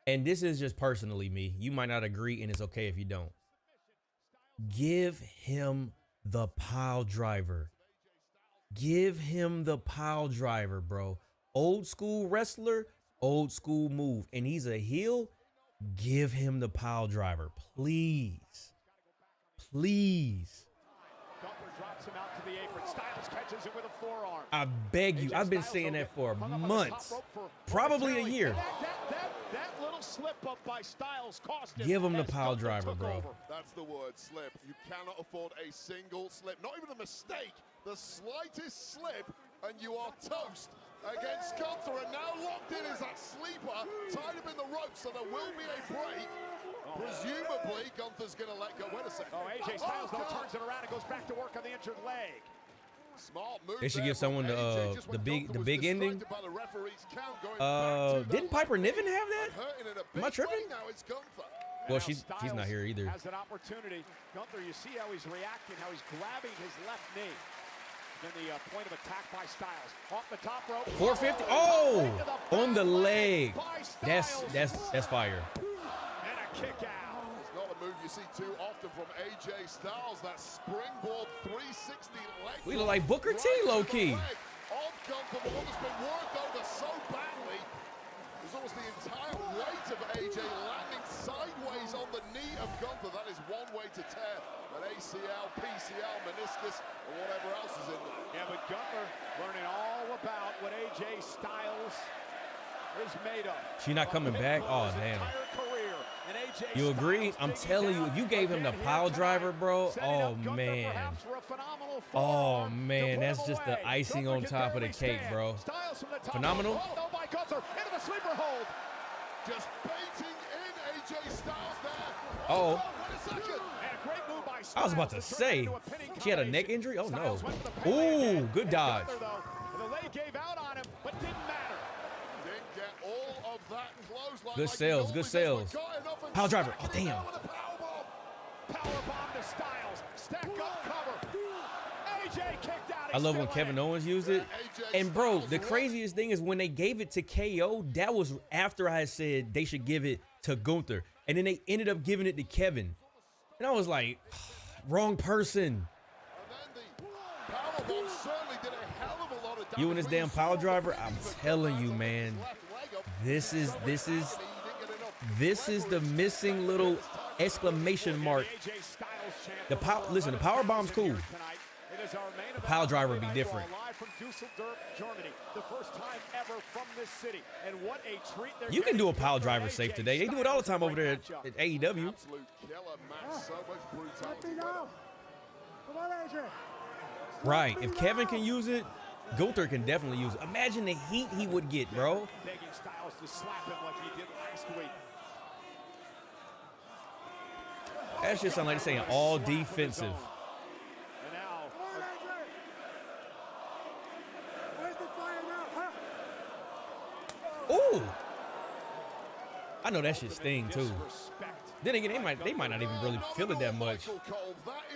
and this is just personally me, you might not agree, and it's okay if you don't. Give him the pile driver. Give him the pile driver, bro. Old school wrestler, old school move. And he's a heel. Give him the pile driver, please. Please. Gunther drops him out to the apron. Styles catches it with a forearm. I beg you. I've been saying that for months. Probably a year. That little slip up by Styles cost him. Give him the pile driver, bro. That's the word, slip. You cannot afford a single slip. Not even a mistake. The slightest slip, and you are toast against Gunther. And now locked in is that sleeper, tied up in the ropes, so there will be a break. Presumably, Gunther's going to let go. Wait a second. Oh, AJ Styles, though, turns it around and goes back to work on the injured leg. Smart move. They should give someone the big ending. Didn't Piper Niven have that? Am I tripping? Well, she's not here either. Has an opportunity. Gunther, you see how he's reacting, how he's grabbing his left knee. Then the point of attack by Styles. Off the top rope. 450. Oh, on the leg. That's fire. And a kick out. It's not a move you see too often from AJ Styles. That springboard 360 leg. We look like Booker T, low key. Of Gunther, the one that's been worked over so badly. There's almost the entire weight of AJ landing sideways on the knee of Gunther. That is one way to tear an ACL, PCL, meniscus, or whatever else is in there. Yeah, but Gunther learning all about what AJ Styles is made of. She not coming back? Oh, damn. You agree? I'm telling you, if you gave him the pile driver, bro, oh, man. Oh, man, that's just the icing on top of the cake, bro. Phenomenal. Just baiting in AJ Styles there. Oh. I was about to say, she had a neck injury? Oh, no. Ooh, good dodge. The leg gave out on him, but didn't matter. Didn't get all of that clothesline. Good sales, good sales. Pile driver. Oh, damn. Powerbomb to Styles. Stack up cover. AJ kicked out. I love when Kevin Owens used it. And, bro, the craziest thing is when they gave it to KO, that was after I had said they should give it to Gunther. And then they ended up giving it to Kevin. And I was like, wrong person. You and this damn pile driver, I'm telling you, man. This is the missing little exclamation mark. The power bomb's cool. The pile driver would be different. You can do a pile driver safe today. They do it all the time over there at AEW. Right. If Kevin can use it, Gunther can definitely use it. Imagine the heat he would get, bro. Begging Styles to slap him like he did last week. That shit sound like they're saying all defensive. And now, ooh. I know that shit sting too. Then again, they might not even really feel it that much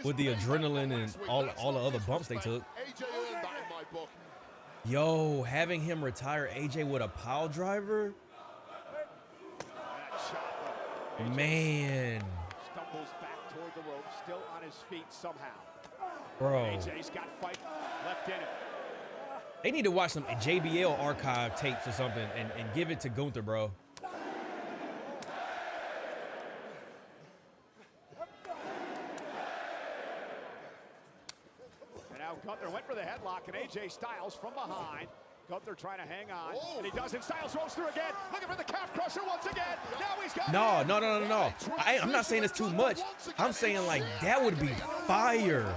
with the adrenaline and all the other bumps they took. Yo, having him retire AJ with a pile driver, man. Stumbles back toward the rope, still on his feet somehow. Bro. AJ's got fight left in it. They need to watch some JBL archive tapes or something and give it to Gunther, bro. Gunther went for the headlock, and AJ Styles from behind. Gunther trying to hang on, and he does, and Styles rolls through again, looking for the calf crusher once again. Now he's got No. I'm not saying it's too much. I'm saying like that would be fire.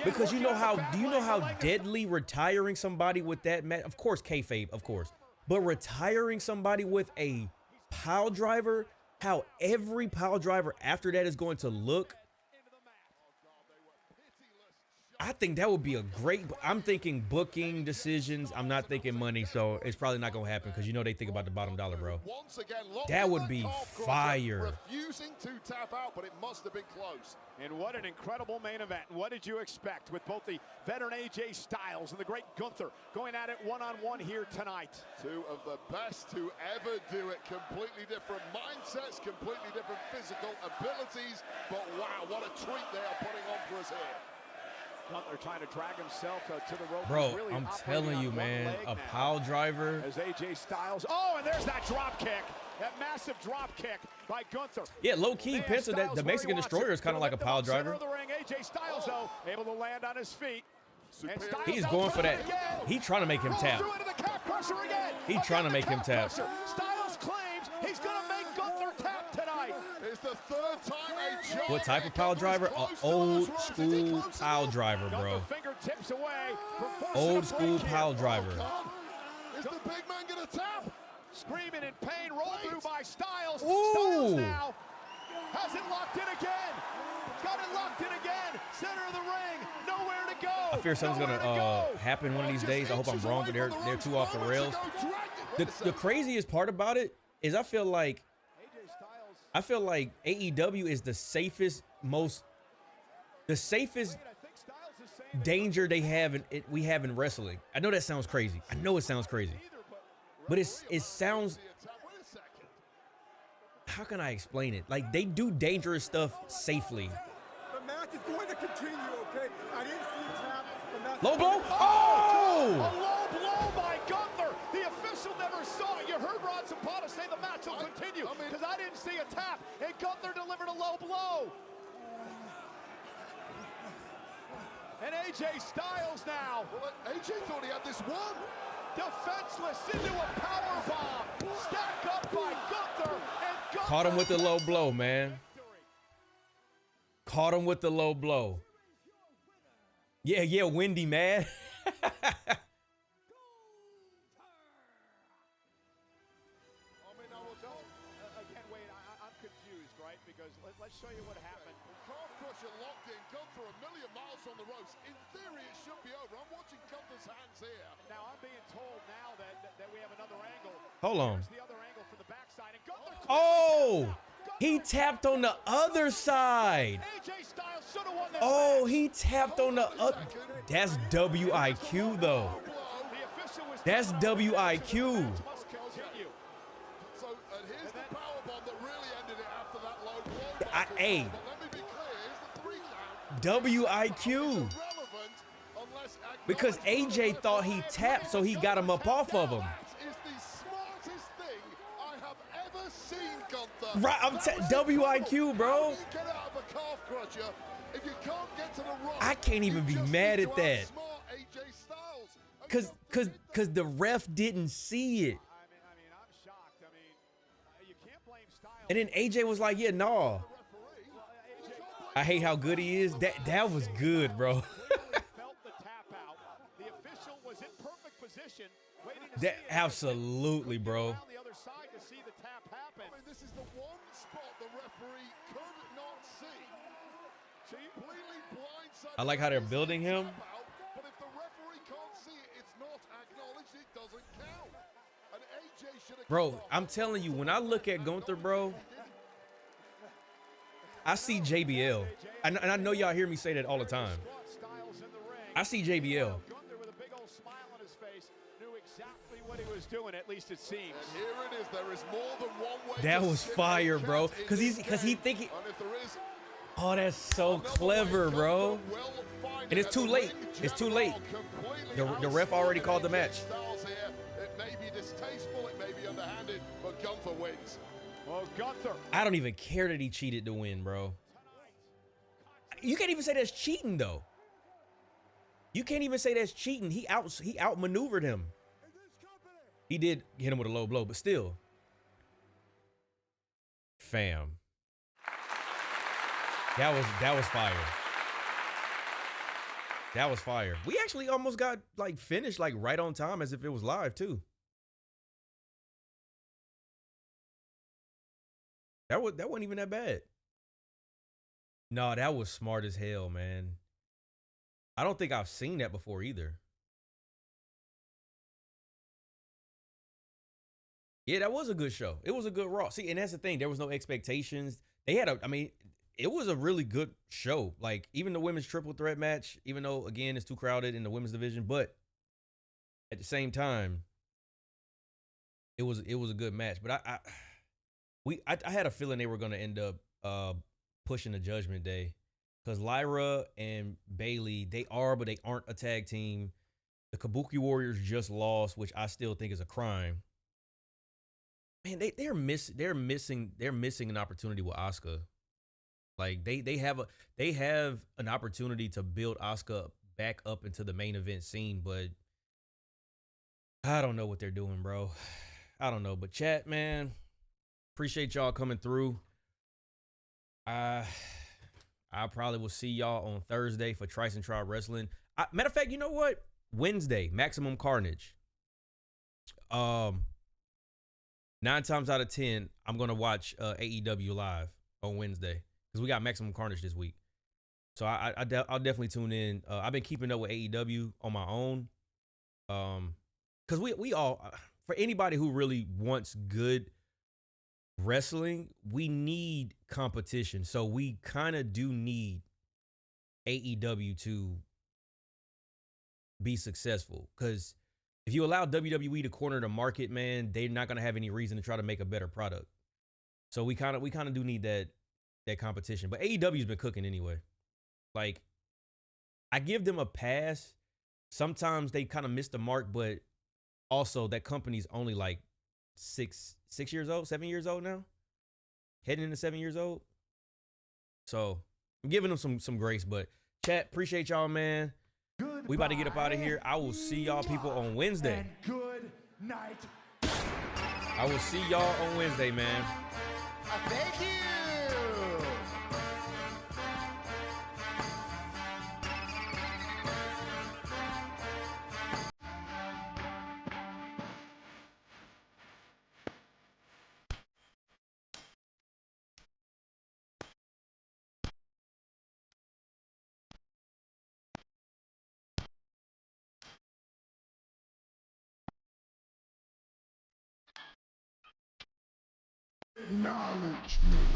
Because do you know how deadly retiring somebody with that match? Of course, kayfabe, of course. But retiring somebody with a pile driver, how every pile driver after that is going to look. I think that would be a great, I'm thinking booking decisions. I'm not thinking money, so it's probably not going to happen because you know they think about the bottom dollar, bro. That would be fire. Refusing to tap out, but it must have been close. And what an incredible main event. What did you expect with both the veteran AJ Styles and the great Gunther going at it one-on-one here tonight? Two of the best to ever do it. Completely different mindsets, completely different physical abilities. But wow, what a treat they are putting on for us here. Gunther trying to drag himself to the rope. Bro, Really I'm operating telling on you, one man, leg a now. pile driver. As AJ Styles, oh, and there's that drop kick. That massive drop kick by Gunther. Yeah, low key, Man, Penta, Styles the where he Mexican wants Destroyer it. is kind of Gonna like a lift him pile up center driver. of the ring. AJ Styles, though, able to land on his feet. And Styles He's goes going for that. again. He trying to make him Rolls tap. through into the calf crusher again. He trying to make him tap. Crusher. Styles claims he's going to make Gunther tap tonight. It's the third time a job. What type of pile driver? An old school pile driver, bro. Fingertips away from forcing Old a school break pile here. driver. Is the big man going to tap? Screaming in pain, roll through by Styles. Ooh. Styles now has it locked in again. Got it locked in again. Center of the ring. Nowhere to go. I fear something's gonna happen one of these days. I hope I'm wrong, but they're too off the rails. The craziest part about it is I feel like AEW is the safest danger they have we have in wrestling. I know that sounds crazy. I know it sounds crazy, but it sounds. How can I explain it? Like, they do dangerous stuff safely. The match is going to continue, okay? I didn't see a tap. The match Low blow? A Oh! low blow by Gunther. The official never saw it. You heard Ron Zapata say the match will continue because I didn't see a tap, and Gunther delivered a low blow. And AJ Styles now. Well, AJ thought he had this one. Defenseless into a power bomb. Stack up by Gunther. And Gunther Caught him with the low blow, man. Caught him with the low blow. Yeah, Wendy, man. Again, Wade, I'm confused, right? Because let's show you what happened. Calf crusher locked in. Gunther a million miles on the ropes. In theory, it should be over. I'm watching Gunther's hands here. Now I'm being told now that we have another angle. Hold on. Here's the other angle for the backside, and Gunther Oh! He tapped on the other side. AJ Styles should have won this Oh, match. he tapped on the other. That's WIQ, though. The official was That's WIQ. must continue. So, and here's the powerbomb that really ended it after that low blow. Hey, But let me be clear, here's the 3 count. WIQ. Irrelevant unless Because AJ thought he tapped, so he got him up off of him. That is the smartest thing I have ever seen, Gunther. Right, I'm WIQ, bro. You get out of a calf crusher if you can't get to the rope. I can't even be mad at that. Smart AJ Styles. Cause the ref didn't see it. I'm shocked. You can't blame Styles. And then AJ was like, yeah, nah. I hate how good he is. That was good, bro. Felt the tap out. The official was in perfect position, waiting to That see it. absolutely, bro. Around the other side to see the tap happen. I mean, this is the one spot the referee could not see. Completely blindsided. I like how they're building him. But if the referee can't see it, it's not acknowledged. It doesn't count. And AJ should have. Bro, I'm telling you, when I look at Gunther, bro, I see JBL. And I know y'all hear me say that all the time. Styles in the ring. I see JBL. Gunther with a big old smile on his face knew exactly what he was doing. At least it seems. And here it is. There is more than one way. That to was skin a fire, cat bro. in Cause this he game. thinking, And if there is oh, that's so clever, bro. And it's too late. It's too late. The ref already called the match. Styles here. It may be distasteful. It may be underhanded, but Gunther wins. Well, Gunther. I don't even care that he cheated to win, bro. You can't even say that's cheating, though. You can't even say that's cheating. He outmaneuvered him. He did hit him with a low blow, but still. Fam. That was fire. That was fire. We actually almost got like finished like right on time as if it was live too. That wasn't even that bad. No, that was smart as hell, man. I don't think I've seen that before either. Yeah, that was a good show. It was a good Raw. See, and that's the thing. There was no expectations. They had it was a really good show. Like, even the women's triple threat match, even though, again, it's too crowded in the women's division, but at the same time, it was a good match. But I had a feeling they were going to end up pushing the Judgment Day Because Lyra and Bailey, they are, but they aren't a tag team. The Kabuki Warriors just lost, which I still think is a crime. Man, they're missing an opportunity with Asuka. Like they have an opportunity to build Asuka back up into the main event scene, but I don't know what they're doing, bro. I don't know. But chat, man, appreciate y'all coming through. I probably will see y'all on Thursday for Trice and Trial Wrestling. Matter of fact, you know what? Wednesday, Maximum Carnage. 9 times out of 10, I'm gonna watch AEW live on Wednesday because we got Maximum Carnage this week. So I'll definitely tune in. I've been keeping up with AEW on my own. Because we all, for anybody who really wants good wrestling, we need competition. So we kind of do need AEW to be successful. Because if you allow WWE to corner the market, man, they're not gonna have any reason to try to make a better product. So we kind of do need that competition. But AEW's been cooking anyway. Like, I give them a pass. Sometimes they kind of miss the mark, but also that company's only like 7 years old now, heading into 7 years old. So I'm giving them some grace. But chat, appreciate y'all, man. We about to get up out of here. I will see y'all people on Wednesday. And good night. I will see y'all on Wednesday, man. Thank you. Acknowledge me.